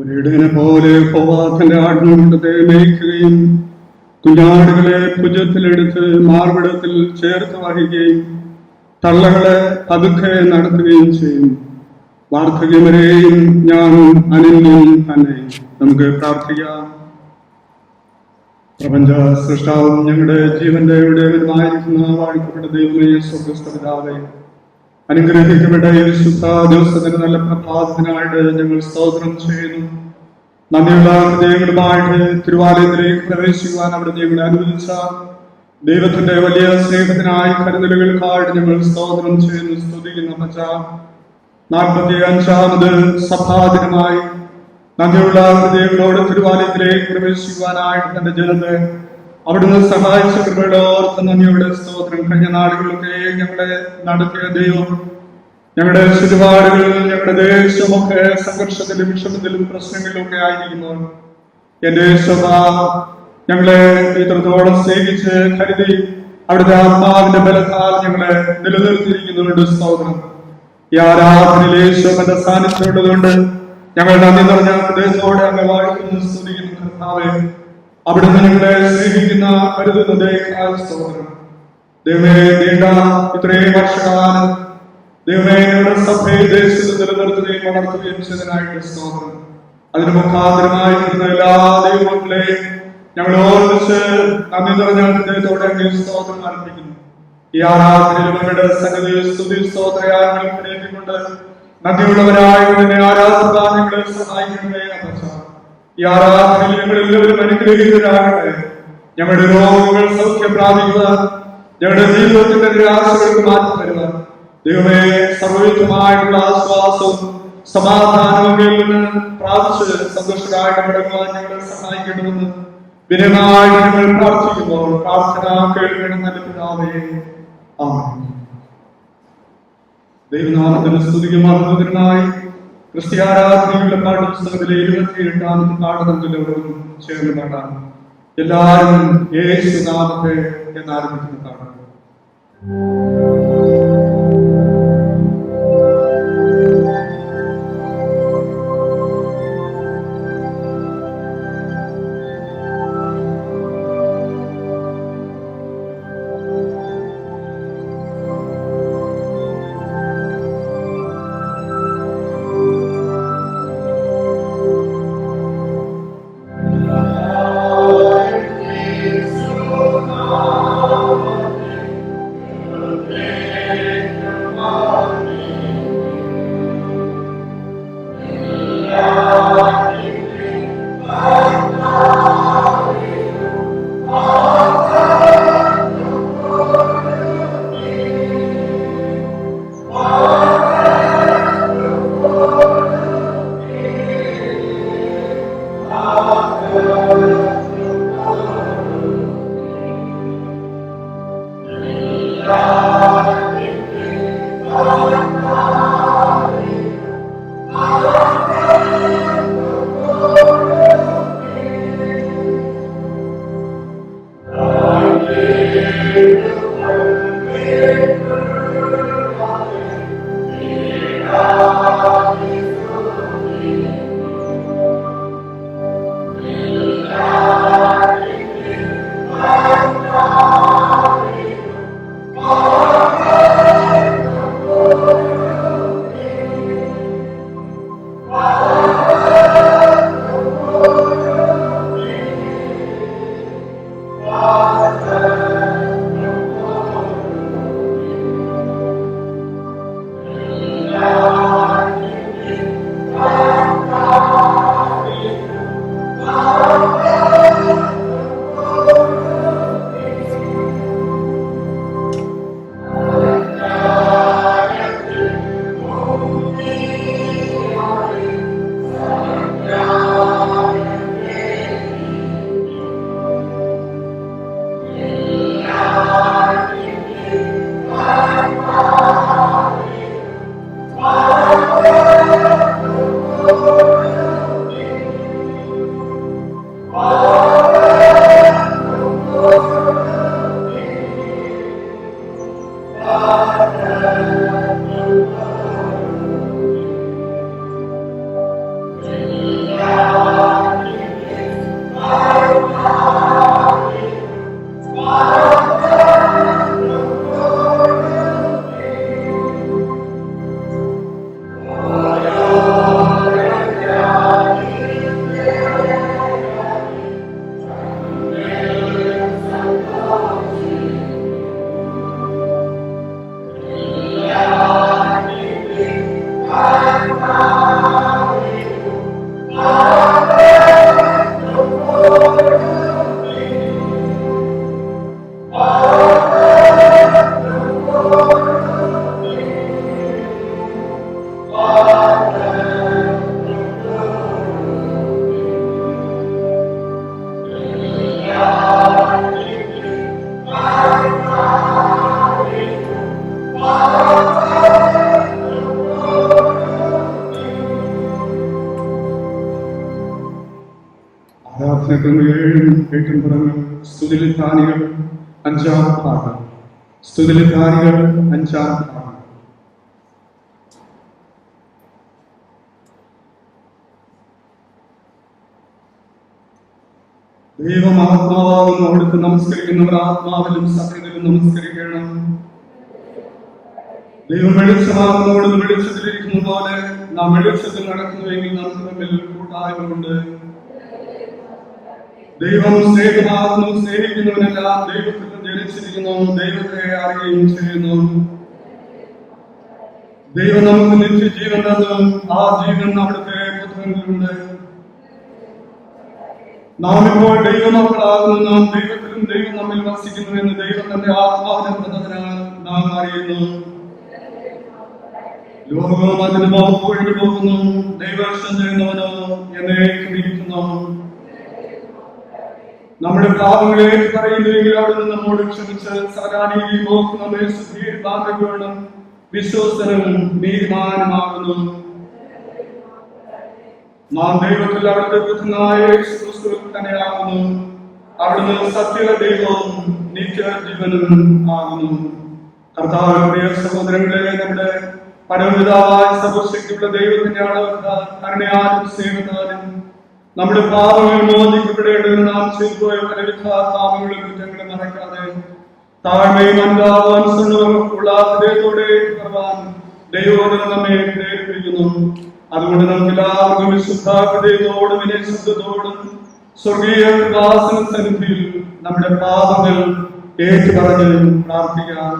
ഒരിടനെ പോലെ ഹോവാത്തിന്റെ ആടുകൂട്ടത്തെ മേയ്ക്കുകയും കുഞ്ഞാടുകളെ ഭുജത്തിലെടുത്ത് മാർവിടത്തിൽ ചേർത്ത് വഹിക്കുകയും തള്ളകളെ പതുക്കെ നടത്തുകയും ചെയ്യും. വാർദ്ധക്യമരെയും ഞാൻ അനന്യം തന്നെ. നമുക്ക് പ്രാർത്ഥിക്കാം. പ്രപഞ്ച സൃഷ്ടാവും ഞങ്ങളുടെ ജീവന്റെ ഉടയവനുമായിരിക്കുന്ന വാഴ്ത്തപ്പെട്ട ദൈവമേ, സ്വർഗ്ഗസ്ഥ പിതാവേ, അനുഗ്രഹിക്കപ്പെട്ട ഈ വിശുദ്ധ ദിവസത്തിന് നല്ല പ്രഭാതത്തിനായിട്ട് ഞങ്ങൾ സ്തോത്രം ചെയ്യുന്നു. നന്ദിയുള്ള ഹൃദയങ്ങളുമായിട്ട് തിരുവാലയത്തിലേക്ക് പ്രവേശിക്കുവാൻ അവിടെ ഞങ്ങളെ അനുവദിച്ച ദൈവത്തിന്റെ വലിയ സ്നേഹത്തിനായി കരുതലുകൾക്കായിട്ട് ഞങ്ങൾ സ്തോത്രം ചെയ്യുന്നു, സ്തുതിക്കുന്നു. 45ാമത് സഭാദിനമായി നന്ദിയുള്ള ഹൃദയങ്ങളോട് തിരുവാലയത്തിലേക്ക് പ്രവേശിക്കുവാനായിട്ട് തന്റെ ജനത്തെ അവിടുന്ന് സഹായിച്ച കൃപയുടെ ഓർത്ത് നന്ദിയുടെ സ്തോത്രം. കഴിഞ്ഞ നാടുകളിലൊക്കെ ഞങ്ങളെ നടത്തിയ ദൈവം, ഞങ്ങളുടെ ചുറ്റുപാടുകളിൽ ഞങ്ങളുടെ ദേശമൊക്കെ സംഘർഷത്തിലും വിഷമത്തിലും പ്രശ്നങ്ങളിലും ഒക്കെ ആയിരിക്കുന്നു. എന്റെ സഭ ഞങ്ങളെ ഇത്രത്തോളം സ്നേഹിച്ച് കരുതി അവിടുത്തെ ആത്മാവിന്റെ ബലത്താൽ ഞങ്ങളെ നിലനിർത്തിയിരിക്കുന്നുണ്ട്. സ്തോത്രം. ഈ ആരാധനയിൽ യേശുവിന്റെ സാന്നിധ്യമുള്ളതുകൊണ്ട് ഞങ്ങൾ നന്ദി നിറഞ്ഞ ഹൃദയത്തോടെ അങ്ങ് വാഴ്ത്തുന്നു, സ്തുതിക്കുന്നു. കർത്താവേ, അവിടുന്ന് ഞങ്ങളെ സ്നേഹിക്കുന്ന കരുതുന്നതേക്കാൾ സ്തോത്രം. ദൈവമേ, നീണ്ട ഇത്രയും വർഷകാലം ദൈവമേ ഞങ്ങളുടെ സഭയെ ദേശത്ത് നിലനിർത്തുകയും വളർത്തുകയും ചെയ്തതിനായിട്ട് സ്തോത്രം. അതിന് മുഖാന്തരമായി വരുന്ന എല്ലാ ദൈവങ്ങളെയും ഞങ്ങൾ ഓർമ്മിച്ച് നന്ദി നിറഞ്ഞ ഹൃദയത്തോടെ അങ്ങ് സ്തോത്രം അർപ്പിക്കുന്നു. ഈ ആരാധനയിലും ഞങ്ങളുടെ സകല സ്തുതി സ്തോത്രയാഗങ്ങൾ കൊണ്ട് നന്ദിയുള്ളവരായ ആരാധന ഞങ്ങളെ സഹായിക്കണമേ. ഈ ആരാധനയിൽ ഞങ്ങൾ എല്ലാവരും അനുഗ്രഹീതരാകട്ടെ. ഞങ്ങളുടെ രോഗങ്ങൾ സൗഖ്യം പ്രാപിക്കുക, ഞങ്ങളുടെ ജീവിതത്തിന്റെ നിരാശകൾക്ക് മാറ്റി തരുക. ദൈവമേ, സർവ്വവിധമായിട്ടുള്ള ആശ്വാസവും സമാധാനവും നിന്ന് പ്രാപിച്ച് സന്തോഷരായിട്ട് മടങ്ങുവാൻ ഞങ്ങളെ സഹായിക്കണമെന്ന് വിനയമായി ഞങ്ങൾ പ്രാർത്ഥിക്കുമ്പോൾ പ്രാർത്ഥന കേൾക്കണം. നല്ല പിതാവേ, ആമേൻ. ദൈവനാമത്തിന് സ്തുതിക്കും മഹത്വത്തിനായി ക്രിസ്ത്യാരാധനയുടെ പാഠപുസ്തകത്തിലെ 28ാമത്തെ പാഠത്തിലോടും ചേർന്ന് പാടാം. എല്ലാവരും യേശുനാമത്തെ എന്നാരംഭിക്കുന്ന പാഠം. Yeah. ആരാധനക്രമേഴും കേട്ടുപറങ്ങൾ സ്തുതിലിധാനികൾ 5-ാം ഭാഗം. സ്തുതിലിധാനികൾ 5-ാം ഭാഗം. ദൈവം ആത്മാവാകുന്നു, അവിടുത്തെ നമസ്കരിക്കുന്നവർ ആത്മാവിലും സത്യത്തിലും നമസ്കരിക്കണം. ദൈവം വെളിച്ചമാകുന്നു, അവിടുന്ന് വെളിച്ചത്തിലിരിക്കുന്ന പോലെ നാം വെളിച്ചത്തിൽ നടക്കുന്നുവെങ്കിൽ നമുക്ക് തമ്മിൽ കൂട്ടായ്മയുണ്ട്. ദൈവം സ്നേഹമാകുന്നു, സ്നേഹിക്കുന്നവനെല്ലാം ദൈവത്തിൽ ജനിച്ചിരിക്കുന്നു, ദൈവത്തെ അറിയുകയും ചെയ്യുന്നു. ദൈവം നമുക്ക് നിത്യജീവൻ തന്നു, ആ ജീവൻ അവിടുത്തെ പുത്രനിലുണ്ട്. നാം ഇപ്പോൾ ദൈവമക്കളാകുന്നു, നാം ദൈവത്തിലും ദൈവം നമ്മിൽ വസിക്കുന്നു എന്ന് ദൈവം തന്റെ ആത്മാവിനെ തന്നതിനാൽ നാം അറിയുന്നു. ലോകവും അതിന് ഒഴിഞ്ഞു പോകുന്നു, ദൈവം ചെയ്യുന്നവനോ എന്നേക്കും ഇരിക്കുന്നു. നമ്മുടെ പാപങ്ങളെ പറയുന്നുവെങ്കിൽ അവിടുന്ന് നമ്മോട് ക്ഷമിച്ച് സകലാനീതിയും പോക്കി നമ്മെ ശുദ്ധീകരിപ്പാൻ വിശ്വസ്തനും നീതിമാനുമാകുന്നു. നാം ദൈവത്തിൽ അവിടുത്തെ പുത്രനായ യേശുക്രിസ്തുവിൽ തന്നെയാകുന്നു. അവിടുന്ന് സത്യ ദൈവവും നിത്യജീവനും ആകുന്നു. കർത്താവിന്റെ സഹോദരങ്ങളെ, നമ്മുടെ പരമപിതാവായ സർവശക്തിയുള്ള ദൈവത്തിന്റെ അളവത്താൽ കരുണയാലും സ്നേഹത്താലും നമ്മുടെ പാപങ്ങൾ മോചിക്കപ്പെടേണ്ടതിന് നാം ചെയ്തുപോയ പലവിധ പാപങ്ങളും കുറ്റങ്ങളും മറക്കാതെ താഴ്മയും അനുതാപമുള്ള ഹൃദയത്തോടെ പറയാൻ ദൈവം നമ്മെ പ്രേരിപ്പിക്കുന്നു. അതുകൊണ്ട് നമുക്ക് എല്ലാവർക്കും വിശുദ്ധ ഹൃദയത്തോടും വിനയശുദ്ധത്തോടും സ്വർഗീയ കൃപാസന സന്നിധിയിൽ നമ്മുടെ പാപങ്ങൾ ഏറ്റുപറഞ്ഞ് പ്രാർത്ഥിക്കാം.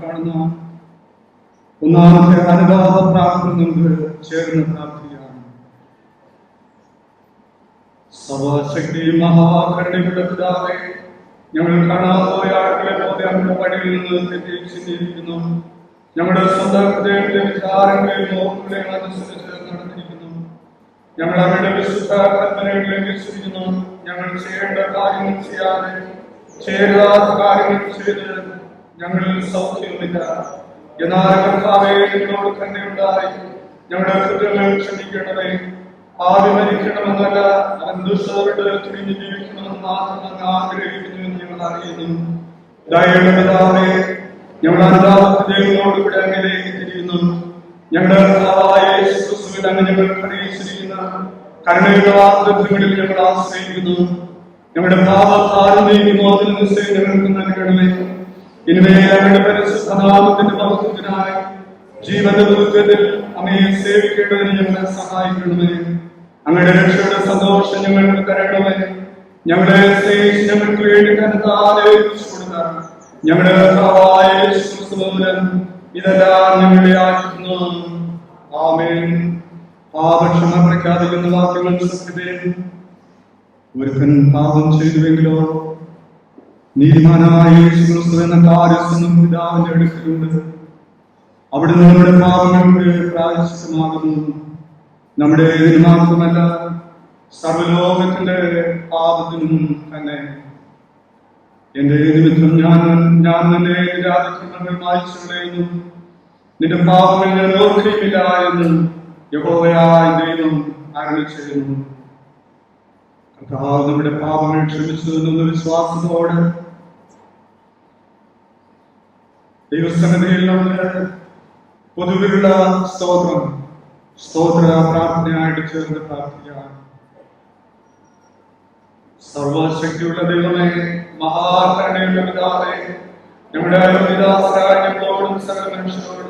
കാണുന്ന ഒന്നാമത്തെ അനുതാപ പ്രാർത്ഥന നമുക്ക് ചേർന്ന് പ്രാർത്ഥിക്കാം. സർവശക്തിയും മഹാകരുണയുള്ള പിതാവേ, ഞങ്ങൾ കാണാതെ ആളുകളെ പോലെ നമ്മുടെ വഴിയിൽ നിന്ന് തെറ്റിച്ചിരിക്കുന്നു. ഞങ്ങളുടെ സ്വന്തം ഹൃദയത്തിലെ വിചാരങ്ങളെയും ഓർമ്മകളെയും അനുസരിച്ച് നടന്നിരിക്കുന്നു. ഞങ്ങൾ അവരുടെ വിശുദ്ധ കൽപ്പനകൾ ലംഘിച്ചിരിക്കുന്നു. ഞങ്ങൾ ചെയ്യേണ്ട കാര്യങ്ങൾ ചെയ്യാതെ ചേരാത്ത കാര്യങ്ങൾ ചെയ്ത് ഞങ്ങളിൽ സൗഖ്യമില്ല. എന്നാൽ കർത്താവേ, നിങ്ങളോട് കരുണയുണ്ടായി ഞങ്ങളുടെ കുറ്റങ്ങൾ ക്ഷമിക്കണമേ. ആദ്യം മരിക്കണമെന്നല്ല, അവൻ ദുഷ്ടതയോട് തുണിഞ്ഞ് ജീവിക്കണമെന്ന് മാത്രം അങ്ങ് ആഗ്രഹിക്കുന്നു എന്ന് ഞങ്ങൾ ഞങ്ങൾ അറിയുന്നു. ദയയുള്ള പിതാവേ, ഞങ്ങൾ അനുതാപത്തോടുകൂടെ അങ്ങയിലേക്ക് തിരിയുന്നു. ഞങ്ങളുടെ കർത്താവായ യേശുക്രിസ്തുവിൽ അങ്ങ് ഞങ്ങൾക്ക് അറിയിച്ചിരിക്കുന്ന കരുണയുടെ വാഗ്ദത്തങ്ങളിൽ ഞങ്ങൾ ആശ്രയിക്കുന്നു. ഞങ്ങളുടെ പാപഭാരതീയ വിമോചന നിശ്ചയം ഞങ്ങൾക്ക് നൽകണമേ. ഇനിമേൽ ഞങ്ങളുടെ പരിശുദ്ധ നാമത്തിന്റെ മഹത്വത്തിനായി ജീവന്റെ ദുഃഖത്തിൽ അങ്ങയെ സേവിക്കേണ്ടതിന് ഞങ്ങളെ സഹായിക്കണമേ. അങ്ങയുടെ രക്ഷയുടെ സന്തോഷം ഞങ്ങൾക്ക് തരണമേ. ഞങ്ങളെ സ്നേഹിച്ച് ഞങ്ങൾക്ക് വേണ്ടി കരുതാതെ കൊടുക്കാം. ഞങ്ങളുടെ കർത്താവായ യേശുക്രിസ്തുവിൽ ഇതെല്ലാം ഞങ്ങളെ ആയിരിക്കുന്നു. ആമേൻ. പാപക്ഷമ പ്രഖ്യാപിക്കുന്ന വാക്യങ്ങൾ സത്യതേ. ഒരുത്തൻ പാപം ചെയ്തുവെങ്കിലോ നീതിമാനായ യേശുക്രിസ്തു എന്ന കാര്യസ്ഥനും പിതാവിന്റെ അടുക്കലുണ്ട്. അവിടുന്ന് നമ്മുടെ പാപങ്ങൾക്ക് പ്രായശ്ചിത്തമാകുന്നു. നമ്മുടെ ഇതിന് മാത്രമല്ല, സർവലോകത്തിന്റെ പാപത്തിനും തന്നെ. എന്റെ നിമിത്തം ഞാൻ നിന്നെ നിരാധിക്കുന്നവർ മായ്ച്ചു കളയുന്നു. നിന്റെ പാപങ്ങൾ ഞാൻ ഓർക്കുകയില്ല എന്ന് യഹോവയായ ദൈവം അരുളി ചെയ്യുന്നു. കർത്താവ് നമ്മുടെ പാപങ്ങൾ ക്ഷമിച്ചു എന്ന വിശ്വാസത്തോടെ ദൈവസന്നിധിയിൽ നമ്മുടെ പൊതുവിലുള്ള സ്തോത്ര പ്രാർത്ഥനയായിട്ട് ചേർന്ന് പ്രാർത്ഥിക്കാം. സർവശക്തിയുള്ള ദൈവമേ, മഹാകരുണയുള്ള പിതാവേ, ഞങ്ങളുടെ അയോഗ്യദാസരാജ്യത്തോടും സകല മനുഷ്യരോടും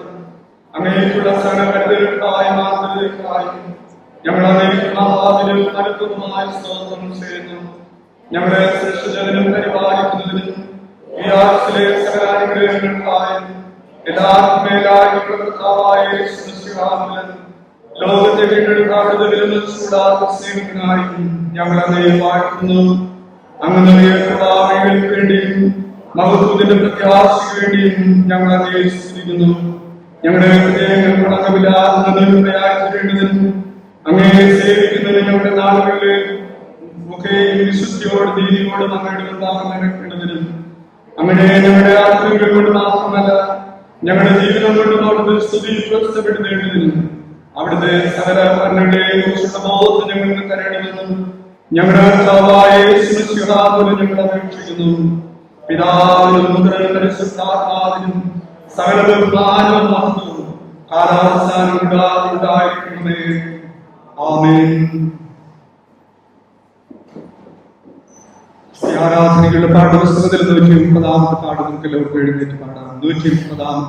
അങ്ങേക്കുള്ള സകലകരുതലുകളായി മാതൃകയായി ഞങ്ങൾ അങ്ങേക്ക് മഹാവിലും അത്ഭുതമായ സ്തോത്രം ചെയ്യുന്നു. ഞങ്ങളെ സൃഷ്ടിച്ചതിനും പരിപാലിക്കുന്നതിനും ഈ ആഴ്ചയിലെ സകല അനുഗ്രഹങ്ങൾക്കായും എല്ലാവർക്കും മേലായി കർത്താവായ ലോകത്തെ വീണ്ടെടുത്ത വിടുതലും ചൂടാത്ത സ്നേഹത്തിനായും ഞങ്ങൾ അങ്ങയെ വാഴ്ത്തുന്നു. അങ്ങനെ കൃപാമകൾക്ക് വേണ്ടിയും മഹത്വത്തിന്റെ പ്രത്യാശയ്ക്ക് വേണ്ടിയും ഞങ്ങൾ അങ്ങയെ സ്തുതിക്കുന്നു. ഞങ്ങളുടെ ഹൃദയങ്ങൾ കളങ്കമില്ലാതെണ്ടതിനും അങ്ങയെ സേവിക്കുന്നതിന് ഞങ്ങളുടെ നാളുകളിൽ ഒക്കെ വിശുദ്ധിയോട് നീതിയോടും അങ്ങയുടെ നിർവാഹം നടക്കേണ്ടതിനും അങ്ങനെ ഞങ്ങളുടെ ആത്മീയങ്ങൾ കൊണ്ട് മാത്രമല്ല ഞങ്ങളുടെ ജീവിതം കൊണ്ട് അവിടുത്തെ സ്തുതി പ്രസ്തപ്പെടുത്തേണ്ടതിനും അവിടുത്തെ സകല ഭരണങ്ങളെ കുറിച്ചുള്ള ബോധം ഞങ്ങൾക്ക് തരണമെന്നും ഞങ്ങളുടെ കർത്താവായ യേശുമിശിഹായെ ഞങ്ങൾ അപേക്ഷിക്കുന്നു. പിതാവിനും പുത്രനും പരിശുദ്ധാത്മാവിനും സകല ബഹുമാനവും മഹത്വവും കാലാവസാനം ഉണ്ടായിരിക്കണമേ. ആമേൻ. ആരാധനകളുടെ പാഠപുസ്തകത്തിൽ 130 പാഠം നമുക്ക് എല്ലാവർക്കും എഴുന്നേറ്റ് പാടാം. 130 പാഠം.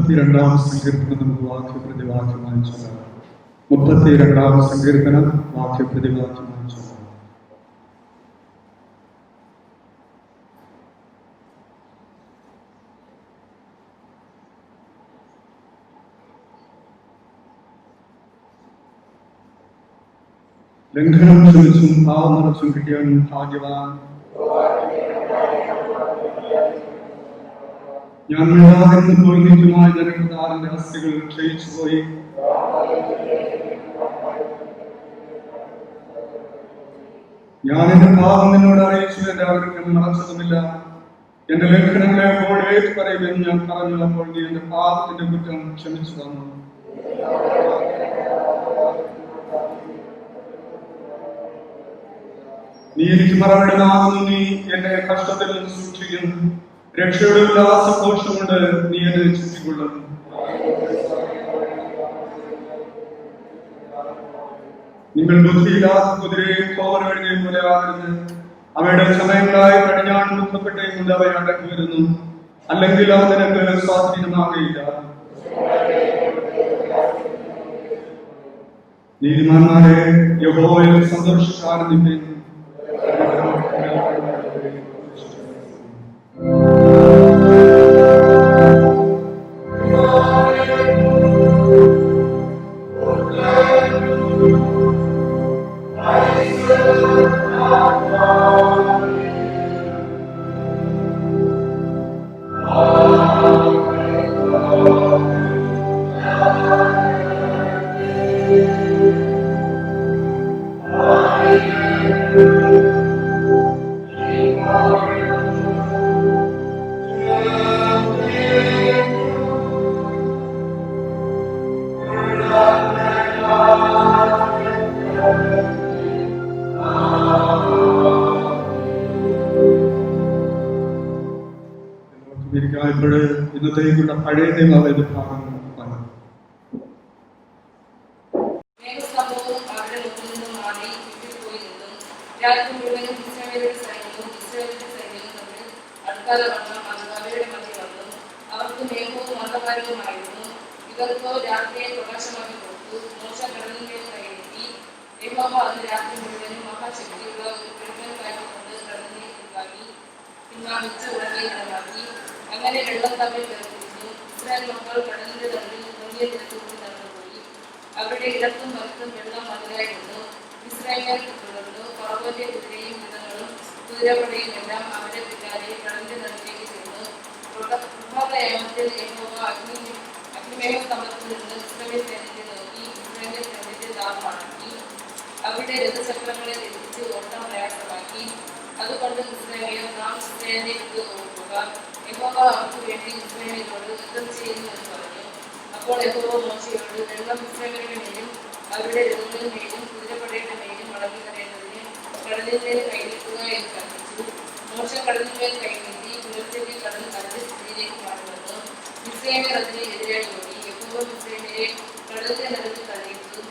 32 സങ്കീർത്തനം നമുക്ക് വാക്യപ്രതിവാക്യമായി ചൊല്ലാം. 32 സങ്കീർത്തനം വാക്യപ്രതിവാക്യമായി ചൊല്ലാം. ലംഘനം ക്ഷമിച്ചും പാവമറച്ചും കിട്ടിയവൻ ഭാഗ്യവാൻ. ഞാൻ മിണ്ടാതിരുന്ന് തോന്നിക്കുമായ ജനപ്രധാനന്റെ അസ്ഥികൾ ക്ഷയിച്ചുപോയി. ഞാൻ എന്റെ പാപം നിന്നോട് അറിയിച്ചു, എന്റെ അവർക്കും മറച്ചതുമില്ല. എന്റെ ലംഘനങ്ങളെ അപ്പോൾ ഏറ്റു പറയുമെന്ന് ഞാൻ പറഞ്ഞു. അപ്പോൾ നീ എന്റെ പാപത്തിന്റെ കുറ്റം ക്ഷമിച്ചു തന്നു. നീ എനിക്ക് മറവിടനാകുന്നു. നീ എന്റെ കഷ്ടത്തിൽ നിന്ന് സൂക്ഷിക്കുന്നു. രക്ഷയുടെ ഉല്ലാസഘോഷം കൊണ്ട് നീ എന്നെ ചുറ്റിക്കൊള്ളുന്നു. നിങ്ങൾ ബുദ്ധിയില്ലാത്ത കുതിരയും കോവനവഴിയും പോലെ ആകരുത്. അവയുടെ സമയങ്ങളായി കടിഞ്ഞാൺ ദുഃഖപ്പെട്ടേ കൊണ്ട് അവ അടക്കി വരുന്നു. അല്ലെങ്കിൽ അവ നിനക്ക് സ്വാധീനമാകയില്ല. നീതിമാന്മാരെ യഹോവയിൽ സന്തോഷിച്ചാനന്ദിക്കുന്നു. ഇന്നത്തേക്കുള്ള പഴയ നിയമഭാഗം അവർക്ക് നിയമവും മതപരവുമായിരുന്നു. ഇവർക്കോ രാത്രിയെ പ്രകാശമാക്കി കൊടുത്തു. മോശ കടലിന്റെ കൈയെത്തി. യഹോവ അന്ന് രാത്രി മുഴുവനും മഹാശക്തിയുള്ള ഒരു പെരുമൻ കാറ്റുകൊണ്ട് കടലിനെ പിൻവാങ്ങിച്ച് ഉടനെ നടന്നാക്കി. അങ്ങനെ വെള്ളം തമ്മിൽ വേർതിരിഞ്ഞു. ഇസ്രായേൽ മക്കൾ കടലിന്റെ തമ്മിൽ വലിയ നിരത്തുകൂടി നടന്നുപോയി. അവരുടെ ഇടത്തും വലത്തും വെള്ളം മതിലായി നിന്നു. ഇസ്രായേൽ തുടർന്നു. ഫറവോന്റെ കുതിരയും രഥങ്ങളും കുതിരപ്പടയും എല്ലാം അവരുടെ പിന്നാലെ കടലിന്റെ നടുവിലേക്ക് ചെന്നു. പ്രഭാതയാമത്തിൽ യഹോവ അഗ്നിമേഘ സ്തംഭത്തിൽ നിന്ന് ഇസ്രായേൽ സൈന്യത്തെ നോക്കി ഇസ്രായേൽ സൈന്യത്തെ താഴ്വാണാക്കി. അവരുടെ രഥചക്രങ്ങളെ തെറ്റിച്ച് ഓട്ടം പ്രയാസമാക്കി. അതുകൊണ്ട് മിസ്രൈമിൽ നാം മിസ്രൈമിലേക്ക് പോകുക, യഹോവ അവർക്ക് വേണ്ടി മിസ്രൈമിനോട് യുദ്ധം ചെയ്യുന്നു എന്ന് പറഞ്ഞു. അപ്പോൾ യഹോവ മോശെയോട്, വെള്ളം മിസ്രൈമ്യരുടെ മേലും അവരുടെ രഥങ്ങളുടെ മേലും കുതിരപ്പടയുടെ മേലും മടങ്ങി വരേണ്ടതിന് കടലിന്മേൽ കൈനീട്ടുക എന്ന് കൽപ്പിച്ചു. മോശെ കടലിന്മേൽ കൈനീട്ടി പുലർച്ചയ്ക്ക് കടൽ അതിന്റെ സ്ഥിതിയിലേക്ക് മാറുമെന്ന്. മിസ്രൈമ്യർ അതിന് എതിരായി ഓടി. യഹോവ മിസ്രൈമ്യരെ കടലിന്റെ നടുക്ക് തള്ളിയിട്ടു.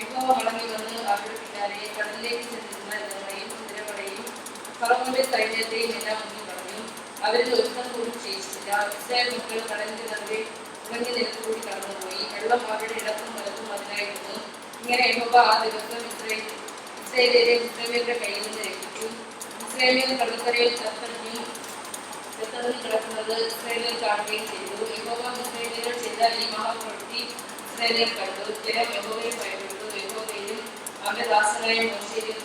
യഹോവ മടങ്ങി വന്ന് അവരുടെ പിന്നാലെ കടലിലേക്ക് ചെന്നിരുന്ന രഥങ്ങളെയും കുതിരപ്പടയും ഫറവോന്റെ സൈന്യത്തെയും എല്ലാം മുങ്ങിക്കളഞ്ഞു. അവരിൽ ഒരുത്തം പോലും ശേഷിച്ചില്ല. ഇസ്രായേൽ മക്കൾ കടലിന്റെ നടുവെ ഉണങ്ങി നിലത്തുകൂടി കടന്നുപോയി. വെള്ളം അവരുടെ ഇടത്തും വലത്തും അതിനായിരുന്നു. ഇങ്ങനെ യഹോവ ആ ദിവസം ഇസ്രായേലിനെ മിസ്രൈമ്യരുടെ കയ്യിൽ നിന്ന് രക്ഷിച്ചു. മിസ്രൈമ്യർ കടൽക്കരയിൽ ചത്തറിഞ്ഞു കിടക്കുന്നത് ഇസ്രായേലിൽ കാണുകയും ചെയ്തു. യഹോവ മിസ്രൈമ്യർ ചെയ്ത ഈ മഹാപ്രവൃത്തി ഇസ്രായേലിൽ കണ്ടു. ജനം യഹോവയെ ഭയപ്പെട്ടു. യഹോവയിലും അവന്റെ ദാസനായ മോശെയിലും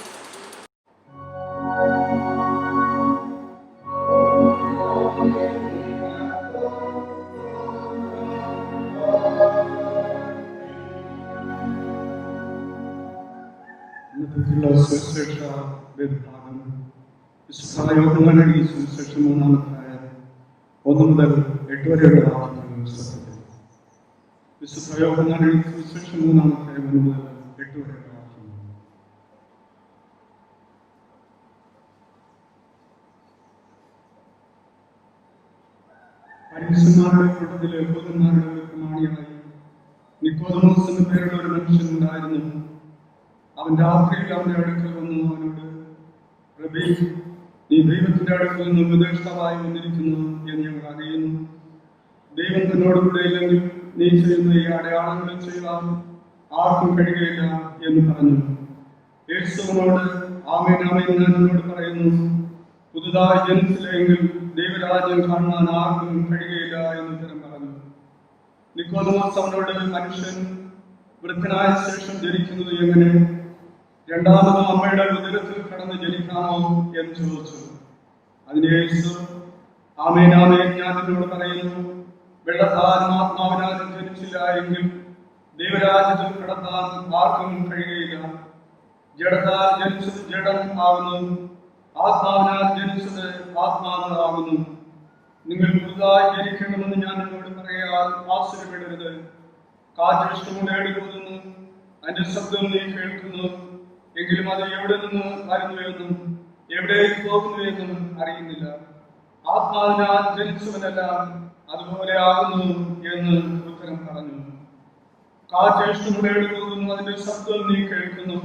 സുവിശേഷ വിഭാഗം വിശുദ്ധ യോഹന്നാൻ എഴുതിയ സുവിശേഷം 3-ാം അധ്യായം 1 മുതൽ 8 വരെയുള്ള വാക്യങ്ങൾ ശ്രദ്ധിക്കുക. വിശുദ്ധ യോഹന്നാൻ എഴുതിയ സുവിശേഷം 3-ാം അധ്യായം 1 മുതൽ 8 വരെയുള്ള വാക്യങ്ങൾ. പരീശന്മാരുടെ കൂട്ടത്തിൽ യഹൂദന്മാരുടെ ഒരു പ്രമാണിയായി നിക്കോദമോസ് എന്ന പേരുള്ള ഒരു മനുഷ്യൻ ഉണ്ടായിരുന്നു. അവൻ രാത്രിയിൽ അവന്റെ അടുക്കൽ വന്നു അവനോട്, റബ്ബീ, നീ ദൈവത്തിന്റെ അടുക്കൽ നിന്ന് ഉപദേഷ്ടാവായി വന്നിരിക്കുന്നു എന്ന് ഞങ്ങൾ അറിയുന്നു. ദൈവം തന്നോടുകൂടെ ഇല്ലെങ്കിൽ നീ ചെയ്യുന്ന ഈ അടയാളങ്ങൾ ചെയ്യാൻ ആർക്കും കഴിയുകയില്ല എന്ന് പറഞ്ഞു. യേശുവിനോട്, ആമേൻ ആമേൻ ഞാൻ നിന്നോട് പറയുന്നു, പുതുതായി ജനിച്ചില്ലെങ്കിൽ ദൈവരാജ്യം കാണാൻ ആർക്കും കഴിയുകയില്ല എന്ന് ഉത്തരം പറഞ്ഞു. നിക്കോദമോസ് അവനോട്, മനുഷ്യൻ വൃദ്ധനായ ശേഷം ജനിക്കുന്നത് എങ്ങനെ? രണ്ടാമതും അമ്മയുടെ ഉദരത്തിൽ കടന്ന് ജനിക്കാമോ എന്ന് ചോദിച്ചു. അതിന് യേശു, ആമേൻ ആമേൻ ഞാൻ നിന്നോട് പറയുന്നു, വെള്ളത്താലും ആത്മാവിനാലും ജനിച്ചില്ല എങ്കിൽ ദൈവരാജ്യത്തിൽ കടത്താൻ ആർക്കും കഴിയുകയില്ല. ജഡത്താൽ ജനിച്ചത് ജഡം ആകുന്നു, ആത്മാവിനാൽ ജനിച്ചത് ആത്മാവാകുന്നു. നിങ്ങൾ പുതുതായി ജനിക്കണമെന്ന് ഞാൻ നിന്നോട് പറയാൻ ആശ്ചര്യപ്പെടരുത്. കാറ്റ് ഇഷ്ടമുള്ള എടുക്കുന്നു, അതിന്റെ ശബ്ദം നീ കേൾക്കുന്നു, എങ്കിലും അത് എവിടെ നിന്ന് വരുന്നുവെന്നും എവിടേക്ക് പോകുന്നുവെന്നും അറിയുന്നില്ല. ആത്മാവിനാൽ ജനിച്ചവനെല്ലാം അതുപോലെ ആകുന്നു എന്ന് ഉത്തരം പറഞ്ഞു. കാറ്റ് ഇഷ്ടമുള്ള എടുക്കുന്നു, അതിന്റെ ശബ്ദം നീ കേൾക്കുന്നു,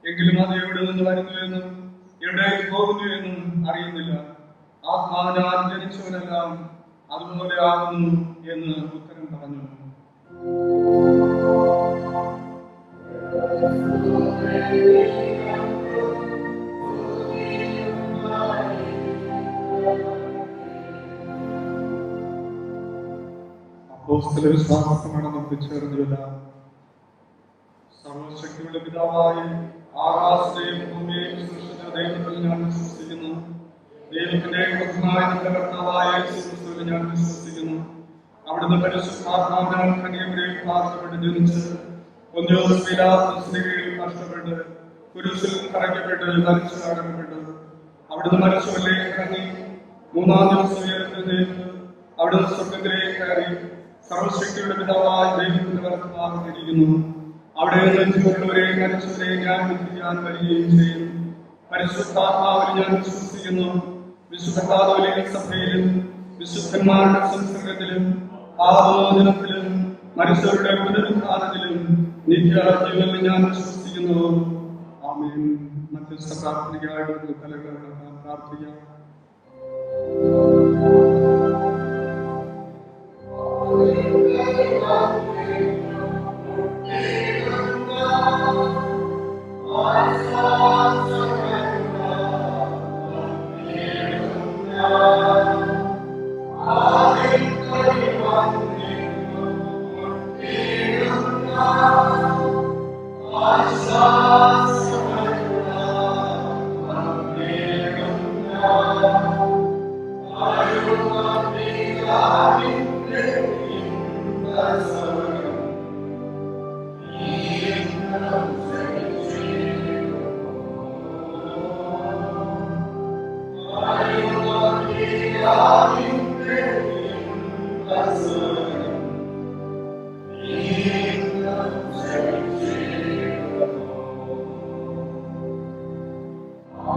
എങ്കിലും അത് എവിടെ നിന്ന് വരുന്നുവെന്നും എവിടേക്ക് പോകുന്നുവെന്നും അറിയുന്നില്ല. ആത്മാവിനാൽ ജനിച്ചവനെല്ലാം അതുപോലെ ആകുന്നു എന്ന് ഉത്തരം പറഞ്ഞു. അപ്പോസ്തല വിശ്വാസമാണ് നമുക്ക് ചേർന്നില്ല. സർവശക്തിയുടെ പിതാവായി ആകാശത്തെയും ഭൂമിയെയും സൃഷ്ടിച്ച ദൈവത്തിൽ ഞാൻ വിശ്വസിക്കുന്നു. ദൈവത്തിന്റെ പുത്രനായ നമ്മുടെ കർത്താവായ യേശുക്രിസ്തുവിൽ ഞാൻ വിശ്വസിക്കുന്നു. അവിടുന്ന് പരിശുദ്ധാത്മാവിനാൽ കന്യകയിൽ പാർക്കപ്പെട്ട് ജനിച്ച് പൊന്തിയോസ് പീലാത്തോസിന്റെ കീഴിൽ കഷ്ടപ്പെട്ട് കുരിശിൽ തറയ്ക്കപ്പെട്ട് മരിച്ചു അടക്കപ്പെട്ടു. അവിടുന്ന് മരിച്ചവരിലേക്ക് ഇറങ്ങി 3-ാം ദിവസം ഉയർത്തെഴുന്നേറ്റ് അവിടുന്ന് സ്വർഗ്ഗത്തിലേക്ക് കയറി സർവശക്തിയുടെ പിതാവായ ദൈവത്തിന്റെ വലത്തുഭാഗത്തിരിക്കുന്നു. അവിടെ ജീവനുള്ളവരെയും മരിച്ചവരെയും ഞാൻ വിധിക്കാൻ വരികയും ചെയ്യും. പരിശുദ്ധാത്മാവിൽ ഞാൻ വിശ്വസിക്കുന്നു. വിശുദ്ധ കാതോലിക സഭയിലും വിശുദ്ധന്മാരുടെ സംസർഗത്തിലും പാപമോചനത്തിലും മനുഷ്യരുടെ പുനരുദ്ധാനത്തിലും നിത്യജീവനിൽ ഞാൻ വിശ്വസിക്കുന്നു. ആമേൻ. മധ്യസ്ഥ പ്രാർത്ഥനയ്ക്കായിട്ട് തലകളെ പ്രാർത്ഥിക്കാം.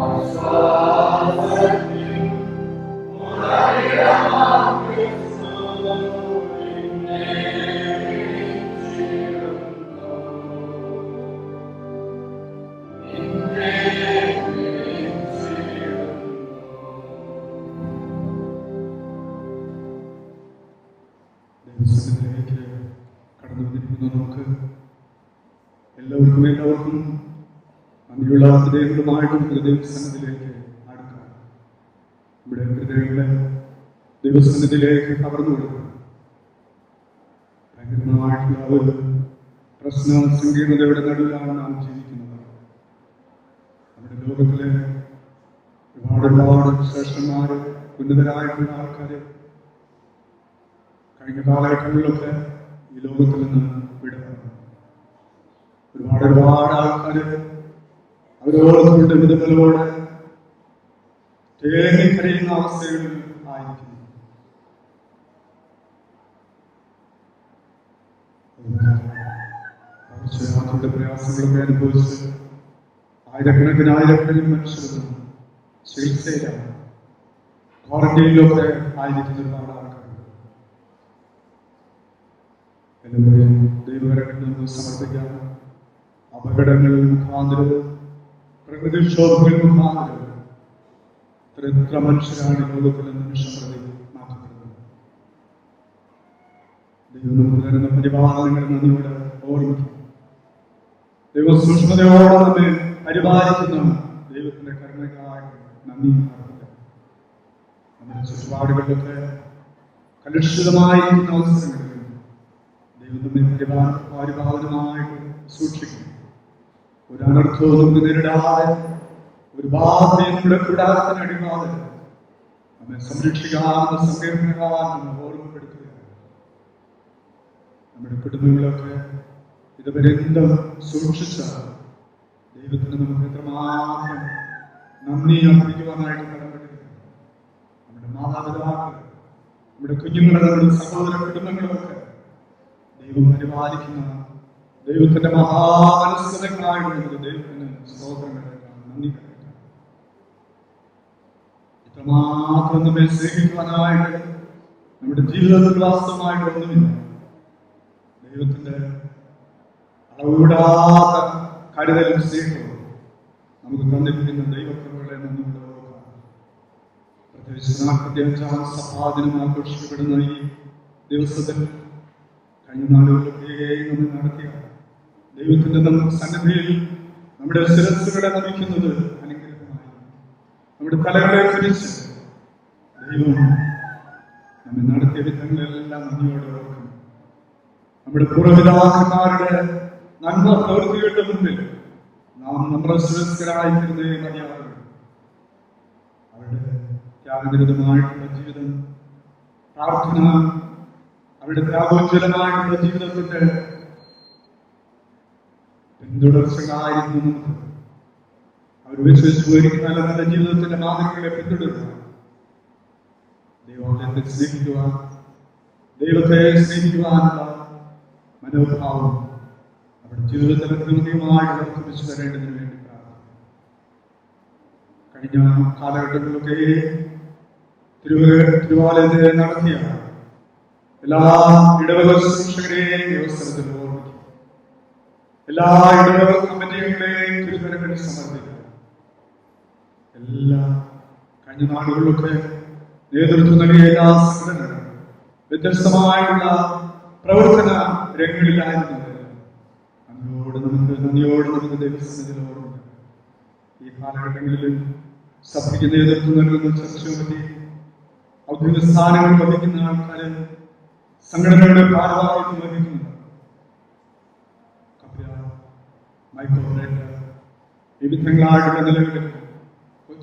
ദൈവസന്നിധിയിലേക്ക് കടന്നു വന്നിരിക്കുന്ന നമുക്ക് എല്ലാവർക്കും നന്ദിയുള്ള ഹൃദയങ്ങളുമായിട്ട് നമുക്ക് ദൈവസന്നിധിയിലേക്ക് അടുക്കാം. നമ്മുടെ ഹൃദയങ്ങളെ ദൈവസന്നിധിയിലേക്ക് കവർന്നു കൊടുക്കുക. ഭയങ്കരമായിട്ടുള്ള ഒരു പ്രശ്ന സങ്കീർണതയുടെ നടുവിലാണ് നാം ജീവിക്കുന്നത്. നമ്മുടെ ലോകത്തിലെ ഒരുപാട് ശ്രേഷ്ഠന്മാർ, ഉന്നതരായിട്ടുള്ള ആൾക്കാർ കഴിഞ്ഞ കാലഘട്ടങ്ങളിലൊക്കെ ഈ ലോകത്തിൽ നിന്ന് വിടുന്നു. ഒരുപാട് ആൾക്കാർ അവരോട് വിധങ്ങളോടെ തേങ്ങിക്കരയുന്ന അവസ്ഥകളിൽ ആയിരിക്കുന്നു. പകർച്ചവ്യാധിയുടെ പ്രയാസങ്ങളൊക്കെ അനുഭവിച്ച് ആയിരക്കണക്കിന് മനുഷ്യരും ചികിത്സയിലാണ്, ക്വാറന്റൈനിലൊക്കെ ആയിരിക്കുന്ന ഒരുപാട് ആൾക്കാർ. എല്ലാവരെയും ദൈവകരങ്ങളിൽ സമർപ്പിക്കാം. അപകടങ്ങൾ മുഖാന്തരവും പ്രകൃതിക്ഷോഭങ്ങൾ മുഖാന്തരവും എത്ര മനുഷ്യരാണ് ലോകത്തിൽ നിമിഷം പ്രതി മാറ്റപ്പെടുന്നത്. ദൈവം നമുക്ക് തരുന്ന പരിപാലനങ്ങൾ നന്ദിയോടെ ഓർമ്മിക്കും. ദൈവം സൂക്ഷ്മതയോടെ നമ്മെ പരിപാലിക്കുന്ന ദൈവത്തിന്റെ കരുണയ്ക്കായിട്ട് നന്ദി അർപ്പിക്കാം. നമ്മുടെ ചുറ്റുപാടുകളിലൊക്കെ കലുഷിതമായിരിക്കുന്ന അവസരങ്ങളിൽ ദൈവം നമ്മെ പരിപാലനമായിട്ട് സൂക്ഷിക്കും. ഒരു അനർത്ഥവും നമുക്ക് നേരിടാതെ, ഒരു ബാധയും നമ്മുടെ കൂടാരത്തിനടിവാതെ നമ്മെ സംരക്ഷിക്കാവുന്ന സങ്കീർണകാരൻ ഓർമ്മപ്പെടുത്തുക. നമ്മുടെ കുടുംബങ്ങളൊക്കെ ഇതുവരെ എന്തും സൂക്ഷിച്ച ദൈവത്തിന് നമുക്ക് എത്രമാത്രം നന്ദി അർപ്പിക്കുവാനായിട്ട് കടപ്പെട്ടിരിക്കുന്നു. നമ്മുടെ മാതാപിതാക്കൾ, നമ്മുടെ കുഞ്ഞുങ്ങളെ, നമ്മുടെ സഹോദര കുടുംബങ്ങളൊക്കെ ദൈവം പരിപാലിക്കുന്ന ദൈവത്തിന്റെ മഹാമനസ്കതകളായിട്ട് ദൈവത്തിന് സ്തോത്രങ്ങൾ നന്ദി കൽപ്പിക്കാം. ഇത്രമാത്രം നമ്മെ സ്നേഹിക്കുവാനായിട്ട് നമ്മുടെ ജീവിതത്തിൽ വാസ്തവമായിട്ട് ഒന്നുമില്ല. ദൈവത്തിന്റെ അളവിടാത്ത കരുതലും സ്നേഹവും നമുക്ക് തന്നിരിക്കുന്ന ദൈവകൃപകളെ നന്ദിയോടെ ഓർക്കാം. പ്രത്യേകിച്ച് 45-ാം സഭാദിനം ആഘോഷിക്കപ്പെടുന്ന ഈ ദിവസത്തിൽ കഴിഞ്ഞ നാളുകളിലൊക്കെ നമ്മൾ നടത്തിയ ദൈവത്തിന്റെ സന്നിധിയിൽ നമ്മുടെ ശിരസ്സുകളെ നമിക്കുന്നത് അനുഗ്രഹമായി. നമ്മുടെ തലകളെ കുറിച്ച് ദൈവം നമ്മെ നടത്തിയ വിധങ്ങളെല്ലാം നന്ദിയോടെ ഓർക്കണം. നമ്മുടെ പൂർവ്വപിതാക്കന്മാരുടെ നന്മ പ്രവൃത്തികളുടെ മുമ്പിൽ നാം നമ്മുടെ സുരക്ഷരായിരിക്കുന്നേ മതിയാകും. അവരുടെ ത്യാഗനിരതമായിട്ടുള്ള ജീവിതം, പ്രാർത്ഥന, അവരുടെ ത്യാഗോജ്വലമായിട്ടുള്ള ജീവിതത്തിന്റെ പിന്തുടർച്ചകളായിരുന്നു നമുക്ക്. അവർ വിശ്വസിച്ചിരിക്കുന്ന നല്ല നല്ല ജീവിതത്തിന്റെ മാതൃകകളെ പിന്തുടരുക. ദൈവത്തെ സ്നേഹിക്കുവാൻ, ദൈവത്തെ സ്നേഹിക്കുവാനുള്ള മനോഭാവം അവരുടെ ജീവിതത്തിൽ കൃത്യമായിട്ട് വർദ്ധിപ്പിച്ചു തരേണ്ടതിന് വേണ്ടി പ്രാർത്ഥിക്കുന്നു. കഴിഞ്ഞ കാലഘട്ടങ്ങളിലൊക്കെ തിരുവാലയത്തെ നടത്തിയ എല്ലാ ഇടവക ശുശ്രൂഷകരെയും അവസരത്തിൽ ഓർമ്മിക്കും. എല്ലാ ഇടവക കമ്മിറ്റികളെയും തിരുവരങ്ങളിൽ സമർപ്പിക്കുക. എല്ലാ കഴിഞ്ഞ നാളുകളിലൊക്കെ നേതൃത്വം നൽകിയ എല്ലാ സംഘടനകളും വ്യത്യസ്തമായിട്ടുള്ള പ്രവർത്തന രംഗങ്ങളിലായിരുന്നു. നന്ദിയോട് നമുക്ക് ദൈവസന്നിധിയിൽ ഓർമ്മിക്കാം. ഈ കാലഘട്ടങ്ങളിൽ സഭയ്ക്ക് നേതൃത്വം നൽകുന്ന ചർച്ചയുമതി ഔദ്യോഗിക സ്ഥാനങ്ങൾ വഹിക്കുന്ന ആൾക്കാര്, സംഘടനകളുടെ ഭാരവാഹിത്വം വഹിക്കുന്നു. വിവിധങ്ങളായിട്ടുള്ള നിലകളിൽ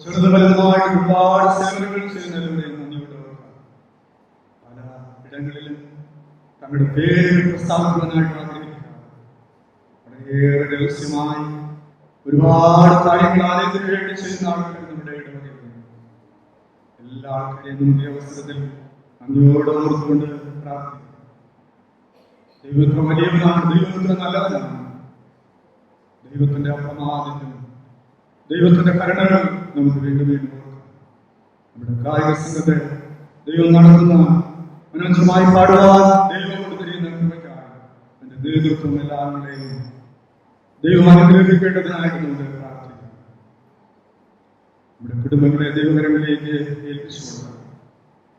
ചെറുത് വലുതുമായിട്ട് ഒരുപാട് സേവനങ്ങൾ ചെയ്യുന്നവരുടെ നന്ദിയോടെ ഓർക്കാം. പല ഇടങ്ങളിലും തങ്ങളുടെ പേര് പ്രസ്താവിക്കുവാനായിട്ട് ആഗ്രഹിക്കുക. വളരെയേറെ രഹസ്യമായി ഒരുപാട് കാര്യങ്ങൾ ആലയത്തിന് വേണ്ടി ചെയ്യുന്ന ആൾക്കാർ നമ്മുടെ ഇടവകയിലുണ്ട്. എല്ലാ ആൾക്കാരെയും നമ്മുടെ അവസരത്തിൽ നന്ദിയോടെ ഓർത്തുകൊണ്ട് പ്രാർത്ഥിക്കും. ദൈവത്തിന് വലിയവനാണ്, ദൈവത്തിന് നല്ലവനാണ്. ദൈവത്തിന്റെ അപ്രമാദിത്യം, ദൈവത്തിന്റെ കരുണകൾ നമുക്ക് വീണ്ടും വീണ്ടും ഓർക്കാം. നമ്മുടെ കായിക സംഘത്തെ ദൈവം നടത്തുന്ന മനോജ്ഞമായി പാടുവാൻ ദൈവം കൊടുത്തിരിക്കുന്ന കൃപയ്ക്കാണ് അതിന്റെ നേതൃത്വം എല്ലാവരുടെയും ദൈവം അനുഗ്രഹിക്കേണ്ടതിനായിട്ട് നമുക്ക് പ്രാർത്ഥിക്കാം. നമ്മുടെ കുടുംബങ്ങളെ ദൈവകരങ്ങളിലേക്ക് ഏൽപ്പിച്ചു കൊടുക്കാം.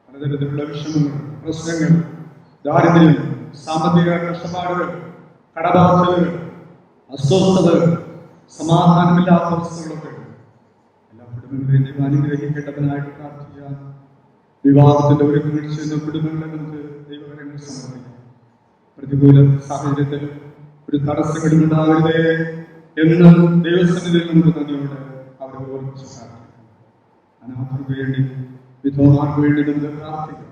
പലതരത്തിലുള്ള വിഷമങ്ങൾ, പ്രശ്നങ്ങൾ, ദാരിദ്ര്യം, സാമ്പത്തിക കഷ്ടപ്പാടുകൾ, കടബാധ്യതകൾ, അസ്വസ്ഥതകൾ, സമാധാനമില്ലാത്ത അവസ്ഥകളൊക്കെ എല്ലാ കുടുംബങ്ങളെയും ദൈവം അനുഗ്രഹിക്കേണ്ടതിനായിട്ട് പ്രാർത്ഥിക്കാം. വിവാഹത്തിന്റെ ഒരുക്കങ്ങൾ ചെയ്യുന്ന കുടുംബങ്ങളെ നമുക്ക് ദൈവകരങ്ങൾ സമർപ്പിക്കാം. പ്രതികൂല സാഹചര്യത്തിൽ ഒരു തടസ്സങ്ങളും ഉണ്ടാകരുതേ എന്ന് ദൈവസന്നിധിയിൽ നമുക്ക് നന്ദിയോട് അവരെ ഓർമ്മിച്ച് പ്രാർത്ഥിക്കാം. അനാഥർക്ക് വേണ്ടി, വിധവമാർക്ക് വേണ്ടി നമുക്ക് പ്രാർത്ഥിക്കാം.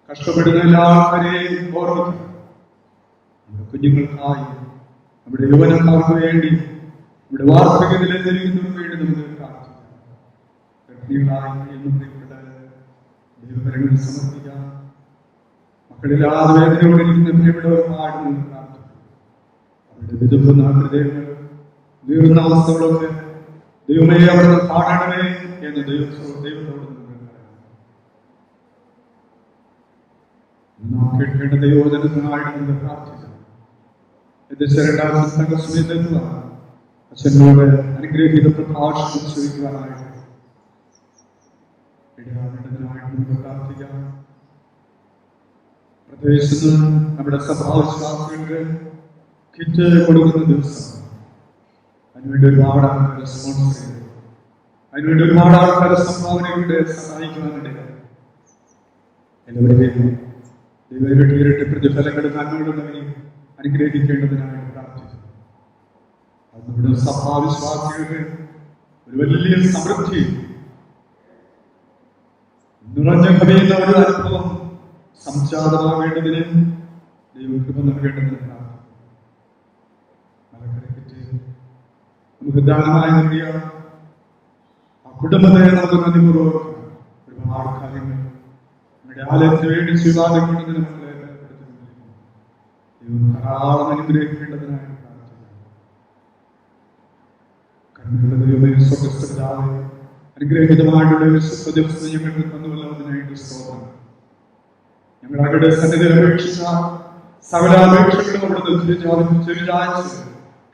കഷ്ടപ്പെടുന്ന എല്ലാ ആൾക്കാരെയും ഓർമ്മിക്കാം. നമ്മുടെ കുഞ്ഞുങ്ങൾക്കായി, നമ്മുടെ യുവനക്കാർക്ക് വേണ്ടി, നമ്മുടെ വാർദ്ധക്യത്തിലെത്തിരിക്കുന്നവർക്ക് വേണ്ടി നമുക്ക് പ്രാർത്ഥിക്കാം. ഗർഭിണികളായി കഴിയുന്നവരുടെ ദൈവകരങ്ങൾ സമർപ്പിക്കാം. മക്കളില്ലാതെ വേദനയോടിരിക്കുന്ന പ്രിയപ്പെട്ടവർക്കായിട്ട് നമുക്ക് പ്രാർത്ഥിക്കാം. അവരുടെ വിധുന്ന ഹൃദയങ്ങൾ, ദീർഘാവസ്ഥകളൊക്കെ ദൈവമേ അവിടുന്ന് കാണണമേ എന്ന് ദൈവത്തോട് നാം കേൾക്കേണ്ട ദൈവവചനത്തിനായിട്ട് നമുക്ക് പ്രാർത്ഥിക്കാം. സമയത്തെത്തുക അച്ഛനോട് അനുഗ്രഹീത പ്രഭാഷണം ശ്രമിക്കുവാനായിട്ട് ഇടയാകേണ്ടതിനായിട്ട് നമുക്ക് പ്രാർത്ഥിക്കാം. പ്രദേശത്ത് നമ്മുടെ സഭാവിശ്വാസികൾക്ക് കിറ്റ് കൊടുക്കുന്ന ദിവസം അതിനുവേണ്ടി ഒരുപാട് ആൾക്കാരെ സ്പോൺസർ ചെയ്തു, അതിനുവേണ്ടി ഒരുപാട് ആൾക്കാരെ സംഭാവനകളുടെ സഹായിക്കുവാനിടയായി. എല്ലാവരുടെയും ദൈവരുടെ പ്രതിഫലങ്ങളുടെ നന്മകളുടെ അനുഗ്രഹിക്കേണ്ടതിനായിട്ട് പ്രാർത്ഥിക്കുന്നു. അത് നമ്മുടെ സഭാവിശ്വാസികൾക്ക് ഒരു വലിയ സമൃദ്ധി നിറഞ്ഞ കവിയുന്ന ഒരു അനുഭവം സംജാതമാകേണ്ടതിന് ദൈവകൃപ നൽകേണ്ടതിന് പ്രാർത്ഥിക്കുന്നു. നമുക്ക് ദാനമായി നൽകിയ ആ കുടുംബത്തെ നമുക്ക് നന്ദിപൂർവ്വം ഒരുപാട് കാര്യങ്ങൾ നമ്മുടെ ആലയത്തിന് വേണ്ടി സ്വീകാര്യപ്പെടുന്നതിന് നമ്മളെ ധാരാളം അനുഗ്രഹിക്കേണ്ടതിനായി പ്രാർത്ഥിക്കുന്നു. കരുണയുള്ള ദൈവമേ, സ്വർഗ്ഗസ്ഥപിതാവേ, അനുഗ്രഹീതമായിട്ടുള്ള വിശുദ്ധ ദിവസം ഞങ്ങൾക്ക് തന്നുവല്ലതിനായിട്ട് സ്തോത്രം. ഞങ്ങൾ അവരുടെ സന്നിധിയിൽ അപേക്ഷിച്ച സകല അപേക്ഷകളും അവിടുന്ന് ചെറുചായ്ച്ച്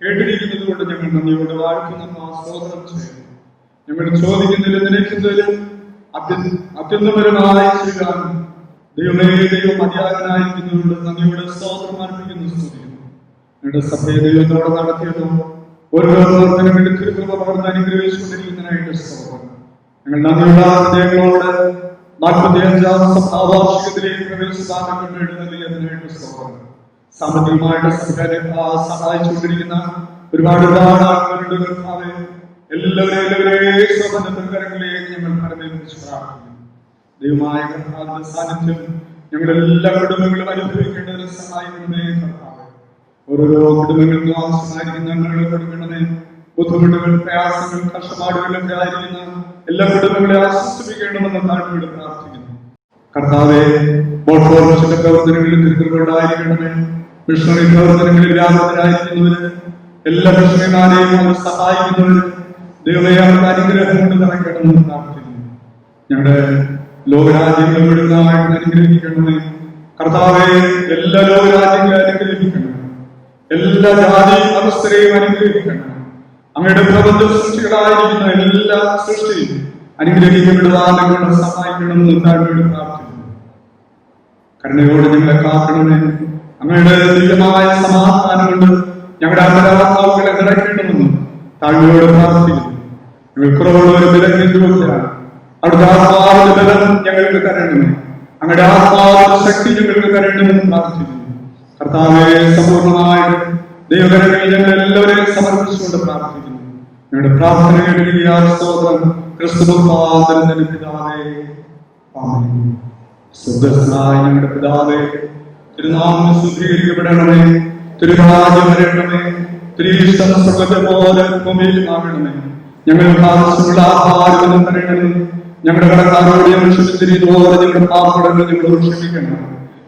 കേട്ടിരിക്കുന്നത് കൊണ്ട് ഞങ്ങൾ നന്ദിയോടെ വാഴ്ത്തുന്ന സ്തോത്രം ചെയ്യുന്നു. ഞങ്ങൾ ചോദിക്കുന്നതിലും നിലയ്ക്കുന്നതിലും അത്യന്തപരമായി ചെയ്യാൻ ദൈവമേ ദൈവം മതിയാകനായിരിക്കുന്നതുകൊണ്ട് നന്ദിയോടെ സ്തോത്രം അർപ്പിക്കുന്നു, സ്തുതിക്കുന്നു. ഞങ്ങളുടെ സഭയെ ദൈവത്തോടെ നടത്തിയതും ഓരോ പ്രവർത്തനങ്ങളുടെ തിരുകൃപ പകർന്ന് അനുഗ്രഹിച്ചുകൊണ്ടിരിക്കുന്നതിനായിട്ട് സ്തോത്രം. ഞങ്ങൾ നന്ദിയുള്ള ഹൃദയങ്ങളോട് 45-ാം സഭാവാർഷികത്തിലേക്ക് പ്രവേശിക്കാൻ വേണ്ടി നൽകിയതിനായിട്ട് സ്തോത്രം. സാമ്പത്തികമായിട്ട് സർക്കാരെ സഹായിച്ചുകൊണ്ടിരിക്കുന്ന ഒരുപാട് ആൾക്കാരുടെ എല്ലാവരെയും സ്വന്തങ്ങളിലേക്ക് ഞങ്ങൾ പരമേൽപ്പിച്ച് പ്രാർത്ഥിക്കുന്നു. ദൈവമായ കർത്താവിന്റെ സാന്നിധ്യം ഞങ്ങളെല്ലാ കുടുംബങ്ങളും അനുഭവിക്കേണ്ടതിന് സഹായിക്കണമേ കർത്താവേ. ഓരോരോ കുടുംബങ്ങൾക്കും ആവശ്യമായിരിക്കുന്ന ഞങ്ങളെ കൊടുക്കണമേ. ബുദ്ധിമുട്ടുകൾ, പ്രയാസങ്ങൾ, കഷ്ടപ്പാടുകളൊക്കെ ആയിരിക്കുന്ന എല്ലാ കുടുംബങ്ങളെ ആശ്വസിപ്പിക്കണമെന്ന് താഴ്മയോട് പ്രാർത്ഥിക്കുന്നു. കർത്താവെ, ബോൾഫോർമസിന്റെ പ്രവർത്തനങ്ങളിൽ തിരുത്തലുണ്ടായിരിക്കണമേ. മിഷണറി പ്രവർത്തനങ്ങളിൽ വ്യാപകരായിരിക്കുന്നവര്, എല്ലാ മിഷണറിമാരെയും അവർ സഹായിക്കുന്നവര് ദൈവമേ അവരുടെ അനുഗ്രഹം കൊണ്ട് നിറയ്ക്കണമെന്ന് പ്രാർത്ഥിക്കുന്നു. ഞങ്ങളുടെ ലോകരാജ്യങ്ങളും വിടുന്നതായിട്ട് അനുഗ്രഹിക്കണമേ കർത്താവെ. എല്ലാ ലോകരാജ്യങ്ങളെ അനുഗ്രഹിക്കണം, എല്ലാ ജാതി അവസ്ഥരെയും അനുഗ്രഹിക്കണം. അങ്ങയുടെ പ്രബന്ധ സൃഷ്ടികളായിരിക്കുന്ന എല്ലാ സൃഷ്ടിയും അനുഗ്രഹിക്കപ്പെടുവാൻ ഞങ്ങളെ സഹായിക്കണമെന്ന് താഴ്മയോട് പ്രാർത്ഥിക്കുന്നു. കരുണയോട് ഞങ്ങളെ കാക്കണമേ. അങ്ങയുടെ ദിവ്യമായ സമാധാനം കൊണ്ട് ഞങ്ങളുടെ അപരാധാവുകളെ നിറയ്ക്കണമെന്ന് താഴ്മയോട് പ്രാർത്ഥിക്കുന്നു. ഞങ്ങൾ കുറവുള്ള ഒരു ബലം എന്തുകൊണ്ടാണ് അവിടുത്തെ ആത്മാവിന്റെ ബലം ഞങ്ങൾക്ക് തരണമേ. അങ്ങയുടെ ആത്മാവിന്റെ ശക്തി ഞങ്ങൾക്ക് തരണമെന്ന് പ്രാർത്ഥിക്കുന്നു. കർത്താവെ, സമ്പൂർണമായിട്ട് ദൈവകരങ്ങളിൽ ഞങ്ങൾ എല്ലാവരെയും സമർപ്പിച്ചുകൊണ്ട് പ്രാർത്ഥിക്കുന്നു. ഞങ്ങളുടെ പ്രാർത്ഥന കേട്ടിരിക്കുന്ന സ്തോത്രം ക്രിസ്തുവിന്റെ പിതാവേ, ആമേൻ. സ്വർഗ്ഗസ്ഥനായ ഞങ്ങളുടെ പിതാവേ, തിരുനാമം ശുദ്ധീകരിക്കപ്പെടണമേ. തിരുരാജ്യം വരണമേ. തിരുയിഷ്ടം സ്വർഗ്ഗത്തെ പോലെ ഭൂമിയിൽ ആകണമേ. ഞങ്ങൾക്ക് ആവശ്യമുള്ള ആഹാരം തരണമേ. ഞങ്ങളുടെ കടക്കാരോട് ഞങ്ങൾ ക്ഷമിച്ചിരിക്കുന്നതുപോലെ ഞങ്ങളുടെ പാപകടങ്ങൾ ഞങ്ങളോട് ക്ഷമിക്കണം.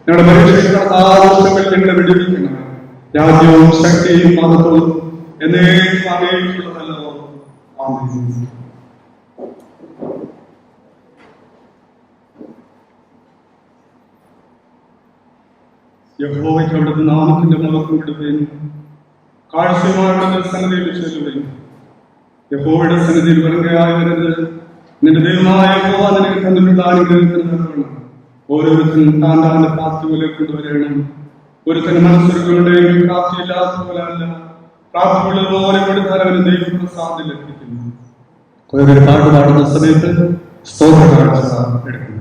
ഞങ്ങളുടെ പരീക്ഷകൾ ആവശ്യങ്ങൾ ഞങ്ങളെ വിടുവിക്കണം. രാജ്യവും ശക്തിയും മഹത്വവും എന്നേക്കും അങ്ങേക്കുള്ളതല്ലോ. ആമേൻ. യഹോവയ്ക്ക് അവിടുത്തെ നാമത്തിന്റെ മഹത്വം കൊടുക്കുകയും കാഴ്ചയുമായി അവിടുത്തെ സന്നിധിയിൽ ചെല്ലുകയും യഹോവയുടെ സന്നിധിയിൽ വെറുങ്കയായവരത് നിന്റെ ദൈവമായ യഹോവ നിനക്ക് തന്നിട്ടുള്ള അനുഗ്രഹത്തിന് തരണം. ഓരോരുത്തരും താൻ താന്റെ പ്രാപ്തി പോലെ കൊണ്ടുവരണം. ഒരുത്തന് മനസ്സൊരുക്കളുടെയും പ്രാപ്തിയില്ലാത്ത പോലെ അല്ല, പ്രാപ്തിയുള്ളതുപോലെ കൊടുത്താൽ അവന് ദൈവപ്രസാദം ലഭിക്കുന്നു. ഒരു പാട്ട് പാടുന്ന സമയത്ത് സ്തോത്ര കാഴ്ച എടുക്കുന്നു.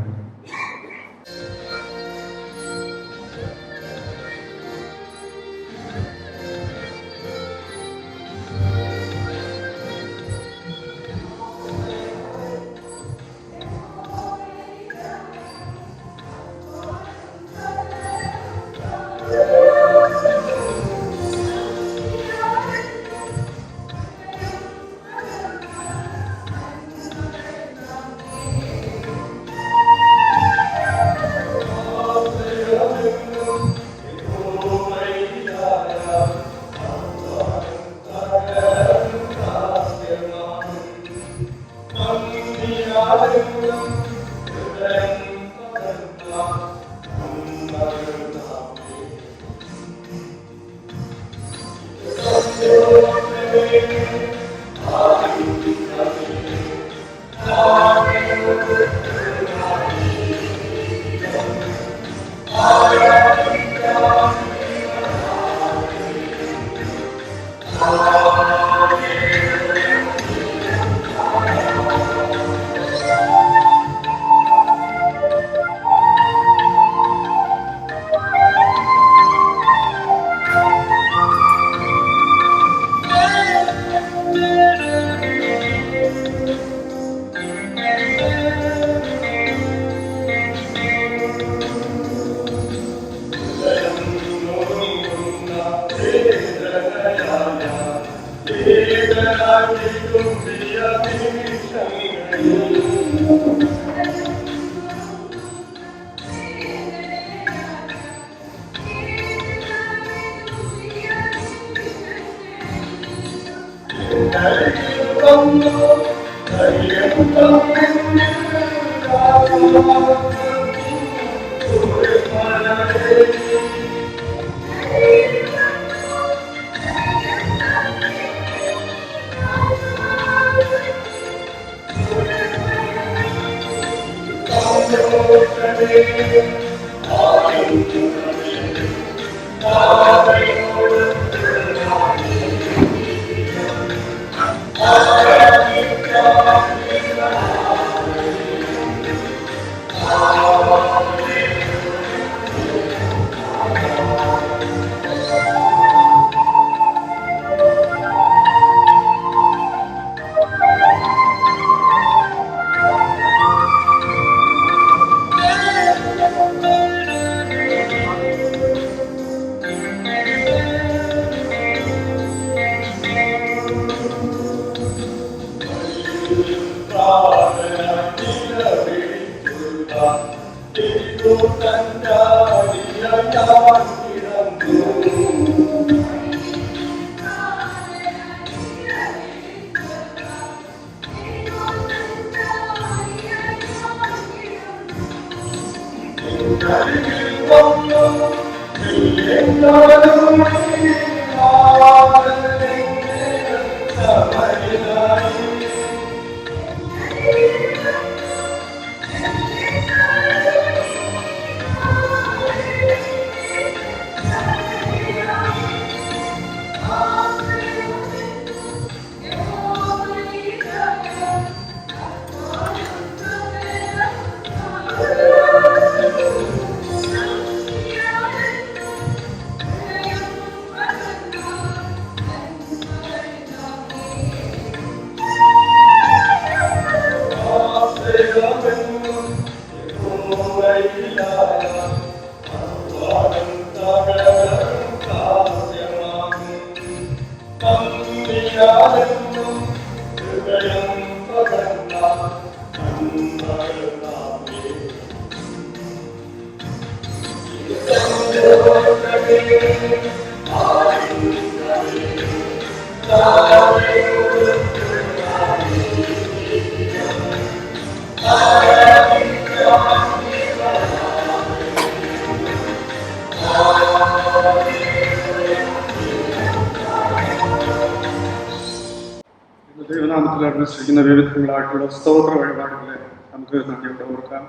അർപ്പിച്ചിരിക്കുന്ന വിവിധങ്ങളായിട്ടുള്ള സ്തോത്ര വഴിപാടുകളെ നമുക്ക് നന്ദിയോടെ ഓർക്കാം.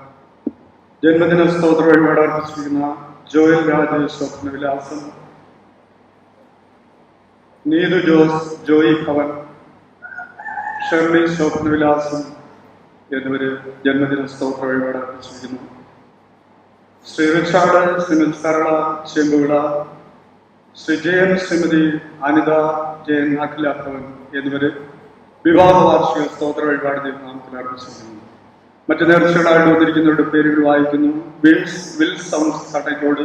ജന്മദിന സ്തോത്ര വഴിപാട് അർപ്പിച്ചിരിക്കുന്ന ജോയൽ രാജ് സ്വപ്ന വിലാസം, നീതു ജോസ്, ജോയി ഭവൻ, ഷെർലി സ്വപ്ന വിലാസം എന്നിവര് ജന്മദിന സ്തോത്ര വഴിപാട് അർപ്പിച്ചിരിക്കുന്നു. ശ്രീ റിച്ചാർഡ്, ശ്രീമതി സരള ചെമ്പുവിള, ശ്രീ ജയൻ, ശ്രീമതി അനിത ജയൻ, അഖില ഭവൻ എന്നിവര് വിവാഹ വാർഷിക സ്തോത്ര വഴിപാട് ദൈവനാമത്തിൽ അർപ്പിച്ചിരിക്കുന്നു. മറ്റു നേർച്ചകളായിട്ട് വന്നിരിക്കുന്നവരുടെ പേരുകൾ വായിക്കുന്നു. വിൽ സൗണ്ട്സ് കട്ടയ്ക്കോട്,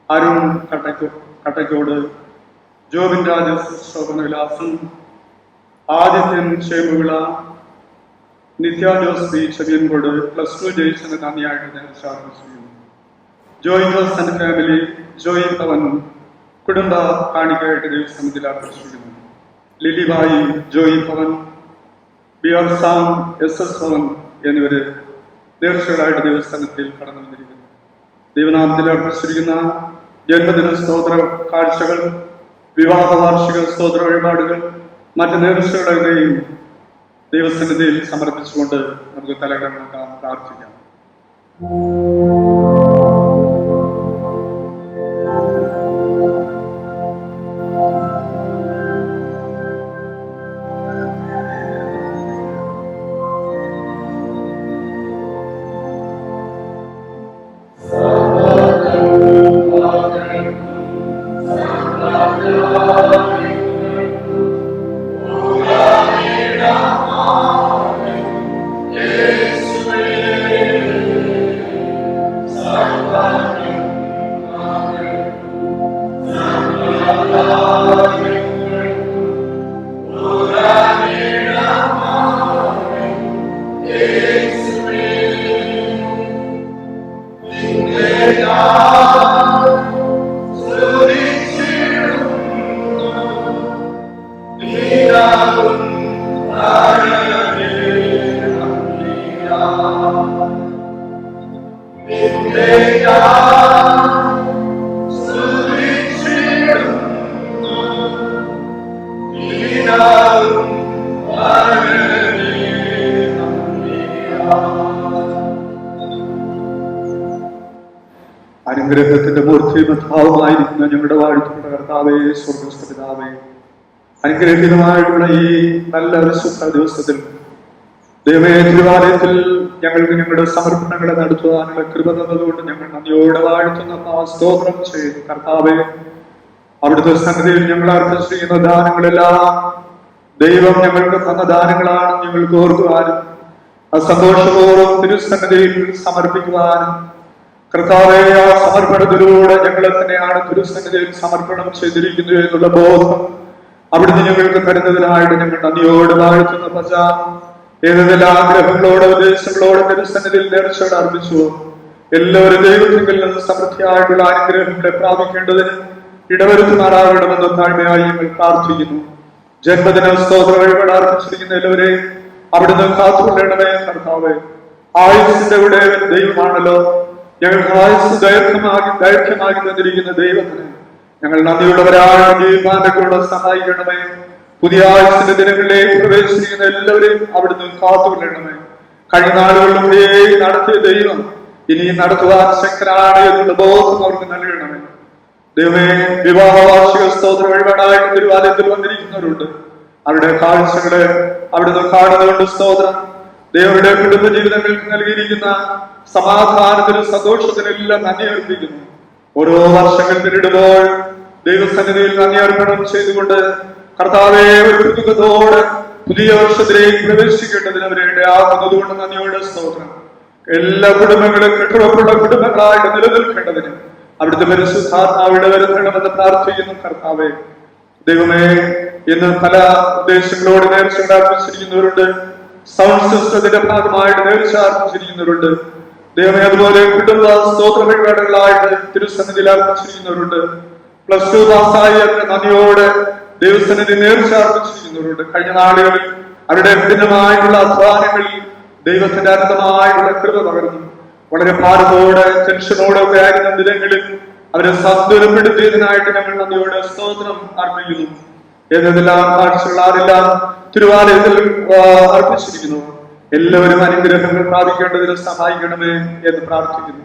അരുൺ കട്ടയ്ക്കോട്, ജോബിൻ രാജസ് ശോഭന വിലാസം, ആദിത്യൻ ചേമ്പുവിള, നിത്യ ജോസ് ബി ചെറിയൻകോട്, +2 ജയിച്ചത് നന്ദിയായിട്ട് നേർച്ച അർപ്പിച്ചിരിക്കുന്നു. Joy Jose and family, Joy Bhavan കുടുംബ കാണിക്കായിട്ട് ദൈവസന്നിധിയിൽ അർപ്പിച്ചിരിക്കുന്നു. ലിലിബായി, ജോയി ഭവൻ, ബിയർ സാം, SS ഭവൻ എന്നിവര് നേർച്ചകളായിട്ട് ദൈവസ്ഥാനത്തിൽ കടന്നു വന്നിരിക്കുന്നു. ദൈവനാമത്തിൽ അർപ്പിച്ചിരിക്കുന്ന ജന്മദിന സ്തോത്ര കാഴ്ചകൾ, വിവാഹ വാർഷിക സ്തോത്ര വഴിപാടുകൾ, മറ്റ് നേർച്ചകളെയും ദൈവസന്നിധിയിൽ സമർപ്പിച്ചുകൊണ്ട് നമുക്ക് തലകടക്കാം, പ്രാർത്ഥിക്കാം. അനുഗ്രഹത്തിന്റെ മൂർത്തിമഭാവമായിരിക്കുന്ന ഞങ്ങളുടെ വാഴ്ത്തപ്പെട്ട കർത്താവേ, സ്വർഗ്ഗസ്ഥ പിതാവേ, അനുഗ്രഹീതമായിട്ടുള്ള ഈ നല്ല വിശുദ്ധ ദിവസത്തിൽ ദൈവമേ, തിരുവാലയത്തിൽ ഞങ്ങൾക്ക് ഞങ്ങളുടെ സമർപ്പണങ്ങളെ നടത്തുവാനുള്ള കൃപ തന്നതുകൊണ്ട് ഞങ്ങൾ നന്ദിയോടെ വാഴ്ത്തുന്ന സ്തോത്രം ചെയ്യുന്നു. കർത്താവേ, അവിടുത്തെ സന്നിധിയിൽ ഞങ്ങൾ അർപ്പിച്ചിരിക്കുന്ന ദാനങ്ങളെല്ലാം ദൈവം ഞങ്ങൾക്ക് തന്ന ദാനങ്ങളാണ്. ഞങ്ങൾക്ക് ഓർക്കുവാനും സന്തോഷപൂർവ്വം തിരുസന്നിധിയിൽ സമർപ്പിക്കുവാനും കർത്താവേ, ആ സമർപ്പണത്തിലൂടെ ഞങ്ങളെ തന്നെയാണ് തിരുസന്നിധിയിൽ സമർപ്പണം ചെയ്തിരിക്കുന്നു എന്നുള്ള ബോധം അവിടുന്ന് ഞങ്ങൾക്ക് തരുന്നതിനായിട്ട് ഞങ്ങൾ നന്ദിയോട് വാഴ്ത്തുന്ന പച്ച ഏതെല്ലാം ആഗ്രഹങ്ങളോടെ ഉദ്ദേശങ്ങളോടെ തിരുസന്നിധിയിൽ നേർച്ചയോടെ അർപ്പിച്ചു എല്ലാവരും ദൈവത്തിൽ നിന്ന് സമൃദ്ധിയായിട്ടുള്ള അനുഗ്രഹങ്ങളെ പ്രാപിക്കേണ്ടതിന് ഇടവരുത്തുമാറാകണമെന്ന് താഴ്മയായി ഞങ്ങൾ പ്രാർത്ഥിക്കുന്നു. ജന്മദിന സ്തോത്ര വഴിപാട് അർപ്പിച്ചിരിക്കുന്ന എല്ലാവരെയും അവിടുന്ന് കാത്തുകൊള്ളണമേ. കർത്താവേ, ആയുസ്സിന്റെ ഉടയവൻ ദൈവമാണല്ലോ. ഞങ്ങൾക്ക് ആയുസ് ദൈർഘ്യമാക്കി തന്നിരിക്കുന്ന ദൈവത്തിന് ഞങ്ങൾ നന്ദിയുള്ളവരാണ്. ജീവിക്കാനൊക്കെയുള്ള സഹായിക്കണമേ. പുതിയ ആയുസിന്റെ ദിനങ്ങളിലേക്ക് പ്രവേശിക്കുന്ന എല്ലാവരെയും അവിടുന്ന് കാത്തുകൊള്ളണമേ. കഴിഞ്ഞ നാളുകളിലൂടെ നടത്തിയ ദൈവം ഇനി നടത്തുവാൻ ശക്തനാണ് എന്നുള്ള ബോധം അവർക്ക് നൽകണമേ. ദൈവമേ, വിവാഹ വാർഷിക സ്തോത്ര വഴിപാടായിട്ട് തിരുവാലയത്തിൽ വന്നിരിക്കുന്നവരുണ്ട്. അവരുടെ കാഴ്ചകളെ അവിടുന്ന് കാണുന്നതുകൊണ്ട് സ്തോത്രം. ദൈവയുടെ കുടുംബ ജീവിതങ്ങൾക്ക് നൽകിയിരിക്കുന്ന സമാധാനത്തിനും സന്തോഷത്തിനെല്ലാം നന്ദി അർപ്പിക്കുന്നു. ഓരോ വർഷങ്ങൾ പിന്നിടുമ്പോൾ ദൈവസന്നിധിയിൽ നന്ദി അർപ്പണം ചെയ്തുകൊണ്ട് കർത്താവേ, ഒരു കുടുംബത്തോട് പുതിയ വർഷത്തിലേക്ക് പ്രവേശിക്കേണ്ടതിന് അവരെ ഇടയാകുന്നതുകൊണ്ട് നന്ദിയോടെ സ്തോത്രം. എല്ലാ കുടുംബങ്ങളും കെട്ടുറപ്പുള്ള കുടുംബങ്ങളായിട്ട് നിലനിൽക്കേണ്ടതിന് അവിടുത്തെ പരിശുദ്ധാത്മാവിടെ വരുത്തണമെന്ന് പ്രാർത്ഥിക്കുന്നു. കർത്താവേ, ദൈവമേ, ഇന്ന് പല ഉദ്ദേശങ്ങളോട് നേർച്ച അർപ്പിച്ചിരിക്കുന്നവരുണ്ട്. സൗണ്ട് സിസ്റ്റത്തിന്റെ ഭാഗമായിട്ട് നേർച്ച അർപ്പിച്ചിരിക്കുന്നവരുണ്ട്. ദൈവമേ, അതുപോലെ കുടുംബ സ്തോത്ര വഴിപാടുകളായിട്ട് തിരുസന്നിധിയിൽ അർപ്പിച്ചിരിക്കുന്നവരുണ്ട്. +2 പാസ്സായി അതിന്റെ നന്ദിയോടെ ദൈവസന്നിധി നേർച്ച അർപ്പിച്ചിരിക്കുന്നവരുണ്ട്. കഴിഞ്ഞ നാളുകളിൽ അവരുടെ കഠിനമായിട്ടുള്ള അധ്വാനങ്ങളിൽ ദൈവത്തിന്റെ അനന്തമായിട്ടുള്ള കൃപ പകർന്നു. വളരെ ഭാരത്തോടെ ടെൻഷനോടെ ഒക്കെ ആയിരുന്ന ദിനങ്ങളിൽ അവരെ സന്തുലപ്പെടുത്തിയതിനായിട്ട് ഞങ്ങൾ നന്ദിയോടെ സ്തോത്രം അർപ്പിക്കുന്നു. എന്നതെല്ലാം കാഴ്ചകളാരെല്ലാം തിരുവാലയത്തിൽ അർപ്പിച്ചിരിക്കുന്നു. എല്ലാവരും അനുഗ്രഹങ്ങൾ പ്രാപിക്കേണ്ടതിന് സഹായിക്കണമേ എന്ന് പ്രാർത്ഥിക്കുന്നു.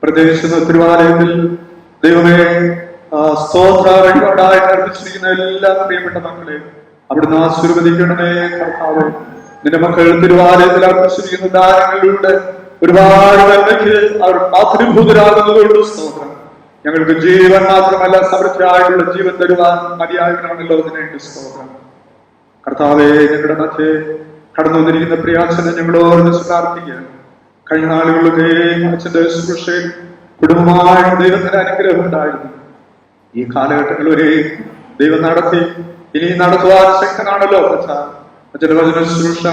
പ്രത്യേകിച്ച് തിരുവാലയത്തിൽ ദൈവമേ സ്തോത്ര വഴിപാടായിട്ട് അർപ്പിച്ചിരിക്കുന്ന എല്ലാ പ്രിയപ്പെട്ട മക്കളെ അവിടുന്ന് ആശീർവദിക്കണമേ കർത്താവേ. നിന്റെ മക്കൾ തിരുവാലയത്തിൽ അർപ്പിച്ചിരിക്കുന്ന ദാനങ്ങളിലൂടെ ഒരുപാട് നന്മയ്ക്ക് അവർ പാത്രീഭൂതരാകുന്നതുകൊണ്ട് സ്തോത്രം. ഞങ്ങൾക്ക് ജീവൻ മാത്രമല്ല സമൃദ്ധിയായിട്ടുള്ള ജീവൻ തരുവാൻ മതിയായവനാണല്ലോ അതിനായിട്ട് സ്തോത്രം. കർത്താവേ, ഞങ്ങളുടെ മധ്യേ കടന്നു വന്നിരിക്കുന്ന പ്രിയാച്ചനെ ഞങ്ങളോട് പ്രാർത്ഥിക്കുക. കഴിഞ്ഞ നാളുകളിലൊക്കെ അച്ഛന്റെ ശുശ്രൂഷയിൽ കുടുംബമായിട്ട് ദൈവത്തിന്റെ അനുഗ്രഹം ഉണ്ടായിരുന്നു. ഈ കാലഘട്ടങ്ങൾ വരെ ദൈവം നടത്തി ഇനി നടത്തുവാൻ ശക്തനാണല്ലോ അച്ഛന്റെ വചന ശുശ്രൂഷ,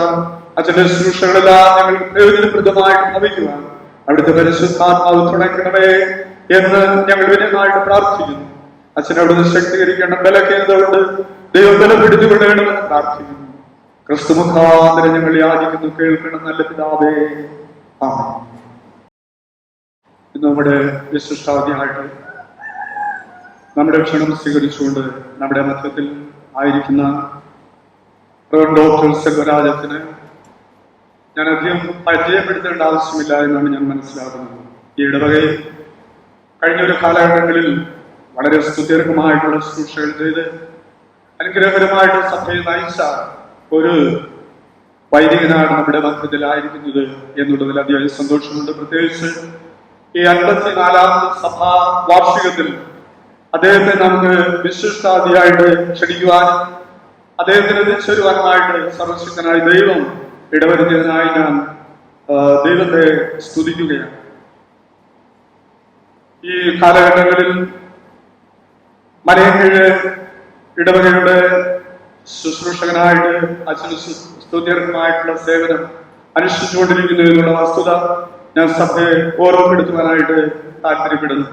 അച്ഛന്റെ ശുശ്രൂഷകളെല്ലാം ഞങ്ങൾ പ്രയോജനപ്രദമായിട്ട് ഭവിക്കുവാൻ അവിടുത്തെ പരിശുദ്ധാത്മാവ് തുടങ്ങണമേ എന്ന് ഞങ്ങൾ വിനയമായിട്ട് പ്രാർത്ഥിക്കുന്നു. അച്ഛനെ അവിടുന്ന് ശക്തീകരിക്കണം, ബലക്കേണ്ടതുകൊണ്ട് ദൈവം ബലപ്പെടുത്തി വിടണമെന്ന് പ്രാർത്ഥിക്കുന്നു. ക്രിസ്തു മുഖാന്തരം ഞങ്ങൾ യാചിക്കുന്നു, കേൾക്കണം നല്ല പിതാവേ. ആമേൻ. ഇന്ന് നമ്മുടെ വിശിഷ്ടാവധിയായിട്ട് നമ്മുടെ ക്ഷണം സ്വീകരിച്ചുകൊണ്ട് നമ്മുടെ മധ്യത്തിൽ ആയിരിക്കുന്ന ഡോക്ടർ സെൽവരാജത്തിന് ഞാൻ അധികം പരിചയപ്പെടുത്തേണ്ട ആവശ്യമില്ല എന്നാണ് ഞാൻ മനസ്സിലാക്കുന്നത്. ഈ ഇടവകയിൽ കഴിഞ്ഞ ഒരു കാലഘട്ടങ്ങളിൽ വളരെ സുദീർഘമായിട്ടുള്ള ശുശ്രൂഷകൾ ചെയ്ത് അനുഗ്രഹകരമായിട്ട് സഭയെ നയിച്ച ഒരു വൈദികനാണ് നമ്മുടെ മധ്യത്തിലായിരിക്കുന്നത് എന്നുള്ളതിൽ അതിയായ സന്തോഷമുണ്ട്. പ്രത്യേകിച്ച് ഈ 54ാമത് സഭാ വാർഷികത്തിൽ അദ്ദേഹത്തെ നമുക്ക് വിശിഷ്ടാതിയായിട്ട് ക്ഷണിക്കുവാനും അദ്ദേഹത്തിന് തിരിച്ചറിവാനുമായിട്ട് സർവശക്തനായ ദൈവം ഇടവരുത്തിയതിനായി ഞാൻ ദൈവത്തെ സ്തുതിക്കുകയാണ്. ഈ കാലഘട്ടങ്ങളിൽ മലയക്കീഴ് ഇടവകയുടെ ശുശ്രൂഷകനായിട്ട് അച്ഛന് സ്തുത്യർഹമായിട്ടുള്ള സേവനം അനുഷ്ഠിച്ചുകൊണ്ടിരിക്കുന്നു എന്നുള്ള വസ്തുത ഞാൻ സഭയെ ഓർമ്മപ്പെടുത്തുവാനായിട്ട് താല്പര്യപ്പെടുന്നു.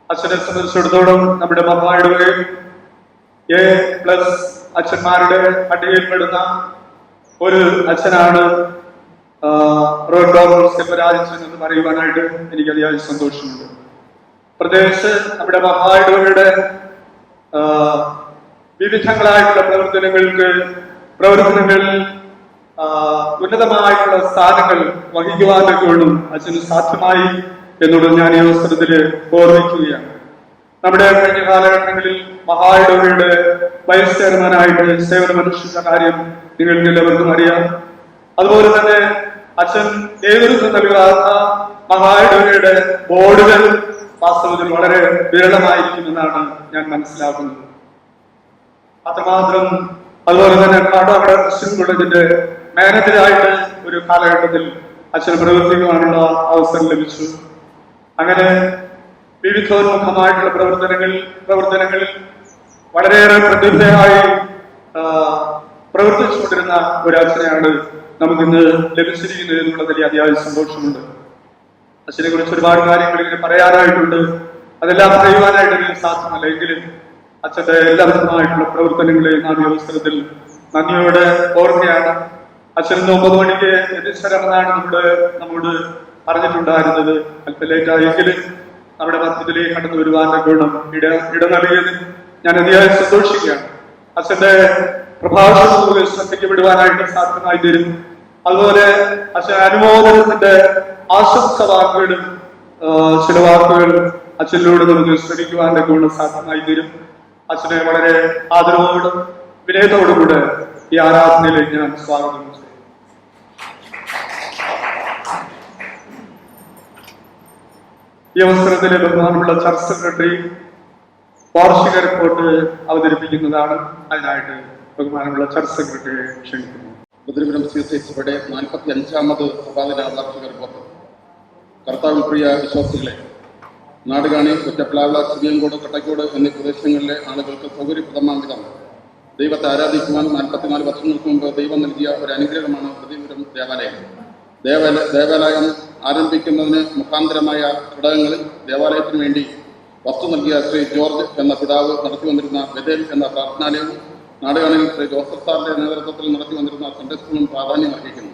അച്ഛനെ സംബന്ധിച്ചിടത്തോളം നമ്മുടെ മഹായിടവകയിൽ A+ അച്ഛന്മാരുടെ പട്ടികയിൽപ്പെടുന്ന ഒരു അച്ഛനാണ് ഡോക്ടർ സെൽവരാജൻ എന്ന് പറയുവാനായിട്ട് എനിക്ക് അതിയായ സന്തോഷമുണ്ട്. പ്രത്യേകിച്ച് നമ്മുടെ മഹായിടവകയുടെ വിവിധങ്ങളായിട്ടുള്ള പ്രവർത്തനങ്ങളിൽ ഉന്നതമായിട്ടുള്ള സ്ഥാനങ്ങൾ വഹിക്കുവാനൊക്കെയുള്ളൂ അച്ഛന് സാധ്യമായി എന്നുള്ളത് ഞാൻ ഈ അവസരത്തിൽ ഓർമ്മിക്കുകയാണ്. നമ്മുടെ കഴിഞ്ഞ കാലഘട്ടങ്ങളിൽ മഹായിടവകയുടെ വൈസ് ചെയർമാനായിട്ട് സേവനമനുഷ്ഠിച്ച കാര്യം നിങ്ങൾക്ക് എല്ലാവർക്കും അറിയാം. അതുപോലെ തന്നെ അച്ഛൻ നേതൃത്വം നൽകാത്ത മഹായിടവകയുടെ ബോർഡുകൾ വാസ്തവത്തിൽ വളരെ വിരളമായിരിക്കുമെന്നാണ് ഞാൻ മനസ്സിലാക്കുന്നത്. അത്രമാത്രം അതുപോലെ തന്നെ കാട്ടാക്കട ക്രിസ്ത്യൻ കോളേജിന്റെ മാനേജരായിട്ട് ഒരു കാലഘട്ടത്തിൽ അച്ഛന് പ്രവർത്തിക്കുവാനുള്ള അവസരം ലഭിച്ചു. അങ്ങനെ വിവിധോന്മുഖമായിട്ടുള്ള പ്രവർത്തനങ്ങളിൽ വളരെയേറെ പ്രതിഭയായി പ്രവർത്തിച്ചുകൊണ്ടിരുന്ന ഒരു അച്ഛനെയാണ് നമുക്കിന്ന് ലഭിച്ചിരിക്കുന്നത് എന്നുള്ളതിൽ അതിയായ സന്തോഷമുണ്ട്. അച്ഛനെ കുറിച്ച് ഒരുപാട് കാര്യങ്ങൾ ഇങ്ങനെ പറയാനായിട്ടുണ്ട്. അതെല്ലാം പറയുവാനായിട്ട് എനിക്ക് സാധ്യമല്ല. എങ്കിലും അച്ഛന്റെ എല്ലാവിധമായിട്ടുള്ള പ്രവർത്തനങ്ങളെയും നാം ഈ അവസരത്തിൽ നന്ദിയോടെ ഓർക്കുകയാണ്. അച്ഛൻ 9 മണിക്ക് എത്തിച്ചേരണമെന്നാണ് നമ്മോട് പറഞ്ഞിട്ടുണ്ടായിരുന്നത്. അല്പം ലേറ്റായെങ്കിലും നമ്മുടെ മധ്യത്തിലേക്ക് കടന്നു വരുവാന്റെ ഗുണം ഇട നൽകിയതിൽ ഞാൻ അതിയായി സന്തോഷിക്കുകയാണ്. അച്ഛന്റെ പ്രഭാഷണത്തിൽ ശ്രദ്ധിക്കപ്പെടുവാനായിട്ട് സാധ്യമായി തീരും. അതുപോലെ അച്ഛൻ അനുമോദനത്തിന്റെ ആശംസ വാക്കുകളും ചില വാക്കുകൾ അച്ഛനിലൂടെ നമുക്ക് ശ്രമിക്കുവാന്റെ ഗുണം സാധ്യമായി തീരും. അച്ഛനെ വളരെ ആദരവോടും വിനയത്തോടും കൂടെ ഈ ആരാധനയിലേക്ക് ഞാൻ സ്വാഗതം ചെയ്യും. ഈ അവസരത്തിലെ ബഹുമാനമുള്ള ചർച്ച് സെക്രട്ടറി വാർഷിക റിപ്പോർട്ട് അവതരിപ്പിക്കുന്നതാണ്. അതിനായിട്ട് ബഹുമാനമുള്ള ചർച്ച് സെക്രട്ടറിയെ ക്ഷണിക്കുന്നു. ബദ്രിപുരം CSIയുടെ 45ാമത് സഭാദിന വാർഷിക റിപ്പോർട്ട്. കർത്താവിൽ പ്രിയ വിശ്വാസികളെ, നാടുകാണി, ഒറ്റപ്ലാവിള, ചിരിയങ്കോട്, കട്ടക്കോട് എന്നീ പ്രദേശങ്ങളിലെ ആളുകൾക്ക് സൗകര്യപ്രദമായ വിധം ദൈവത്തെ ആരാധിക്കുവാൻ 44 വർഷങ്ങൾക്ക് മുമ്പ് ദൈവം നൽകിയ ഒരു അനുഗ്രഹമാണ് ബദ്രിപുരം ദേവാലയം. ദേവാലയം ആരംഭിക്കുന്നതിന് മുഖാന്തരമായ ഘടകങ്ങളിൽ ദേവാലയത്തിന് വേണ്ടി വസ്തു നൽകിയ ശ്രീ ജോർജ് എന്ന പിതാവ് നടത്തി വന്നിരുന്ന ബഥേൽ എന്ന പ്രാർത്ഥനാലയവും നാടുകാണിയിൽ ശ്രീ ജോസഫ് സാറിന്റെ നേതൃത്വത്തിൽ നടത്തി വന്നിരുന്ന സൺഡേ സ്കൂളും പ്രാധാന്യം അർഹിക്കുന്നു.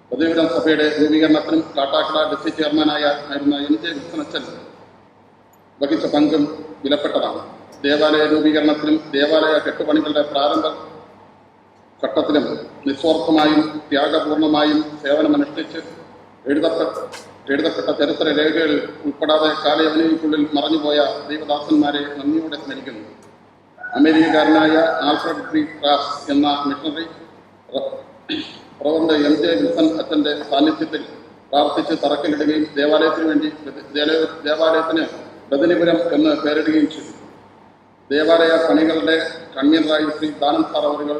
ബദ്രിപുരം സഭയുടെ രൂപീകരണത്തിനും കാട്ടാക്കട ഡെപ്യൂട്ടി ചെയർമാനായിരുന്ന MJ വിൽസൺ അച്ഛൻ വഹിച്ച പങ്കും വിലപ്പെട്ടതാണ്. ദേവാലയ രൂപീകരണത്തിലും ദേവാലയ കെട്ടുപണികളുടെ പ്രാരംഭ ഘട്ടത്തിലും നിസ്വാർത്ഥമായും ത്യാഗപൂർണമായും സേവനമനുഷ്ഠിച്ച് എഴുതപ്പെട്ട ചരിത്ര രേഖകൾ ഉൾപ്പെടാതെ കാലയവനിക്കുള്ളിൽ മറഞ്ഞുപോയ ദൈവദാസന്മാരെ നന്ദിയോടെ സ്മരിക്കുന്നു. അമേരിക്കക്കാരനായ ആൽഫ്രഡ് ബി ക്രാസ് എന്ന missionary reverend M J Wilson അച്ഛൻ്റെ സാന്നിധ്യത്തിൽ പ്രാർത്ഥിച്ച് തറക്കല്ലിടുകയും ദേവാലയത്തിന് ബദനിപുരം എന്ന് പേരിടുകയും ചെയ്തു. ദേവാലയ പണികളുടെ കൺവീനറായി ശ്രീ ദാനം സാർ അവറുകൾ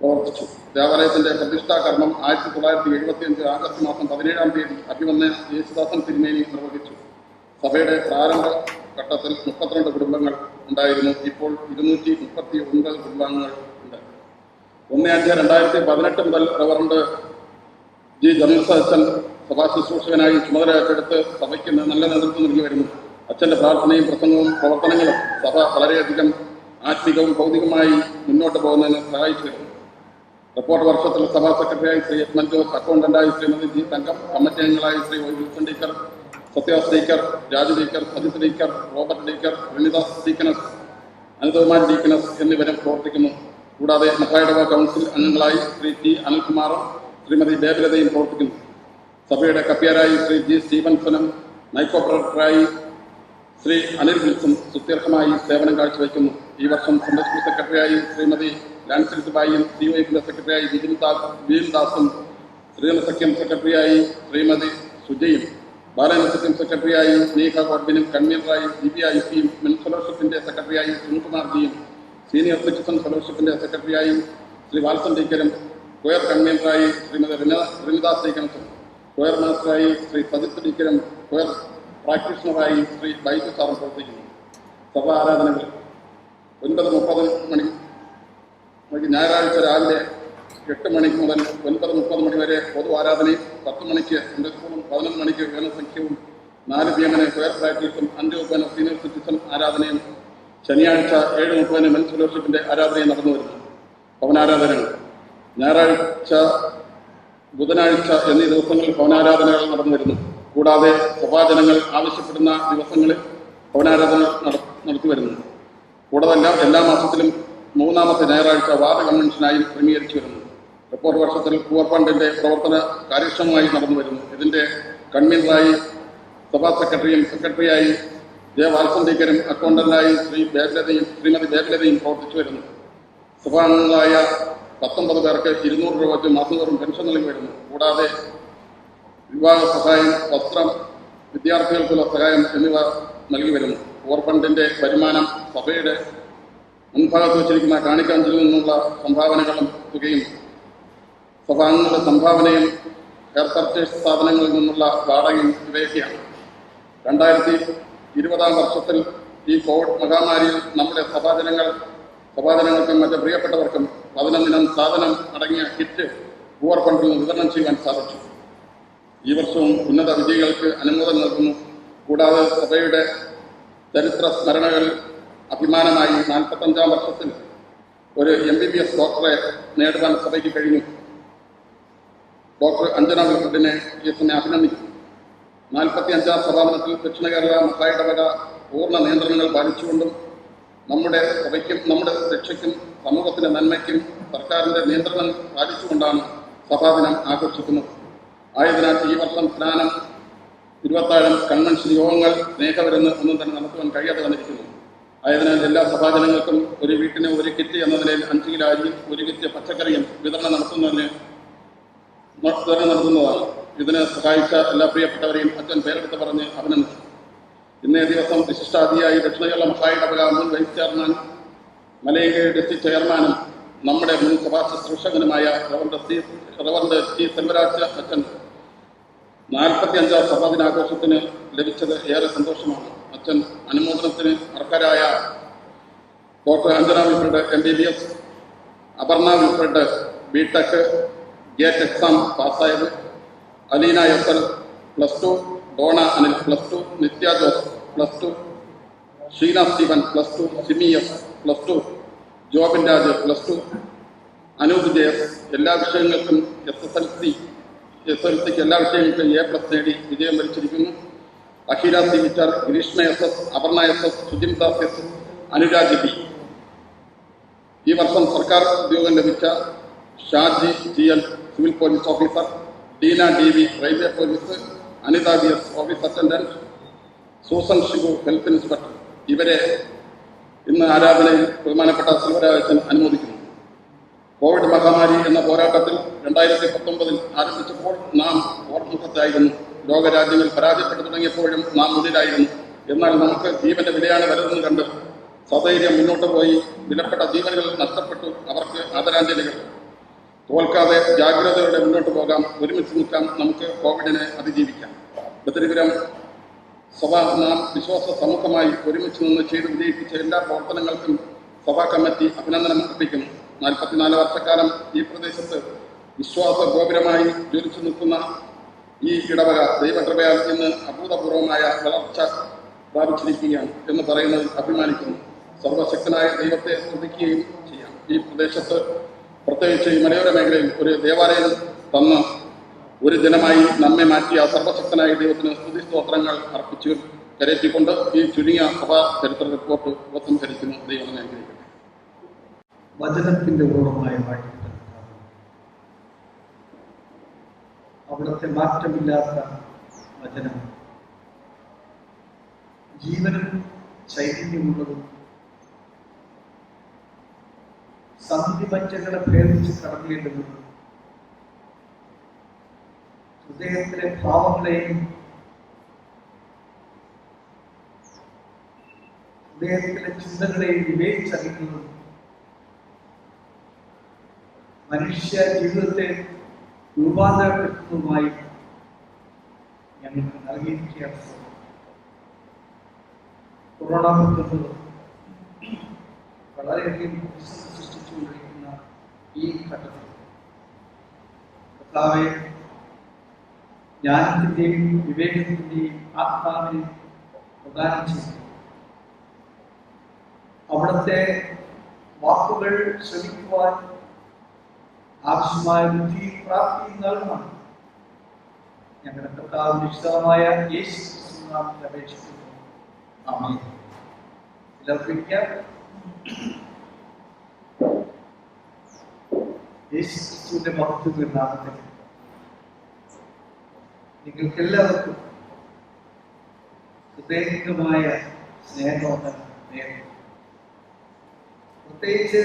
പ്രവർത്തിച്ചു. ദേവാലയത്തിന്റെ പ്രതിഷ്ഠാ കർമ്മം 1975 ആഗസ്റ്റ് മാസം 17-ാം തീയതി അഭിമന്യ യേശുദാസൻ തിരുമേനി നിർവഹിച്ചു. സഭയുടെ പ്രാരംഭ ഘട്ടത്തിൽ 32 കുടുംബങ്ങൾ ഉണ്ടായിരുന്നു. ഇപ്പോൾ 239 കുടുംബാംഗങ്ങൾ ഉണ്ട്. 1-5-2018 മുതൽ റവറൻഡ് ജി ജർണലിസ്റ്റ് അച്ഛൻ സഭാ ശുശ്രൂഷകനായി ചുമതല ഏറ്റെടുത്ത് സഭയ്ക്ക് നല്ല നേതൃത്വം നൽകി വരുന്നു. അച്ഛൻ്റെ പ്രാർത്ഥനയും പ്രസംഗവും പ്രവർത്തനങ്ങളും സഭ വളരെയധികം ആത്മികവും ഭൗതികമായി മുന്നോട്ട് പോകുന്നതിന് സഹായിച്ചു വരുന്നു. റിപ്പോർട്ട് വർഷത്തിൽ സഭാ സെക്രട്ടറിയായി ശ്രീ എസ് മഞ്ജോസ്, അക്കൗണ്ടന്റായി ശ്രീമതി ജി തങ്കം, കമ്മിറ്റി അംഗങ്ങളായി Shri Y Wilson deacon, Sathyas deacon, Raju deacon, Sajith deacon, Robert deacon, Ranidas deaconess, Anithakumar deaconess എന്നിവരും പ്രവർത്തിക്കുന്നു. കൂടാതെ മഹായിടവ കൗൺസിൽ അംഗങ്ങളായി ശ്രീ ടി അനിൽകുമാറും ശ്രീമതി ദേവലതയും പ്രവർത്തിക്കുന്നു. സഭയുടെ കപ്പ്യാരായി ശ്രീ ജി സ്റ്റീവൻസനും നൈക്കോപ്രറായി ശ്രീ അനിൽ വിൽസും സുത്യർഹമായി സേവനം കാഴ്ചവെക്കുന്നു. ഈ വർഷം സൺഡേ സ്കൂൾ സെക്രട്ടറിയായി ശ്രീമതി ലാൻസിൽ സുബായിയും CYFിന്റെ സെക്രട്ടറിയായി വിജിൻദാസും ശ്രീനസഖ്യം സെക്രട്ടറിയായി ശ്രീമതി സുജയും ബാലനസഖ്യം സെക്രട്ടറിയായി നീഹ ഗോഡ്ബിനും കൺവീനറായി DBICയും മെൻ ഫെലോഷിപ്പിന്റെ സെക്രട്ടറിയായി സുനിൽകുമാർജിയും സീനിയർ സിറ്റിസൺ ഫെലോഷിപ്പിന്റെ സെക്രട്ടറിയായി ശ്രീ വാത്സൻ ഡീക്കരും കൊയർ കൺവീനറായി ശ്രീമതി റിനിദാസ് ഡീക്കൻസും കൊയർ മാസ്റ്ററായി ശ്രീ സജിത് ഡീക്കരും കൊയർ പ്രാക്ടീഷണറായി ശ്രീ ബൈജു സാറും പ്രവർത്തിക്കുന്നു. സഭാ ആരാധനകൾ 9:30 മണിക്ക് ഞായറാഴ്ച രാവിലെ 8 മണിക്ക് മുതൽ 9:30 മണി വരെ പൊതു ആരാധനയും, 10 മണിക്ക് സൺഡേ സ്കൂളും, 11 മണിക്ക് ഗണസംഖ്യവും, 4 PM കൊയർ പ്രാക്ടീസും, 5 സീനിയർ സിറ്റിസൺ ആരാധനയും, ശനിയാഴ്ച 7:30 മെൻസ് ഫെലോഷിപ്പിന്റെ ആരാധനയും നടന്നു വരുന്നു. ഭവനാരാധനകൾ ഞായറാഴ്ച, ബുധനാഴ്ച എന്നീ ദിവസങ്ങളിൽ ഭവനാരാധനകൾ നടന്നു വരുന്നു. കൂടാതെ സഭാജനങ്ങൾ ആവശ്യപ്പെടുന്ന ദിവസങ്ങളിൽ ഭവനാരാധന നടത്തി വരുന്നു. കൂടാതെ എല്ലാ മാസത്തിലും 3-ാമത്തെ ഞായറാഴ്ച വാർഡ് കൺവെൻഷനായി ക്രമീകരിച്ചു വരുന്നു. റിപ്പോർട്ട് വർഷത്തിൽ പൂവർ ഫണ്ടിന്റെ പ്രവർത്തന കാര്യക്ഷമമായി നടന്നു വരുന്നു. ഇതിന്റെ കൺവീനറായി സഭാ സെക്രട്ടറിയായി ജെ വാത്സൻ ഡീക്കരും അക്കൗണ്ടന്റായി ശ്രീമതി ബേബലതയും പ്രവർത്തിച്ചു വരുന്നു. സഭാംഗങ്ങളായ 19 പേർക്ക് 200 രൂപ വെച്ച് മാസത്തോറും പെൻഷൻ നൽകി വരുന്നു. കൂടാതെ വിവാഹ സഹായം, വസ്ത്രം, വിദ്യാർത്ഥികൾക്കുള്ള സഹായം എന്നിവ നൽകി വരുന്നു. പൂവർ ഫണ്ടിന്റെ വരുമാനം സഭയുടെ മുൻഭാഗത്ത് വച്ചിരിക്കുന്ന കാണിക്കഞ്ചിൽ നിന്നുള്ള സംഭാവനകളും തുകയും സഭാംഗങ്ങളുടെ സംഭാവനയും ഹെയർ പർച്ചേസ് സ്ഥാപനങ്ങളിൽ നിന്നുള്ള വാടകയും ഇവയൊക്കെയാണ്. 2020 വർഷത്തിൽ ഈ കോവിഡ് മഹാമാരിയിൽ നമ്മുടെ സഭാജനങ്ങൾക്കും മറ്റ് പ്രിയപ്പെട്ടവർക്കും 11 ഇനം സാധനം അടങ്ങിയ കിറ്റ് പൂവർ ഫണ്ടിൽ നിന്ന് വിതരണം ചെയ്യാൻ സാധിച്ചു. ഈ വർഷവും ഉന്നത വിജയികൾക്ക് അനുമോദനം നൽകുന്നു. കൂടാതെ സഭയുടെ ചരിത്ര സ്മരണകൾ അഭിമാനമായി 45-ാം വർഷത്തിൽ ഒരു MBBS ഡോക്ടറെ നേടുവാൻ സഭയ്ക്ക് കഴിഞ്ഞു. ഡോക്ടർ അഞ്ജന വിൽഫ്രഡിനെ എന്നെ അഭിനന്ദിക്കുന്നു. 45-ാം സഭാപനത്തിൽ ദക്ഷിണ കേരള മഹായിടവക പൂർണ്ണ നിയന്ത്രണങ്ങൾ പാലിച്ചുകൊണ്ടും നമ്മുടെ സഭയ്ക്കും നമ്മുടെ രക്ഷയ്ക്കും സമൂഹത്തിന്റെ നന്മയ്ക്കും സർക്കാരിന്റെ നിയന്ത്രണം പാലിച്ചുകൊണ്ടാണ് സഭാദിനം ആഘോഷിക്കുന്നത്. ആയതിനാൽ ഈ വർഷം സ്നാനം, 26 കൺവെൻഷൻ യോഗങ്ങൾ, സ്നേഹവിരുന്ന് ഒന്നും തന്നെ നടത്തുവാൻ കഴിയാതെ വന്നിരിക്കുന്നു. ആയതിനാൽ എല്ലാ സഭാജനങ്ങൾക്കും ഒരു വീട്ടിന് ഒരു കിറ്റ് എന്ന നിലയിൽ 5 കിലോ അരിയും 1 കിറ്റ് പച്ചക്കറിയും വിതരണം നടത്തുന്നതാണ്. ഇതിന് സഹായിച്ച എല്ലാ പ്രിയപ്പെട്ടവരെയും അച്ഛൻ പേരെടുത്ത് പറഞ്ഞ് അഭിനന്ദിച്ചു. ഇന്നേ ദിവസം വിശിഷ്ടാതിഥിയായി ദക്ഷിണ കേരള മഹായിടവക മുൻ വൈസ് ചെയർമാനും മലയങ്കി ഡിസ്ട്രിക്ട് ചെയർമാനും നമ്മുടെ മുൻ സഭാ ശുശ്രൂഷകനുമായ റവറൻഡ് ടി സെൽവരാജ് അച്ഛൻ 45-ാം സഭാദിനാഘോഷത്തിന് ലഭിച്ചത് ഏറെ സന്തോഷമാണ്. അച്ഛൻ അനുമോദനത്തിന് അർഹരായ doctor Anjana Wilfred MBBS, Aparna Wilfred BTech GATE exam പാസ്സായത്, Aleena SL +2, Dona Anil +2, Nithya Jose +2, Sheena Steven +2, Simi S +2, Jobin Raj +2, Anoop JS എല്ലാ വിഷയങ്ങൾക്കും SSLCക്ക് എല്ലാ വിഷയങ്ങൾക്കും A+ നേടി വിജയം വരിച്ചിരിക്കുന്നു. Akhila C Vichar, Greeshma SS, Aparna SS, Sujindas SS, Anuraj B. ഈ വർഷം സർക്കാർ ഉദ്യോഗം ലഭിച്ച Shaji GL civil police officer, Deena DV railway police, Anitha BS office attendant, Susan Shibu health inspector, ഇവരെ ഇന്ന് ആരാധനയിൽ ബഹുമാനപ്പെട്ട സെൽവരാജൻ അനുമോദിക്കുന്നു. കോവിഡ് മഹാമാരി എന്ന പോരാട്ടത്തിൽ 2019 ആരംഭിച്ചപ്പോൾ നാം ഓർമ്മത്തായിരുന്നു. ലോകരാജ്യങ്ങൾ പരാജയപ്പെട്ടു തുടങ്ങിയപ്പോഴും നാം മുന്നിലായിരുന്നു. എന്നാൽ നമുക്ക് ജീവന്റെ വിലയാണ് വലുതെന്ന് കണ്ട് സധൈര്യം മുന്നോട്ട് പോയി. വിലപ്പെട്ട ജീവനുകൾ നഷ്ടപ്പെട്ടു. അവർക്ക് ആദരാഞ്ജലികൾ. തോൽക്കാതെ ജാഗ്രതയോടെ മുന്നോട്ട് പോകാം. ഒരുമിച്ച് നിൽക്കാം. നമുക്ക് കോവിഡിനെ അതിജീവിക്കാം. ബദരിപുരം സഭ നാം വിശ്വാസ സമൂഹമായി ഒരുമിച്ച് നിന്ന് ചെയ്ത് വിജയിപ്പിച്ച എല്ലാ പ്രവർത്തനങ്ങൾക്കും സഭാ കമ്മിറ്റി അഭിനന്ദനം അർപ്പിക്കുന്നു. 44 വർഷക്കാലം ഈ പ്രദേശത്ത് വിശ്വാസ ഗോപുരമായി ജ്വലിച്ചു നിൽക്കുന്ന ഈ ഇടവക ദൈവകൃപയാൽ ഇന്ന് അഭൂതപൂർവമായ വളർച്ച പ്രാപിച്ചിരിക്കുകയാണ് എന്ന് പറയുന്നതിൽ അഭിമാനിക്കുന്നു. സർവശക്തനായ ദൈവത്തെ സ്തുതിക്കുകയും ചെയ്യാം. ഈ പ്രദേശത്ത് പ്രത്യേകിച്ച് ഈ മലയോര മേഖലയിൽ ഒരു ദേവാലയം തന്ന ഒരു ദിനമായി നമ്മെ മാറ്റിയ സർവശക്തനായ ദൈവത്തിന് സ്തുതി സ്തോത്രങ്ങൾ അർപ്പിച്ചു കരയറ്റിക്കൊണ്ട് ഈ ചുരുങ്ങിയ സഭാ ചരിത്ര റിപ്പോർട്ട് ഉപസംഹരിക്കുന്നു. ദൈവം അനുഗ്രഹിക്കട്ടെ. വചനത്തിന്റെ പൂർണ്ണമായ വാഴ്ച, അവിടുത്തെ മാറ്റമില്ലാത്ത വചനം ജീവനും ചൈതന്യമുള്ളതും സന്ധിമഞ്ചകളെ ഭേദിച്ച് കടന്നിടുന്നതും ഹൃദയത്തിലെ ഭാവങ്ങളെയും ഹൃദയത്തിലെ ചിന്തകളെയും വിവേചിച്ചറിയുന്നതും മനുഷ്യ ജീവിതത്തെ രൂപാന്തരപ്പെടുത്തുന്നതുമായി ഞങ്ങൾക്ക് നൽകിയിരിക്കുകയാണ്. കൊറോണ വളരെയധികം സൃഷ്ടിച്ചുകൊണ്ടിരിക്കുന്ന ഈ ഘട്ടത്തിൽ കർത്താവേ, ജ്ഞാനത്തിന്റെയും വിവേകത്തിന്റെയും ആത്മാവിനെ പ്രദാനം ചെയ്തു. അവിടുത്തെ വാക്കുകൾ ശ്രമിക്കുവാൻ ആവശ്യമായ ബുദ്ധിയും പ്രാപ്തിയും നൽകണം. ഞങ്ങളുടെ കർത്താവ് വിശുദ്ധമായ യേശു ക്രിസ്തുവിന്റെ നാമത്തിൽ അപേക്ഷിക്കുന്നു. ആമേൻ. യേശു ക്രിസ്തുവിന്റെ മഹത്വത്തിന്റെ നാമത്തിൽ നിങ്ങൾക്ക് എല്ലാവർക്കും ഹൃദയംഗമായ സ്നേഹവന്ദനം നേരുന്നു. പ്രത്യേകിച്ച്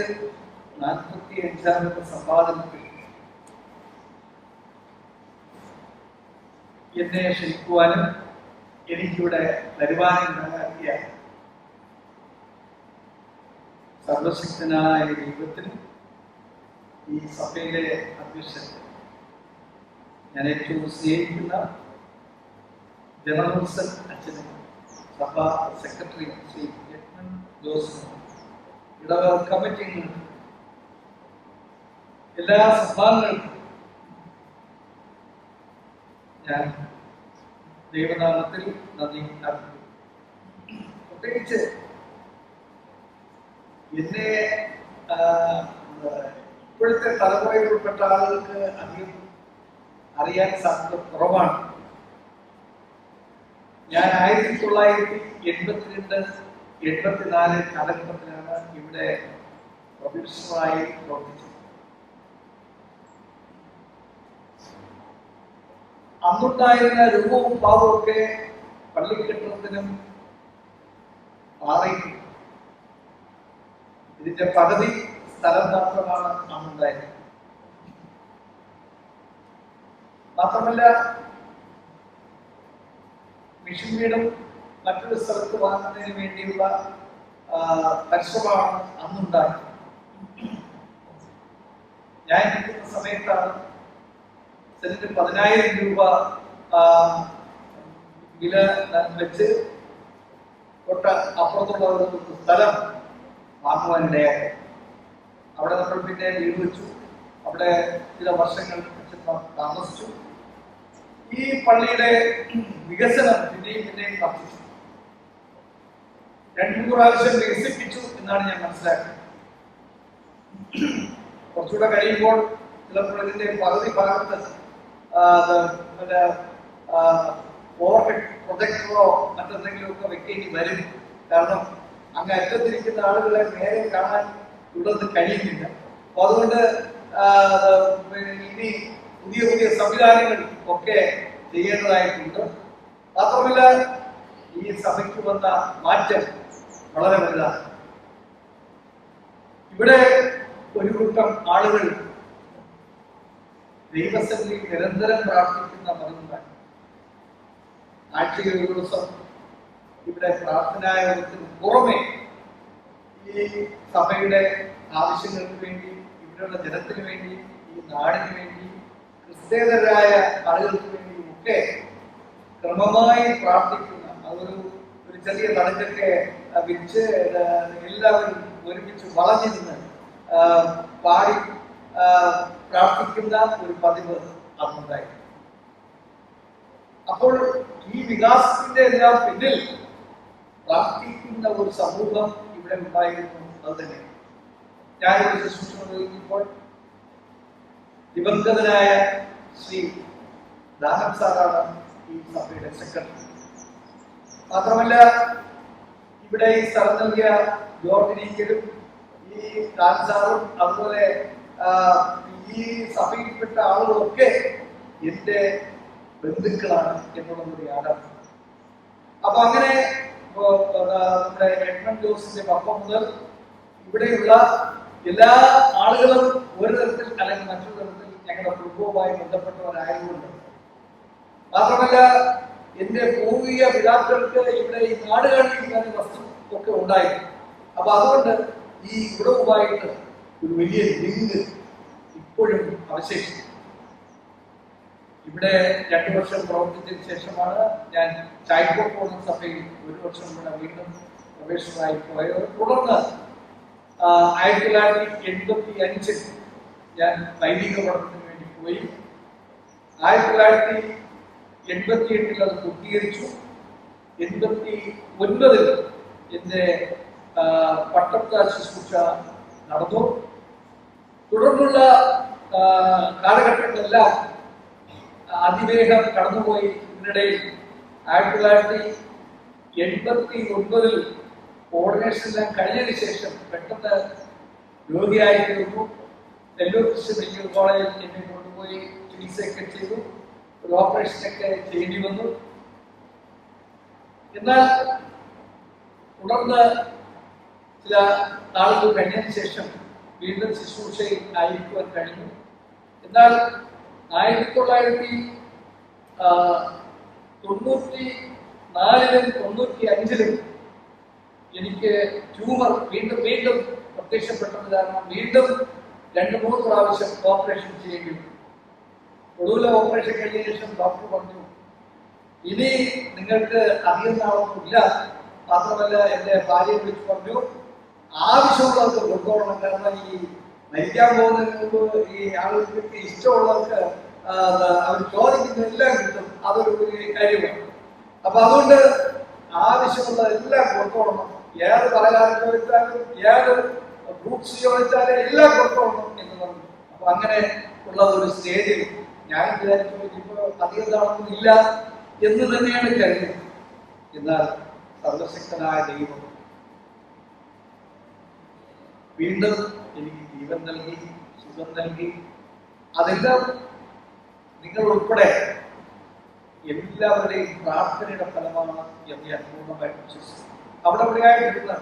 45ാമത്തെ സമ്പാദനത്തിൽ എന്നെ ക്ഷണിക്കുവാനും എനിക്കിവിടെ വരുവാനും ഉണ്ടാക്കിയ സർവശക്തനായ ദൈവത്തിനും ഈ സഭയിലെ അധ്യക്ഷൻ, ഞാൻ ഏറ്റവും സ്നേഹിക്കുന്ന ജനറൽ അച്ഛനും സഭാ സെക്രട്ടറി ശ്രീ ലക്ഷ്മൺ ജോസഫും ഇടവക കമ്മിറ്റികൾക്കും എല്ലാ സഭാംഗങ്ങൾക്കും ഞാൻ ദൈവനാമത്തിൽ നന്ദി അർപ്പിക്കുന്നു. പ്രത്യേകിച്ച് എന്നെ ഇപ്പോഴത്തെ തലമുറയിൽപ്പെട്ട ആളുകൾക്ക് അധികം അറിയാൻ സാധ്യത കുറവാണ്. ഞാൻ 1982-84 കാലഘട്ടത്തിലാണ് ഇവിടെ പ്രൊഫഷണലായി പ്രവർത്തിച്ചത്. അന്നുണ്ടായിരുന്ന രൂപവും ഭാവവും ഒക്കെ പള്ളിക്കെട്ടിടത്തിനും പാറയ്ക്കും ഇതിന്റെ പകുതി സ്ഥലം മാത്രമാണ് അന്നുണ്ടായിരുന്നത്. മാത്രമല്ല, മിഷൻ വീടും മറ്റൊരു സ്ഥലത്ത് വാങ്ങുന്നതിന് വേണ്ടിയുള്ള പരിശ്രമമാണ് അന്നുണ്ടായത്. ഞാൻ ഇരിക്കുന്ന സമയത്താണ് സെന്റിന് 10,000 രൂപ വില വെച്ച് തൊട്ട് അപ്പുറത്തുള്ള ഒരു സ്ഥലം വാങ്ങുവാനിടയായി. അവിടെ നമ്മൾ പിന്നെ വീട് വെച്ചു. അവിടെ ചില വർഷങ്ങൾ താമസിച്ചു. ഈ പള്ളിയുടെ വികസനം പിന്നെയും വർദ്ധിച്ചു. 2-3 പ്രാവശ്യം വികസിപ്പിച്ചു എന്നാണ് ഞാൻ മനസ്സിലാക്കുന്നത്. കുറച്ചുകൂടെ കഴിയുമ്പോൾ ചിലപ്പോൾ ഇതിന്റെ പകുതി ഭാഗത്ത് ഓവർഹെഡ് പ്രൊജക്ടറോ മറ്റെന്തെങ്കിലുമൊക്കെ വെക്കേണ്ടി വരും. കാരണം അങ്ങ് അറ്റത്തിരിക്കുന്ന ആളുകളെ നേരെ കാണാൻ തുടർന്ന് കഴിയുന്നില്ല. അപ്പൊ അതുകൊണ്ട് ഇനി പുതിയ പുതിയ സംവിധാനങ്ങൾ ഒക്കെ ചെയ്യേണ്ടതായിട്ടുണ്ട്. മാത്രമല്ല ഈ സഭയ്ക്ക് വന്ന മാറ്റം വളരെ വലുതാണ്. ഇവിടെ ഒരു കൂട്ടം ആളുകൾ ദൈവസന്നിധിയിൽ നിരന്തരം പ്രാർത്ഥിക്കുന്ന മതങ്ങളാണ്. ആഴ്ചയിൽ ഒരു ദിവസം ഇവിടെ പ്രാർത്ഥനായോഗത്തിന് പുറമെ ഈ സഭയുടെ ആവശ്യങ്ങൾക്ക് വേണ്ടി, ഇവിടെയുള്ള ജനത്തിന് വേണ്ടി, ഈ നാടിന് വേണ്ടി, ക്രിസ്തേതരായ ആളുകൾക്ക് വേണ്ടിയും ഒക്കെ ക്രമമായി പ്രാർത്ഥിക്കുന്ന അതൊരു ചെറിയ തടഞ്ഞൊക്കെ വിരിച്ച് എല്ലാവരും ഒരുമിച്ച് വളഞ്ഞു നിന്ന് പാടി പ്രാർത്ഥിക്കുന്ന ഒരു പതിവ് അതുണ്ടായി. അപ്പോൾ ഈ വികാസത്തിന്റെ എല്ലാം പിന്നിൽ പ്രാർത്ഥിക്കുന്ന ഒരു സമൂഹം ഇവിടെ ഉണ്ടായിരുന്നു. അത് തന്നെ ഞാനൊരു ശുശ്രൂഷ നിർവഹിക്കുമ്പോൾ ദിവംഗതനായ ശ്രീ ദാനം സാറാണ് ഈ സഭയുടെ സെക്രട്ടറി. മാത്രമല്ല ഇവിടെ ഈ സ്ഥലം നൽകിയ ജോർജിനിക്കലും ഈ ദാനം സാറും അതുപോലെ ഈ സഭയിൽപ്പെട്ട ആളുകളൊക്കെ എന്റെ ബന്ധുക്കളാണ് എന്നുള്ളൊരു യാഥാർത്ഥ്യം. അപ്പൊ അങ്ങനെ നമ്മുടെ എഡ്മണ്ട് ജോസിന്റെ പപ്പ മുതൽ ഇവിടെയുള്ള എല്ലാ ആളുകളും ഒരു തരത്തിൽ അല്ലെങ്കിൽ മറ്റൊരു തരത്തിൽ ഞങ്ങളുടെ കുടുംബവുമായി ബന്ധപ്പെട്ടവരായതുകൊണ്ട്, മാത്രമല്ല എന്റെ പൂർവിക പിതാക്കൾക്ക് ഇവിടെ ഈ നാട് കാണിക്കുന്ന വസ്തു ഒക്കെ ഉണ്ടായിരുന്നു. അപ്പൊ അതുകൊണ്ട് ഈ കുടുംബമായിട്ട് ഒരു വലിയ ലിങ്ക് ഇപ്പോഴും അവശേഷിച്ചു. ഇവിടെ 2 വർഷം പ്രവർത്തിച്ചതിന് ശേഷമാണ് ഞാൻ ചായ്ക്കോട് സഭയിൽ 1 വർഷം കൂടെ വീണ്ടും പ്രവേശനമായി പോയത്. തുടർന്ന് 1985 ഞാൻ വൈദിക പഠനത്തിന് വേണ്ടി പോയി. 1988 അത് പൂർത്തീകരിച്ചു. 89 എന്റെ പട്ടത്ത ശുശ്രൂഷ നടന്നു. തുടർന്നുള്ള കാലഘട്ടങ്ങളെല്ലാം അതിവേഗം കടന്നുപോയി. ഇതിനിടയിൽ 1989 കോർഡിനേഷനെല്ലാം കഴിഞ്ഞതിന് ശേഷം പെട്ടെന്ന് രോഗിയായി തീർന്നു. നെല്ലൂർ ക്രിസ്ത്യൻ മെഡിക്കൽ കോളേജിൽ എന്നെ കൊണ്ടുപോയി ചികിത്സയൊക്കെ ചെയ്തു. ഒരു ഓപ്പറേഷനൊക്കെ ചെയ്യേണ്ടി വന്നു. എന്നാൽ തുടർന്ന് ചില നാളുകൾ കഴിഞ്ഞതിന് ശേഷം വീണ്ടും ശുശ്രൂഷയിൽ ആയിരിക്കുവാൻ കഴിഞ്ഞു. എന്നാൽ 1994-ലും 95-ലും എനിക്ക് ട്യൂമർ വീണ്ടും പ്രത്യക്ഷപ്പെട്ടത് കാരണം വീണ്ടും 2-3 പ്രാവശ്യം ഓപ്പറേഷൻ ചെയ്യേണ്ടി വന്നു. ഒടുവിലെ ഓപ്പറേഷൻ കഴിഞ്ഞ ശേഷം ഡോക്ടർ പറഞ്ഞു, ഇനി നിങ്ങൾക്ക് അധികം നാളൊന്നുമില്ല. മാത്രമല്ല എന്റെ ഭാര്യയെ വിളിച്ച് പറഞ്ഞു, ആവശ്യമുള്ളവർക്ക് കൊണ്ടുപോകണം. കാരണം ഈ മരിക്കാൻ പോകുന്നതിന് മുമ്പ് ഈ ആളുകൾക്ക് ഇഷ്ടമുള്ളവർക്ക് അവർ ചോദിക്കുന്നതെല്ലാം കിട്ടും. അതൊരു കാര്യമാണ്. അപ്പൊ അതുകൊണ്ട് ആവശ്യമുള്ള എല്ലാം കൊണ്ടുപോകണം. ഏത് പലഹാരം ചോദിച്ചാലും ഏത് ഫ്രൂട്ട്സ് ചോദിച്ചാലും എല്ലാം കൊണ്ടുപോകണം എന്ന് പറഞ്ഞു. അപ്പൊ അങ്ങനെ ഉള്ള ഒരു സ്റ്റേജിൽ ഞാൻ വിചാരിച്ചു ഇപ്പൊ അധികം നാളൊന്നും ഇല്ല എന്ന് തന്നെയാണ് കരുതുന്നത്. എന്നാൽ സർവശക്തനായ ദൈവം വീണ്ടും എനിക്ക് ജീവൻ നൽകി, സുഖം നൽകി. അതെല്ലാം നിങ്ങൾ ഉൾപ്പെടെ എല്ലാവരുടെയും പ്രാർത്ഥനയുടെ ഫലമാണ് എന്ന് ഞാൻ പൂർണ്ണമായിട്ട് വിശ്വസിക്കുന്നു. അവിടെ ഇവിടെയായിട്ടിരുന്ന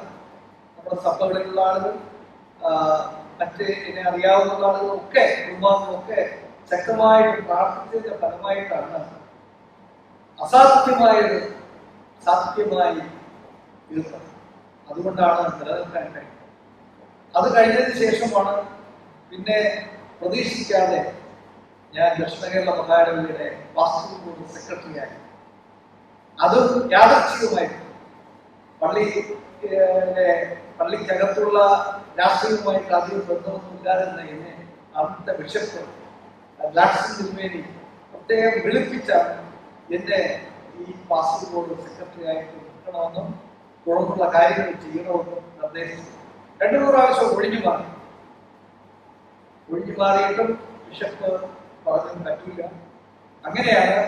നമ്മുടെ സഭകളിലുള്ള ആളുകൾ, മറ്റ് എന്നെ അറിയാവുന്ന ആളുകളൊക്കെ, കുടുംബാംഗങ്ങളൊക്കെ ശക്തമായിട്ട് പ്രാർത്ഥിച്ചതിന്റെ ഫലമായിട്ടാണ് അസാധ്യമായത് സാധ്യമായി തീർന്നത്. അതുകൊണ്ടാണ് നിലനിൽക്കാൻ കഴിയുന്നത്. അത് കഴിഞ്ഞതിന് ശേഷമാണ് പിന്നെ പ്രതീക്ഷിക്കാതെ ഞാൻ ദക്ഷിണ കേരള മഹാനഗരിയുടെ വാസ്തു ബോർഡ് സെക്രട്ടറിയായി. അതും യാദൃച്ഛികമായിരുന്നു. പള്ളിക്കകത്തുള്ള രാഷ്ട്രീയവുമായിട്ട് അധികം ബന്ധമൊന്നും ഇല്ലാതെന്ന് എന്നെ അന്നത്തെ ബിഷപ്പ് ഗ്ലാഡ്സൺ തിരുമേനി പ്രത്യേകം വിളിപ്പിച്ചാണ് എന്നെ ഈ വാസ്തു ബോർഡ് സെക്രട്ടറി ആയിട്ട് നിൽക്കണമെന്നും തുടർന്നുള്ള കാര്യങ്ങൾ ചെയ്യണമെന്നും നിർദ്ദേശിച്ചു. 2-3 പ്രാവശ്യം ഒഴിഞ്ഞു മാറിയിട്ടും ബിഷപ്പ് പറഞ്ഞു പറ്റില്ല. അങ്ങനെയാണ്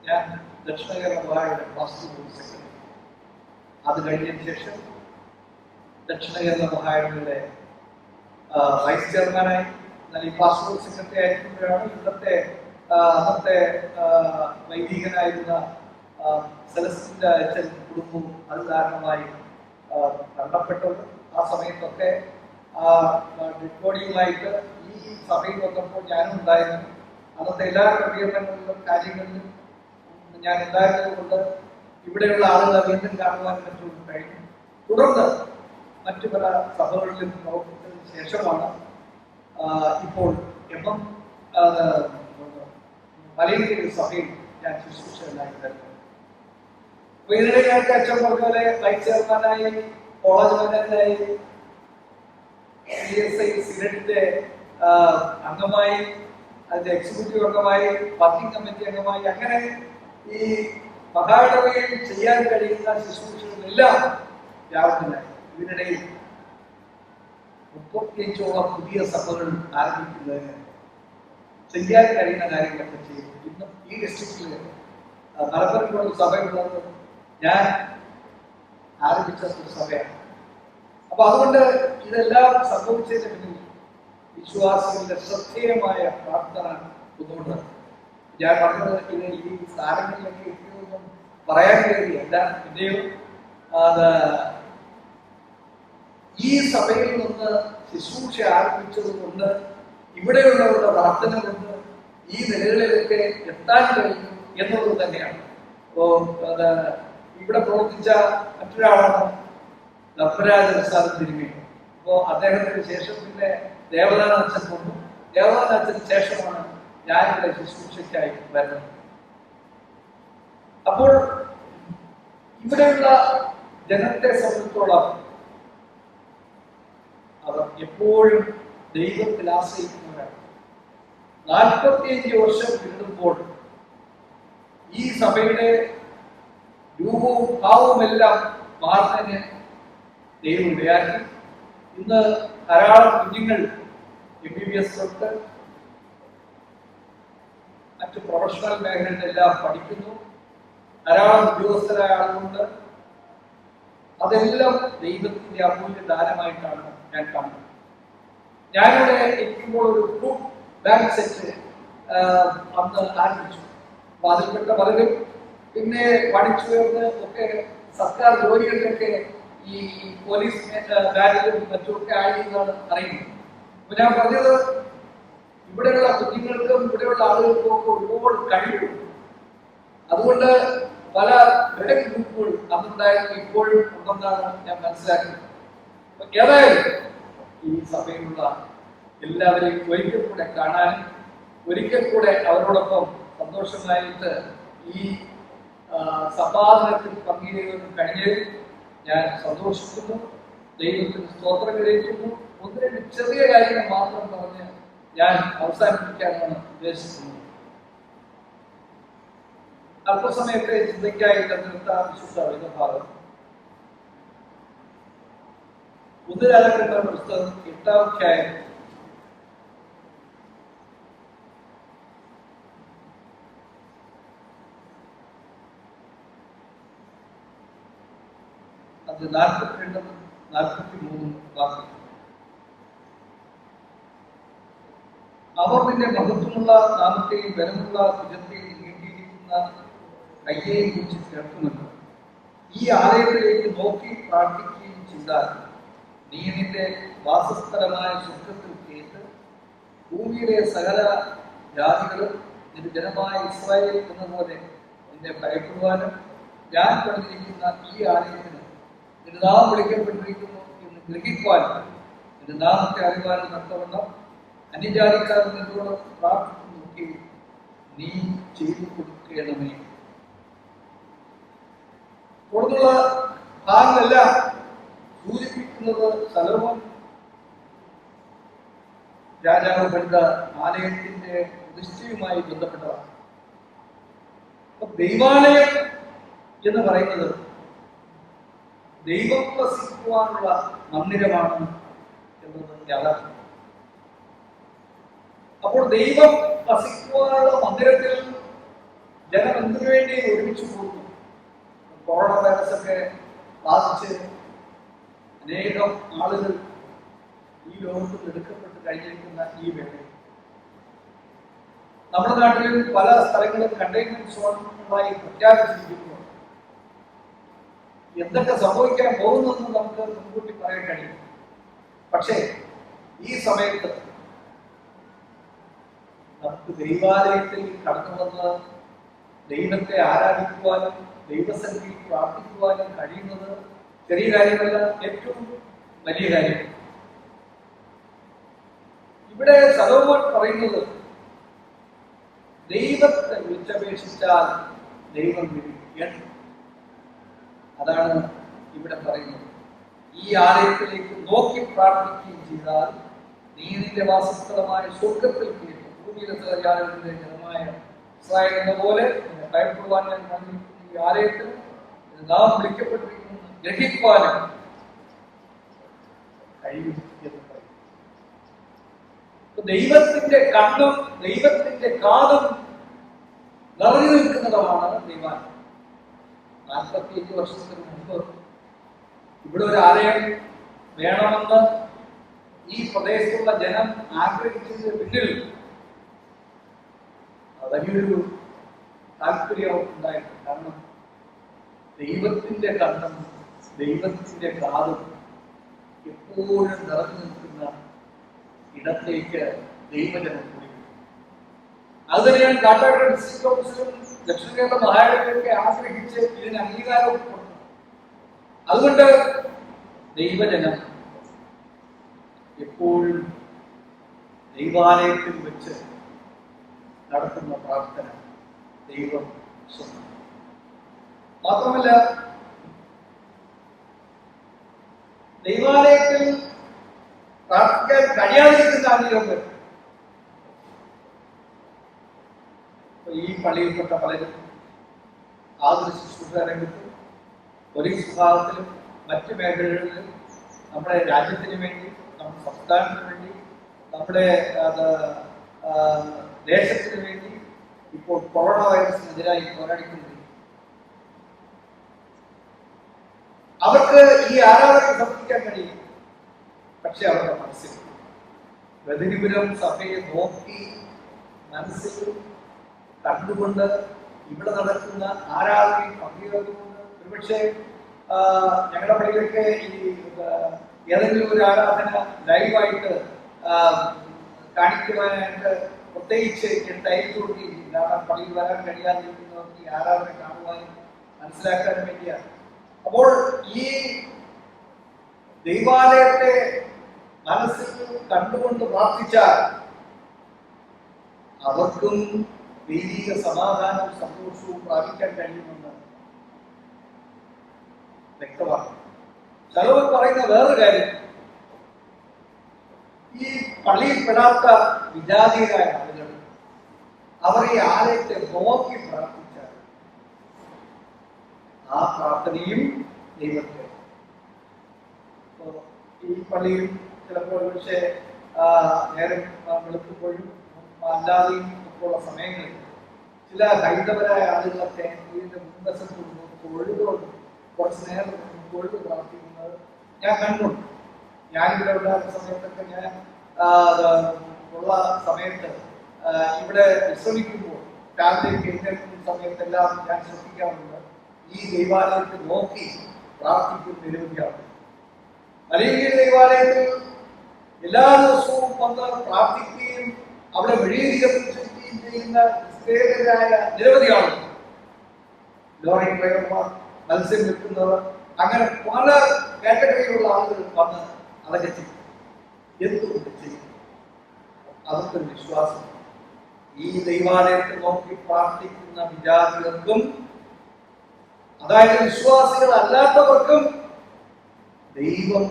ഞാൻ ദക്ഷിണ കേരള മഹാനഗരിയുടെ വാസ്തു ബോർഡ് സെക്രട്ടറി. അത് കഴിഞ്ഞതിന് ശേഷം ദക്ഷിണ കേരള മഹായിടയുടെ വൈസ് ചെയർമാനായി, എന്നാൽ ഈ പാസ്പോർട്ട് സെക്രട്ടറി ആയിരിക്കുമ്പോഴാണ് ഇവിടുത്തെ അന്നത്തെ വൈദികനായിരുന്ന സെലസ്റ്റിന്റെ അച്ഛൻ കുടുംബവും അത് കാരണമായി മരണപ്പെട്ടത്. ആ സമയത്തൊക്കെ ഡെഡ് ബോഡിയുമായിട്ട് ഈ സഭയിൽ വന്നപ്പോൾ ഞാനും ഉണ്ടായിരുന്നു. അന്നത്തെ എല്ലാ ക്രമീകരണങ്ങളിലും കാര്യങ്ങളിലും ഞാൻ ഉണ്ടായിരുന്നത് കൊണ്ട് ഇവിടെയുള്ള ആളുകളെ വീണ്ടും കാണുവാൻ മറ്റും കഴിഞ്ഞു. തുടർന്ന് മറ്റു പല സഭകളിലും പ്രവർത്തിച്ചതിന് ശേഷമാണ് ഇപ്പോൾ മലയങ്കരി സഭയിൽ ഞാൻ ശുശ്രൂഷകനായി വരുന്നത്. ഇതിനിടെ നേരത്തെ അച്ഛൻ പറഞ്ഞ പോലെ വൈസ് ചെയർമാനായി, കോളേജ് മാനേജറായി, CSI സിനഡിന്റെ അംഗമായി, അതിന്റെ എക്സിക്യൂട്ടീവ് അംഗമായി, വർക്കിംഗ് കമ്മിറ്റി അംഗമായി, അങ്ങനെ ഈ മഹായിടവയിൽ ചെയ്യാൻ കഴിയുന്ന ശുശ്രൂഷകളെല്ലാം വ്യാപകമായി. ഇതിനിടയിൽ 35ഓളം പുതിയ സഭകൾ ആരംഭിക്കുന്നതിന് ചെയ്യാൻ കഴിയുന്ന കാര്യങ്ങളൊക്കെ ചെയ്തു. ഇന്നും ഈ ഡിസ്ട്രിക്റ്റില് മലപ്പുറം സഭയുള്ളത് ഞാൻ ആരംഭിച്ച ഒരു സഭയാണ്. അപ്പൊ അതുകൊണ്ട് ഇതെല്ലാം സംഭവിച്ചതിന് പിന്നിൽ വിശ്വാസികളുടെ ശ്രദ്ധേയമായ പ്രാർത്ഥന ഒന്നുകൊണ്ട് ഞാൻ പറഞ്ഞത് ഇത് ഈ സ്ഥാനങ്ങളിലൊക്കെ എത്തിയതൊന്നും പറയാൻ കഴിയില്ല. പിന്നെയും ഈ സഭയിൽ നിന്ന് ശുശ്രൂഷ ആരംഭിച്ചത് കൊണ്ട്, ഇവിടെയുള്ളവരുടെ പ്രാർത്ഥന കൊണ്ട് ഈ നിലകളിലൊക്കെ എത്താൻ കഴിഞ്ഞു എന്നുള്ളത് തന്നെയാണ്. അപ്പോ ഇവിടെ പ്രവർത്തിച്ച മറ്റൊരാളാണ് ധർമ്മരാജൻ തിരുമേനി. അപ്പോ അദ്ദേഹത്തിന് ശേഷം പിന്നെ ദേവദാന അച്ഛൻ വന്നു. ദേവദാന അച്ഛന് ശേഷമാണ് ഞാനിവിടെ ശുശ്രൂഷയ്ക്കായി വരുന്നത്. അപ്പോൾ ഇവിടെയുള്ള ജനത്തെ സംബന്ധിച്ചോളം അവർ എപ്പോഴും ദൈവത്തിൽ ആശ്രയിക്കുന്നവരാണ്. 45 വർഷം പിന്നിടുമ്പോൾ ഈ സഭയുടെ രൂപവും ഭാവവും എല്ലാം മാറുന്നതിന് ദൈവം ഇടയാക്കി. ഇന്ന് ധാരാളം കുഞ്ഞുങ്ങൾ MBBS തൊട്ട് മറ്റു പ്രൊഫഷണൽ മേഖലകളിലെല്ലാം പഠിക്കുന്നു. ധാരാളം ഉദ്യോഗസ്ഥരായ ആളുകളുണ്ട്. അതെല്ലാം ദൈവത്തിന്റെ അമൂല്യ ദാനമായിട്ടാണ് ഞാൻ കാണുന്നത്. ഞാനിവിടെ എത്തുമ്പോൾ ഒരു ഗ്രൂപ്പ് ബാങ്ക് സെറ്റ് അന്ന് ആരംഭിച്ചു. അപ്പൊ അതിൽപ്പെട്ട പലരും പിന്നെ പഠിച്ചുയർന്ന് ഒക്കെ സർക്കാർ ജോലികളിലൊക്കെ ഈ പോലീസ് ബാങ്കിലും മറ്റുമൊക്കെ ആയിരുന്നാണ് അറിയുന്നത്. അപ്പൊ ഞാൻ പറഞ്ഞത്, ഇവിടെയുള്ള കുഞ്ഞുങ്ങൾക്കും ഇവിടെയുള്ള ആളുകൾക്കും ഒക്കെ ഒരുപാട് കഴിവുണ്ട്. അതുകൊണ്ട് പല ഗ്രൂപ്പുകൾ അന്നുണ്ടായിരുന്നു, ഇപ്പോഴും ഉണ്ടെന്നാണ് ഞാൻ മനസ്സിലാക്കുന്നത്. ഏതായാലും ഈ സഭയിലുള്ള എല്ലാവരെയും ഒരിക്കൽ കൂടെ കാണാനും ഒരിക്കൽ കൂടെ അവരോടൊപ്പം സന്തോഷമായിട്ട് ഈ സമാധാനത്തിൽ പങ്കുചേരുവാനും കഴിഞ്ഞതിൽ ഞാൻ സന്തോഷിക്കുന്നു. ദൈവത്തിന് സ്തോത്രം കരയിക്കുന്നു. 1-2 ചെറിയ കാര്യങ്ങൾ മാത്രം പറഞ്ഞ് ഞാൻ അവസാനിപ്പിക്കാനാണ് ഉദ്ദേശിക്കുന്നത്. അല്പസമയത്തെ ചിന്തയ്ക്കായി തെരഞ്ഞെടുത്ത വിശുദ്ധ വേദഭാഗം മുതലാക്കന്മാരുടെ പുസ്തകം 8-ാം അധ്യായം അത് 42-43 വാക്യം. അവർ നിന്റെ മഹത്വമുള്ള നാമത്തെയും ബലമുള്ള ഭുജത്തെയും നീട്ടിയിരിക്കുന്ന കയ്യെയും കുറിച്ച് കേൾക്കുമല്ലോ. ഈ ആലയത്തിലേക്ക് നോക്കി പ്രാർത്ഥിക്കുകയും ചെയ്താൽ നീ നിന്റെ വാസസ്ഥലമായ സ്വർഗ്ഗത്തിൽ കേട്ട് ഭൂമിയിലെ സകല ജാതികളും നിന്റെ ജനമായ ഇസ്രായേൽ എന്നപോലെ നിന്നെ ഭയപ്പെടുവാനും ഞാൻ പണിതിരിക്കുന്ന ഈ ആലയത്തിന് നിന്റെ നാമം വിളിക്കപ്പെട്ടിരിക്കുന്നു എന്ന് ഗ്രഹിക്കുവാനും നിന്റെ നാമത്തെ അറിവാനും തക്കവണ്ണം അന്യജാതിക്കാർ നിന്നോട് പ്രാർത്ഥിച്ചു നീ ചെയ്തു കൊടുക്കണമേ. തുടർന്നുള്ള ഭാഗങ്ങളെല്ലാം സൂചിപ്പിക്കുന്നത് സലോമോൻ രാജാവ് പണിത ആലയത്തിന്റെ പ്രതിഷ്ഠയുമായി ബന്ധപ്പെട്ടതാണ്. ദൈവാലയം എന്ന് പറയുന്നത് ദൈവം വസിക്കുവാനുള്ള മന്ദിരമാണ് എന്നത് യാഥാർത്ഥ്യം. അപ്പോൾ ദൈവം വസിക്കുവാനുള്ള മന്ദിരത്തിൽ ജനം എന്തിനു വേണ്ടി ഒരുമിച്ച് പോകുന്നു? കൊറോണ വൈറസ് ഒക്കെ ബാധിച്ച് അനേകം ആളുകൾ ഈ ലോകത്ത് എടുക്കപ്പെട്ട് കഴിഞ്ഞിരിക്കുന്ന ഈ വേളയിൽ നമ്മുടെ നാട്ടിൽ പല സ്ഥലങ്ങളിൽ കണ്ടെയ്ൻമെന്റ് സോണുകളായി പ്രഖ്യാപിച്ചിരിക്കുന്നു. എന്തൊക്കെ സംഭവിക്കാൻ പോകുന്നെന്ന് നമുക്ക് മുൻകൂട്ടി പറയാൻ കഴിയും. പക്ഷേ ഈ സമയത്ത് നമുക്ക് ദൈവാലയത്തിൽ കടന്നു വന്ന് ദൈവത്തെ ആരാധിക്കുവാനും ദൈവസന്നിധിയിൽ പ്രാർത്ഥിക്കുവാനും കഴിയുന്നത് ചെറിയ കാര്യമല്ല, ഏറ്റവും വലിയ കാര്യം. ഇവിടെ സലോമോൻ പറയുന്നത് ദൈവത്തെ വിളിച്ചപേക്ഷിച്ചാൽ ദൈവം വിളിക്കും. അതാണ് ഇവിടെ പറയുന്നത്. ഈ ആലയത്തിലേക്ക് നോക്കി പ്രാർത്ഥിക്കുകയും ചെയ്താൽ നീ നിന്റെ വാസസ്ഥലമായ സ്വർഗത്തിൽ കേട്ടു. ഭൂമിയിലെ സഹജാലത്തിന്റെ ജനമായ ഇസ്രായേൽ എന്ന പോലെ ഭയപ്പെടുവാൻ ഞാൻ ഈ ആലയത്തിൽ നാം വിളിക്കപ്പെട്ടിരിക്കുന്നു ഗ്രഹിക്കുവാനും കഴിയും എന്ന് പറയും. ദൈവത്തിന്റെ കണ്ണും ദൈവത്തിന്റെ കാതും നിറഞ്ഞു നിൽക്കുന്നതാണ് ദൈവാലയം. 45 വർഷത്തിന് മുമ്പ് ഇവിടെ ഒരു ആലയം വേണമെന്ന് ഈ പ്രദേശത്തുള്ള ജനം ആഗ്രഹിച്ചതിന് പിന്നിൽ വലിയൊരു താല്പര്യം ഉണ്ടായിരുന്നു. കാരണം ദൈവത്തിന്റെ കണ്ണും ദൈവത്തിന്റെ കാതും എപ്പോഴും നിറഞ്ഞു നിൽക്കുന്ന ഇടത്തേക്ക് ദൈവജനം കൂടി. അത് തന്നെയാണ് കാട്ടാക്കട ഡിസ്ട്രിക്ട് കൗൺസിലും ദക്ഷിണ കേരള മഹാരാജൊക്കെ ആഗ്രഹിച്ച് ഇതിന് അംഗീകാരം കൊടുത്തു. അതുകൊണ്ട് ദൈവജനം എപ്പോഴും ദൈവാലയത്തിൽ വെച്ച് നടത്തുന്ന പ്രാർത്ഥന ദൈവം സ്വന്തം. മാത്രമല്ല, ദൈവാലയത്തിൽ പ്രാർത്ഥിക്കാൻ കഴിയാതിരിക്കുന്ന ആളുകളുണ്ട്. ഈ പള്ളിയിൽപ്പെട്ട പലരും ആതുര ശുശ്രൂഷ രംഗത്തും പോലീസ് വിഭാഗത്തിലും മറ്റ് മേഖലകളിലും നമ്മുടെ രാജ്യത്തിന് വേണ്ടി, നമ്മുടെ സംസ്ഥാനത്തിന് വേണ്ടി, നമ്മുടെ ദേശത്തിന് വേണ്ടി ഇപ്പോൾ കൊറോണ വൈറസിനെതിരായി പോരാടിക്കൊണ്ടിരിക്കും. അവർക്ക് ഈ ആരാധന സമർപ്പിക്കാൻ കഴിയും. പക്ഷെ അവരുടെ മനസ്സിൽ ബദരിപുരം സഭയെ നോക്കി മനസ്സിൽ കണ്ടുകൊണ്ട് ഇവിടെ നടക്കുന്ന ആരാധനയും പങ്കുചേർന്നുകൊണ്ട് ഒരുപക്ഷെ ഞങ്ങളുടെ പള്ളിയിലൊക്കെ ഈ ഏതെങ്കിലും ഒരു ആരാധന ലൈവായിട്ട് കാണിക്കുവാനായിട്ട് പ്രത്യേകിച്ച് അയച്ചു കൊടുക്കുകയും കാരണം പള്ളിയിൽ വരാൻ കഴിയാതിരിക്കുന്നവർക്ക് ഈ ആരാധന കാണുവാനും മനസ്സിലാക്കാനും വേണ്ടിയാണ്. അപ്പോൾ ഈ ദൈവാലയത്തെ മനസ്സിൽ കണ്ടുകൊണ്ട് പ്രാർത്ഥിച്ചാൽ അവർക്കും ദൈവിക സമാധാനവും സന്തോഷവും പ്രാപിക്കാൻ കഴിയുമെന്ന് വ്യക്തമാണ്. സലോമോൻ പറയുന്ന വേറൊരു കാര്യം, ഈ പള്ളിയിൽ പെടാത്ത വിജാതീയരായ ആളുകൾ അവർ ഈ ആലയത്തെ നോക്കി പ്രാർത്ഥിച്ചാൽ ആ പ്രാർത്ഥനയും ദൈവത്തെ ഈ പള്ളിയിൽ ചിലപ്പോൾ പക്ഷേ നേരം വെളുക്കുമ്പോഴും അല്ലാതെയും ഒക്കെയുള്ള സമയങ്ങളിൽ ചില ഹൈന്ദവരായ ആളുകളൊക്കെ ഇതിന്റെ മുൻവശത്ത് തൊഴുതുകൊണ്ട് കുറച്ച് നേരം തൊഴുത് പ്രാർത്ഥിക്കുന്നത് ഞാൻ കണ്ടുണ്ട്. ഞാനിവിടെ ഉണ്ടാകുന്ന സമയത്തൊക്കെ ഞാൻ ഉള്ള സമയത്ത് ഇവിടെ വിശ്രമിക്കുമ്പോൾ രാത്രിക്ക് എഴുന്നേൽക്കുന്ന സമയത്തെല്ലാം ഞാൻ ശ്രദ്ധിക്കാറുണ്ട്. ഈ ദൈവാലയത്തെ നോക്കി പ്രാർത്ഥിക്കുന്ന നിരവധിയാണ്. മലയങ്കി ദൈവാലയത്തിൽ എല്ലാ ദിവസവും വന്ന് പ്രാർത്ഥിക്കുകയും അവിടെ വെളിയിരിക്കുകയും ചെയ്യുന്ന നിസ്തേജരായ നിരവധി ആളുകൾ, ലോറി ഡ്രൈവർമാർ, മത്സ്യം വിൽക്കുന്നവർ, അങ്ങനെ പല കാറ്റഗറിയിലുള്ള ആളുകൾ വന്ന് അതൊക്കെ ചെയ്യും. എന്തുകൊണ്ട് ചെയ്യും? അവർക്കൊരു വിശ്വാസം. ഈ ദൈവാലയത്തെ നോക്കി പ്രാർത്ഥിക്കുന്ന വിചാരികൾക്കും, അതായത് വിശ്വാസികൾ അല്ലാത്തവർക്കും ദൈവം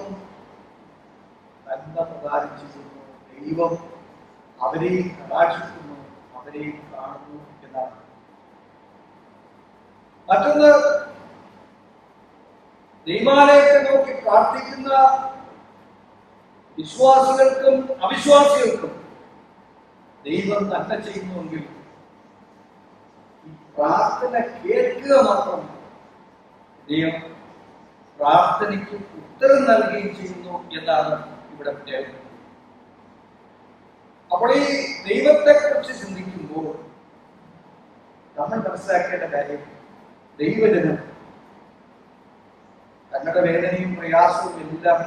നന്മ പ്രദാനം ചെയ്യുന്നു. ദൈവം അവരെയും കടാക്ഷിക്കുന്നു, അവരെയും കാണുന്നു എന്നാണ്. മറ്റൊന്ന്, ദൈവാലയത്തെ നോക്കി പ്രാർത്ഥിക്കുന്ന വിശ്വാസികൾക്കും അവിശ്വാസികൾക്കും ദൈവം നന്മ ചെയ്യുന്നുവെങ്കിൽ ഈ പ്രാർത്ഥന കേൾക്കുക മാത്രം ദൈവം പ്രാർത്ഥനയ്ക്ക് ഉത്തരം നൽകുകയും ചെയ്യുന്നു എന്നാണ് ഇവിടെ പ്രത്യേകത. അപ്പോൾ ഈ ദൈവത്തെ കുറിച്ച് ചിന്തിക്കുമ്പോൾ നമ്മൾ മനസ്സിലാക്കേണ്ട കാര്യം, ദൈവജനം തങ്ങളുടെ വേദനയും പ്രയാസവും എല്ലാം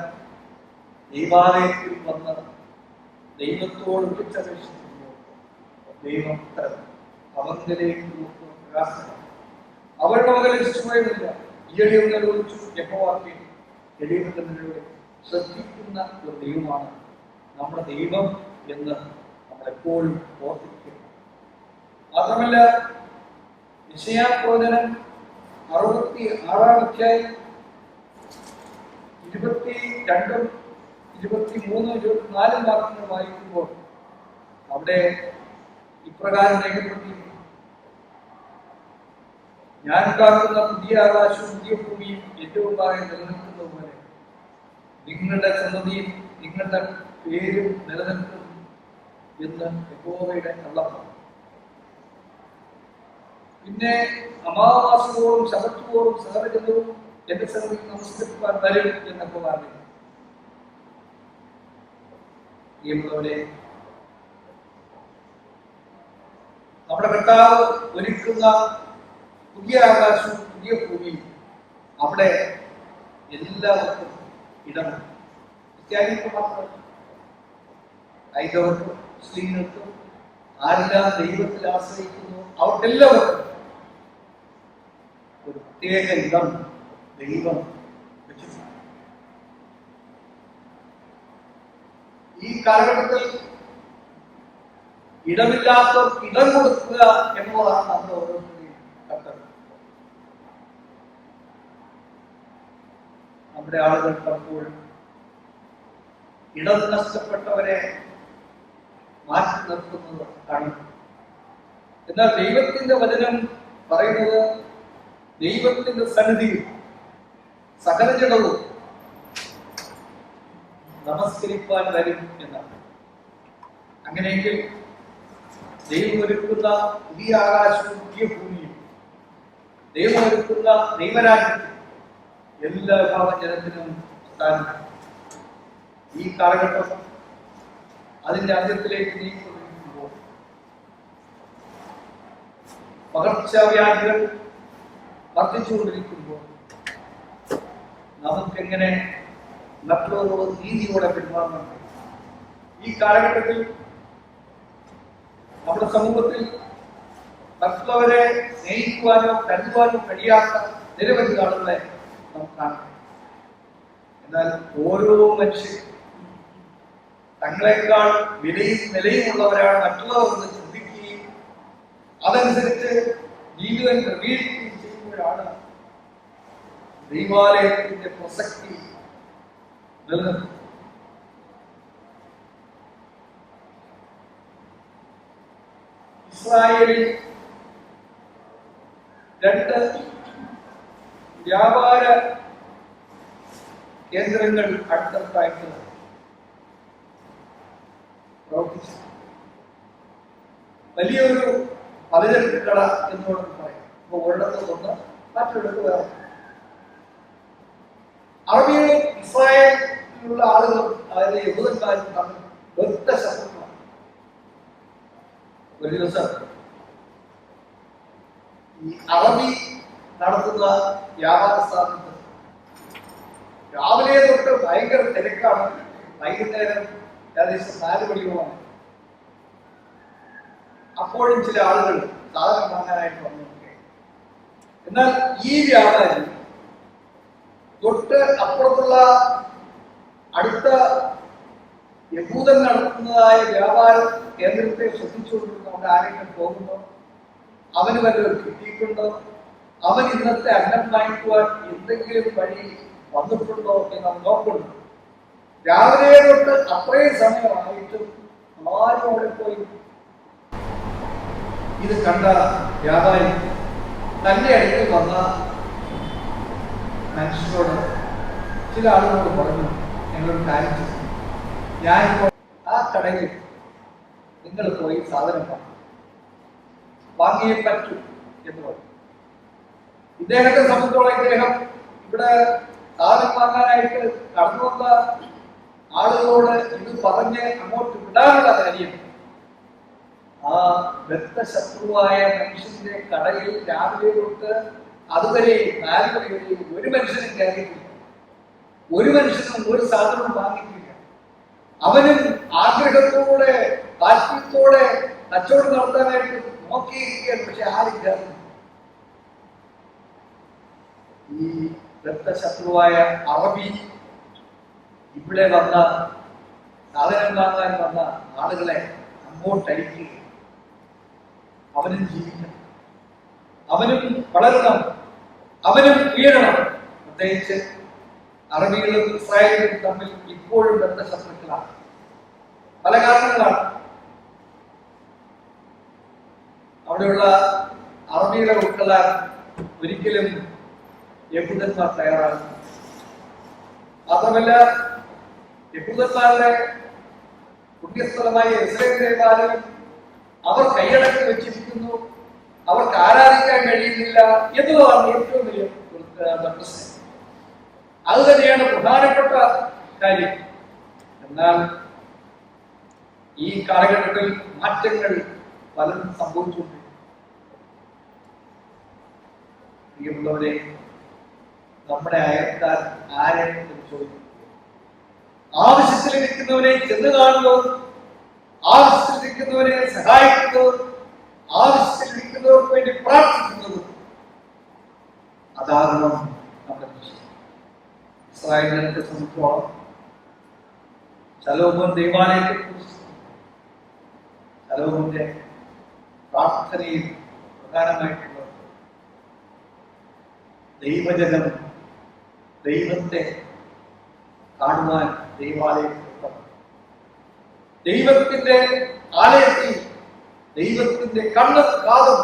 ദൈവാലയത്തിൽ വന്ന് ദൈവത്തോട് വിളിച്ചപേക്ഷിക്കുമ്പോൾ ദൈവം അവങ്കിലേക്ക് നോക്കുന്ന പ്രയാസമാണ്. അവരുടെ മകൻ രക്ഷിച്ചുപോയതില്ല. ഈയടിയൊന്നും വിളിച്ചു യഹോവയെ എളിയവരുടെ ശ്രദ്ധിക്കുന്ന ഒരു ദൈവമാണ് നമ്മുടെ ദൈവം എന്ന് നമ്മളെപ്പോഴും ഓർമ്മിക്കുക. മാത്രമല്ല, യെശയ്യാപ്രവചനം 66-ാം അധ്യായം 22, 23, 24 വാക്യങ്ങൾ വായിക്കുമ്പോൾ അവിടെ ഇപ്രകാരം രേഖപ്പെടുത്തിയിരിക്കുന്നു: ഞാൻ കാക്കുന്ന പുതിയ ആകാശവും പുതിയ ഭൂമിയും ഏറ്റവും മുമ്പാകെ നിലനിൽക്കുന്നത് പോലെ നിങ്ങളുടെ സന്തതിയും നിങ്ങളുടെ പേരും നിലനിൽക്കും എന്ന് യഹോവയുടെ അരുളപ്പാട്. പിന്നെ അമാവാസിയോടും ശബത്തോടും സകലജനവും എന്റെ സന്നിധിയിൽ നമസ്കരിക്കാൻ വരും എന്നൊക്കെ പറഞ്ഞു. പ്രിയമുള്ളവരെ, നമ്മുടെ കർത്താവ് ഒരുക്കുന്ന പുതിയ ആകാശവും പുതിയ ഭൂമിയും അവിടെ എല്ലാവർക്കും ഇടമുണ്ട്. ക്രിസ്ത്യാനികൾക്ക് മാത്രമല്ല, ഹൈന്ദവർക്കും മുസ്ലിങ്ങൾക്കും ആരെല്ലാം ദൈവത്തിൽ ആശ്രയിക്കുന്നു അവർക്കെല്ലാവർക്കും ഒരു പ്രത്യേക ഇടം ദൈവം വെച്ചിട്ടുണ്ട്. ഈ കാലഘട്ടത്തിൽ ഇടമില്ലാത്തവർക്ക് ഇടം കൊടുക്കുക എന്നതാണ് നമ്മൾ ഓരോരുത്തരെയും കർത്തവ്യം. നമ്മുടെ ആളുകൾ പലപ്പോഴും ഇടം നഷ്ടപ്പെട്ടവരെ മാറ്റി നിർത്തുന്നത് കാണുന്നു. എന്നാൽ ദൈവത്തിന്റെ വചനം പറയുന്നത് ദൈവത്തിന്റെ സന്നിധിയിൽ സകല ജഡവും നമസ്കരിക്കാൻ വരും എന്നാണ്. അങ്ങനെയെങ്കിൽ ദൈവം ഒരുക്കുന്ന പുതിയ ആകാശവും പുതിയ ഭൂമിയും ദൈവം ഒരുക്കുന്ന ദൈവരാജ്യത്തിൽ എല്ലാ വിഭാഗം ജനത്തിനും സ്ഥാനം. ഈ കാലഘട്ടം അതിന്റെ അന്ത്യത്തിലേക്ക് നീങ്ങിക്കൊണ്ടിരിക്കുമ്പോൾ പകർച്ചവ്യാധികൾ വർദ്ധിച്ചുകൊണ്ടിരിക്കുമ്പോൾ നമുക്കെങ്ങനെ മറ്റുള്ളവരോട് നീതിയോടെ പെരുമാറണം? ഈ കാലഘട്ടത്തിൽ നമ്മുടെ സമൂഹത്തിൽ മറ്റുള്ളവരെ സ്നേഹിക്കുവാനോ കരുതുവാനോ കഴിയാത്ത നിരവധി ആളുകളെ നമുക്ക് കാണാം. എന്നാൽ ഓരോ മനുഷ്യരും തങ്ങളെക്കാൾ വിലയും നിലയുമുള്ളവരാണ് മറ്റുള്ളവരെന്ന് ചിന്തിക്കുകയും അതനുസരിച്ച് ജീവിതം ക്രമീകരിക്കുകയും ചെയ്യുമ്പോഴാണ് ദൈവാലയത്തിന്റെ പ്രസക്തി നിലനിൽക്കുന്നത്. ഇസ്രായേലിൽ 2 വ്യാപാര കേന്ദ്രങ്ങൾ അടുത്തടുത്തായിട്ട് പ്രവർത്തിച്ചു. വലിയൊരു പലചരക്ക് കട എന്നോട് പറയാം. അപ്പൊ ഒരിടത്ത് ഒന്ന് മറ്റൊരിടത്ത് വേറെ. അറബികളും ഇസ്രായേലിലുള്ള ആളുകളും അതായത് യഹൂദന്മാരും തമ്മിൽ ഒറ്റ ശത്രുക്കളാണ്. ഒരു ദിവസം ഈ അറബി നടത്തുന്ന വ്യാപാര സ്ഥാപനത്തിൽ രാവിലെ തൊട്ട് ഭയങ്കര തിരക്കാണ്. വൈകുന്നേരം ഏകദേശം 4 മണിയോളമാണ്. അപ്പോഴും ചില ആളുകൾ സാധനം വാങ്ങാനായിട്ട് വന്നു. എന്നാൽ ഈ വ്യാപാരി തൊട്ട് അപ്പുറത്തുള്ള അടുത്ത യഹൂദൻ നടത്തുന്നതായ വ്യാപാര കേന്ദ്രത്തെ ശ്രദ്ധിച്ചുകൊണ്ടിരുന്ന അവിടെ ആരെങ്കിലും പോകുമ്പോൾ അവന് വല്ലതും കിട്ടിയിട്ടുണ്ടോ, അവൻ ഇന്നത്തെ അന്നം വാങ്ങിക്കുവാൻ എന്തെങ്കിലും വഴി വന്നിട്ടുണ്ടോ എന്ന് നോക്കുന്നു. രാവിലെ തൊട്ട് അത്രയും സമയമായിട്ടും ആരും അവിടെ പോയി. ഇത് കണ്ട വ്യാപാരി തന്റെ അടുത്ത് വന്ന മനുഷ്യരോട് ചില ആളുകളോട് പറഞ്ഞു, ഞങ്ങളൊരു കാര്യം ചെയ്തു, ഞാനിപ്പോൾ ആ കടയിൽ നിങ്ങൾ പോയി സാധനം വാങ്ങിയേ പറ്റൂ എന്ന് പറഞ്ഞു. ഇദ്ദേഹത്തെ സംബന്ധിച്ചോളം ഇദ്ദേഹം ഇവിടെ സാധനം വാങ്ങാനായിട്ട് കടന്നു വന്ന ആളുകളോട് ഇത് പറഞ്ഞ് അങ്ങോട്ട് വിടാനുള്ള കാര്യം ആ ബദ്ധശത്രുവായ മനുഷ്യന്റെ കടയിൽ രാവിലെ തൊട്ട് അതുവരെ 4 മണി വരെ ഒരു മനുഷ്യനും കയറിയിട്ടില്ല, ഒരു മനുഷ്യനും ഒരു സാധനവും വാങ്ങിയിട്ടില്ല. അവനും ആഗ്രഹത്തോടെ താല്പര്യത്തോടെ കച്ചവടം നടത്താനായിട്ട് നോക്കിയിരിക്കുകയാണ്, പക്ഷെ ആരും കയറുന്നു. ഈ ബദ്ധശത്രുവായ അറബി ഇവിടെ വന്ന സാധനം വാങ്ങാൻ വന്ന ആളുകളെ അങ്ങോട്ടയക്കുക. അവനും ജീവിക്കണം, അവനും വളരണം, അവനും ഉയരണം. പ്രത്യേകിച്ച് അറബികളും ഇസ്രായേലും തമ്മിൽ ഇപ്പോഴും ബന്ധശത്രുക്കളാണ്. പല കാരണങ്ങളാണ്. അവിടെയുള്ള അറബികളെ ഉൾക്കൊള്ളാൻ ഒരിക്കലും യഹൂദന്മാർ തയ്യാറാകുന്നു. മാത്രമല്ല, യഹൂദന്മാരുടെ പുണ്യസ്ഥലമായ ഇസ്രായേൽ ദേവാലയം അവർ കൈയടക്കി വെച്ചിരിക്കുന്നു, അവർക്ക് ആരാധിക്കാൻ കഴിയുന്നില്ല എന്നുള്ളതാണ് ഏറ്റവും വലിയ പ്രശ്നം. അത് തന്നെയാണ് പ്രധാനപ്പെട്ട കാര്യം. എന്നാൽ ഈ കാലഘട്ടത്തിൽ മാറ്റങ്ങൾ പലതും സംഭവിച്ചുകൊണ്ടിരിക്കുന്നു. പ്രിയമുള്ളവരെ, നമ്മുടെ അയൽക്കാർ ആരെ ചോദിക്കും? ആവശ്യത്തിലിരിക്കുന്നവരെ ചെന്ന് കാണുന്നവർ, ആവശ്യത്തിലിരിക്കുന്നവരെ സഹായിക്കുന്നവർ, ആവശ്യത്തിലിരിക്കുന്നവർക്ക് വേണ്ടി പ്രാർത്ഥിക്കുന്നവർ, അതാകണം നമ്മുടെ വിഷയം. ഇസ്രായേലിനെ സംബന്ധിച്ചോളം ശലോമോൻ ദൈവാലയത്തെ കുറിച്ച് ശലോമോന്റെ പ്രാർത്ഥനയിൽ പ്രധാനമായിട്ടുള്ളത് ദൈവജനം ദൈവത്തെ കാണുവാൻ ദൈവാലയത്തിൽ, ദൈവത്തിന്റെ ആലയത്തിൽ ദൈവത്തിന്റെ കണ്ണും കാതും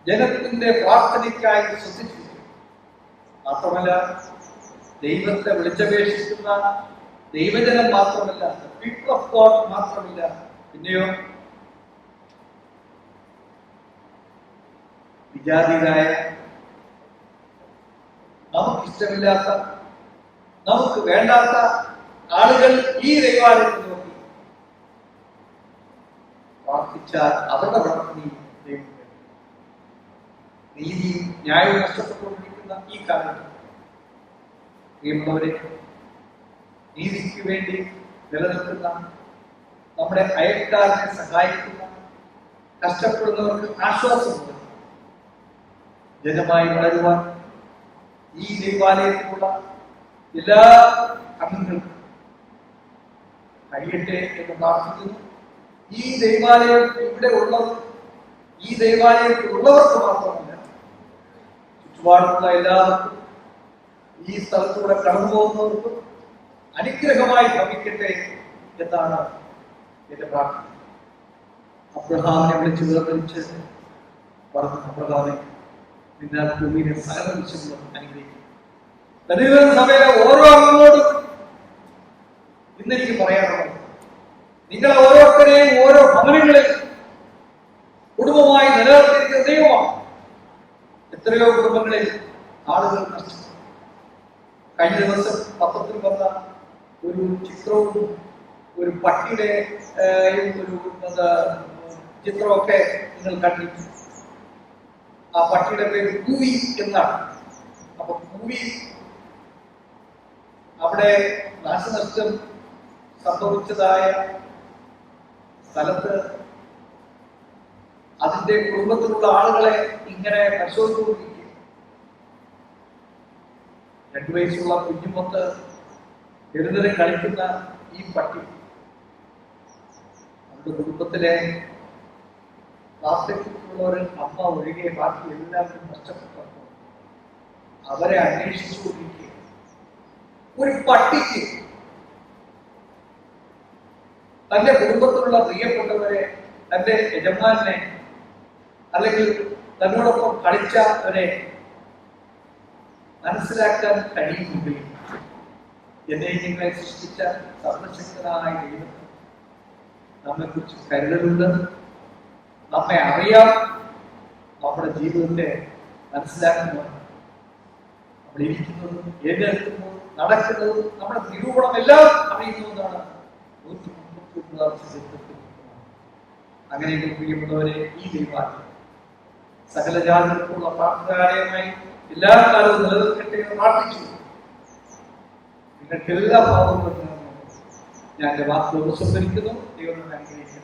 ജനത്തിന്റെ പ്രാർത്ഥനയ്ക്കായി ശ്രദ്ധിച്ചിരിക്കും. മാത്രമല്ല, ദൈവത്തെ വിളിച്ചപേക്ഷിക്കുന്ന ദൈവജനം മാത്രമല്ല, പീപ്പിൾ ഓഫ് ഗോഡ് മാത്രമല്ല, പിന്നെയോ വിജാതിരായ നമുക്കിഷ്ടമില്ലാത്ത നമുക്ക് വേണ്ടാത്ത ആളുകൾ ഈ ദൈവാലയത്തിൽ നോക്കി പ്രാർത്ഥിച്ചാൽ അവരുടെ പ്രാർത്ഥനയും ദൈവം നീതിയും ന്യായവും നഷ്ടപ്പെട്ടുകൊണ്ടിരിക്കുന്ന ഈ കാലഘട്ടം പ്രിയമുള്ളവരെ, നീതിക്ക് വേണ്ടി നിലനിൽക്കുന്ന നമ്മുടെ അയൽക്കാരനെ സഹായിക്കുന്ന കഷ്ടപ്പെടുന്നവർക്ക് ആശ്വാസമുണ്ട് ജനമായി വളരുവാൻ ഈ ദൈവാലയത്തിലുള്ള എല്ലാ അംഗങ്ങൾക്കും കഴിയട്ടെ എന്ന് പ്രാർത്ഥിക്കുന്നു. ഈ ദൈവാലയം ഇവിടെ ഉള്ളവർ, ഈ ദൈവാലയത്തിലുള്ളവർക്ക് മാത്രമല്ല, ചുറ്റുപാടുള്ള എല്ലാവർക്കും, ഈ സ്ഥലത്തൂടെ കടന്നു പോകുന്നവർക്കും അനുഗ്രഹമായി ഭവിക്കട്ടെ എന്നാണ് എന്റെ പ്രാർത്ഥന. അബ്രഹാമിനെ വിളിച്ചു വേർതിരിച്ച് പറഞ്ഞു, അബ്രഹാമെ, നിന്നാൽ ഭൂമിയിലെ സകല വിശുദ്ധം അനുഗ്രഹിക്കും. ദൈവം സഭയിലെ ഓരോ അംഗങ്ങളോടും ഇന്നെനിക്ക് പറയാനുള്ളത്, നിങ്ങളെ ഓരോരുത്തരെയും ഓരോ ഭവനങ്ങളിൽ കുടുംബമായി നിലനിർത്തിയിരിക്കുന്ന ദൈവമാണ്. എത്രയോ കുടുംബങ്ങളിൽ ആളുകൾ നഷ്ടപ്പെട്ടു. കഴിഞ്ഞ ദിവസം പത്രത്തിൽ വന്ന ഒരു ചിത്രവും ഒരു പട്ടിയുടെ ഒരു ചിത്രമൊക്കെ നിങ്ങൾ കണ്ടിട്ടു. ആ പട്ടിയുടെ പേര് കൂവി എന്നാണ്. അപ്പൊ കൂവി അവിടെ നാശനഷ്ടം സംഭവിച്ചതായ സ്ഥലത്ത് അതിന്റെ കുടുംബത്തിലുള്ള ആളുകളെ ഇങ്ങനെ പരിശോധിച്ചുകൊണ്ടിരിക്കുക. 2 വയസ്സുള്ള കുഞ്ഞുമൊത്ത് ചെറുതിനെ കളിക്കുന്ന ഈ പട്ടി നമ്മുടെ കുടുംബത്തിലെ വാർദ്ധക്യത്തിലുള്ളവർ അമ്മ ഒഴികെ ബാക്കി എല്ലാവരും നഷ്ടപ്പെട്ടപ്പോൾ അവരെ അന്വേഷിച്ചുകൊണ്ടിരിക്കുക. ഒരു പട്ടിക്ക് തന്റെ കുടുംബത്തിലുള്ള പ്രിയപ്പെട്ടവരെ, തന്റെ യജമാനെ അല്ലെങ്കിൽ തന്നോടൊപ്പം കളിച്ചവരെ മനസ്സിലാക്കാൻ കഴിയുമെങ്കിൽ എന്നെ നിങ്ങളെ സൃഷ്ടിച്ച സർവശക്തനായ ദൈവം നമ്മെ കുറിച്ച് കരുതലുണ്ട്, നമ്മെ അറിയാം, നമ്മുടെ ജീവിതത്തെ മനസ്സിലാക്കുന്നു. നമ്മൾ ഇരിക്കുന്നതും എഴുന്നേൽക്കുന്നതും നടക്കുന്നതും നമ്മുടെ നിരൂപണം എല്ലാം അറിയുന്നതാണ്. അങ്ങനെയെങ്കിൽ പ്രിയപ്പെട്ടവരെ, ഈ ദൈവാലയം സകല ജാതികൾക്കുള്ള പ്രാർത്ഥനാലയമായി എല്ലാ കാലവും നിലനിൽക്കട്ടെ എന്ന് പ്രാർത്ഥിച്ചു. നിങ്ങൾക്ക് എല്ലാ ഭാവങ്ങളും ഞാൻ എന്റെ വാക്കുകൾ സംഭരിക്കുന്നു. ദൈവം അനുഗ്രഹിക്കട്ടെ.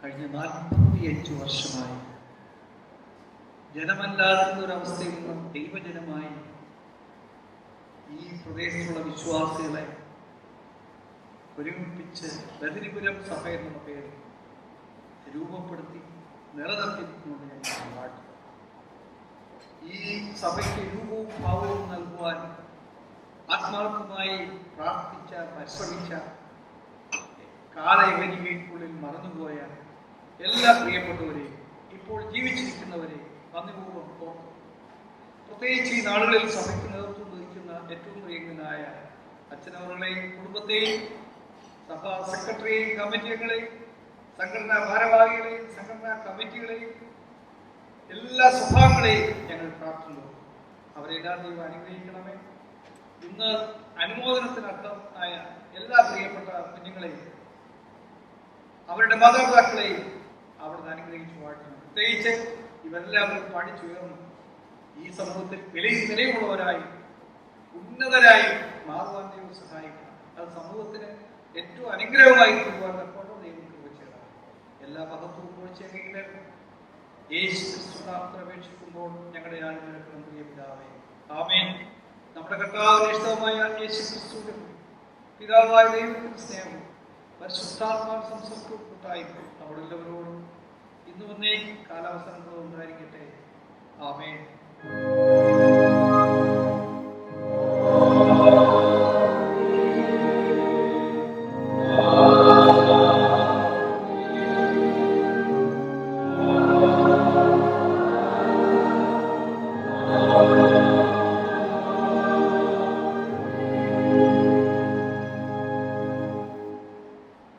കഴിഞ്ഞ 45 വർഷമായി ജനമല്ലാത്ത ഒരവസ്ഥയിൽ നിന്നും ദൈവജനമായി ഈ പ്രദേശത്തുള്ള വിശ്വാസികളെ ഒരുമിപ്പിച്ച് ബദരിപുരം സഭ എന്ന പേരിൽ രൂപപ്പെടുത്തി നിലനിർത്തിക്കൊണ്ട് ഞങ്ങൾ വാഴ്ത്തുന്നു. ഈ സഭയ്ക്ക് രൂപവും ഭാവവും നൽകുവാൻ ആത്മാർത്ഥമായി പ്രാർത്ഥിച്ച പരിശ്രമിച്ച കാലയവനികയ്ക്കുള്ളിൽ മറന്നുപോയ എല്ലാ പ്രിയപ്പെട്ടവരെയും ഇപ്പോൾ ജീവിച്ചിരിക്കുന്നവരെയും നന്ദിപൂർവ്വം ഓർക്കുന്നു. പ്രത്യേകിച്ച് ഈ നാളുകളിൽ സഭയ്ക്ക് നേതൃത്വം വഹിക്കുന്ന ഏറ്റവും പ്രിയങ്കനായ അച്ഛനവരുടെയും കുടുംബത്തെയും സഭാ സെക്രട്ടറിയെയും കമ്മിറ്റികളെയും സംഘടനാ ഭാരവാഹികളെയും സംഘടനാ കമ്മിറ്റികളെയും എല്ലാ സ്വഭാവങ്ങളെയും ഞങ്ങൾ പ്രാർത്ഥിക്കുന്നു. അവരെല്ലാം ദൈവം അനുഗ്രഹിക്കണമേ. ഇന്ന് അനുമോദനത്തിനർത്ഥം ആയ എല്ലാ പ്രിയപ്പെട്ട കുഞ്ഞുങ്ങളെയും അവരുടെ മാതാപിതാക്കളെയും അവിടുന്ന് അനുഗ്രഹിച്ചു വാഴ്ത്തുന്നു. പ്രത്യേകിച്ച് ഇവരെല്ലാവരും പഠിച്ചുയർന്നു ഈ സമൂഹത്തിൽ നിലയുള്ളവരായി ഉന്നതരായി മാറുവാൻ ദൈവം സഹായിക്കണം. അത് സമൂഹത്തിന് ഏറ്റവും അനുഗ്രഹമായി തീരുവാൻ എപ്പോഴും ദൈവം കൃപചേരാം. എല്ലാ മഹത്വവും കുറിച്ചെങ്കിലും യേശു ക്രിസ്തുനാമത്തിൽ അപേക്ഷിക്കുമ്പോൾ ഞങ്ങളുടെ ആനുകൂല്യം പ്രിയ പിതാവേ, ആമേൻ. നമ്മുടെ കർത്താവിന്റെ ഇഷ്ടമായ യേശു ക്രിസ്തുവിന്റെ പിതാവായ ദൈവത്തിന്റെ സ്നേഹവും പരിശുദ്ധാത്മാവിന്റെ സംസർഗവും കൂട്ടായിരിക്കും നമ്മുടെ എല്ലാവരോടും ഇന്ന് വന്നേ കാലാവസരങ്ങളും ഉണ്ടായിരിക്കട്ടെ. ആമേൻ.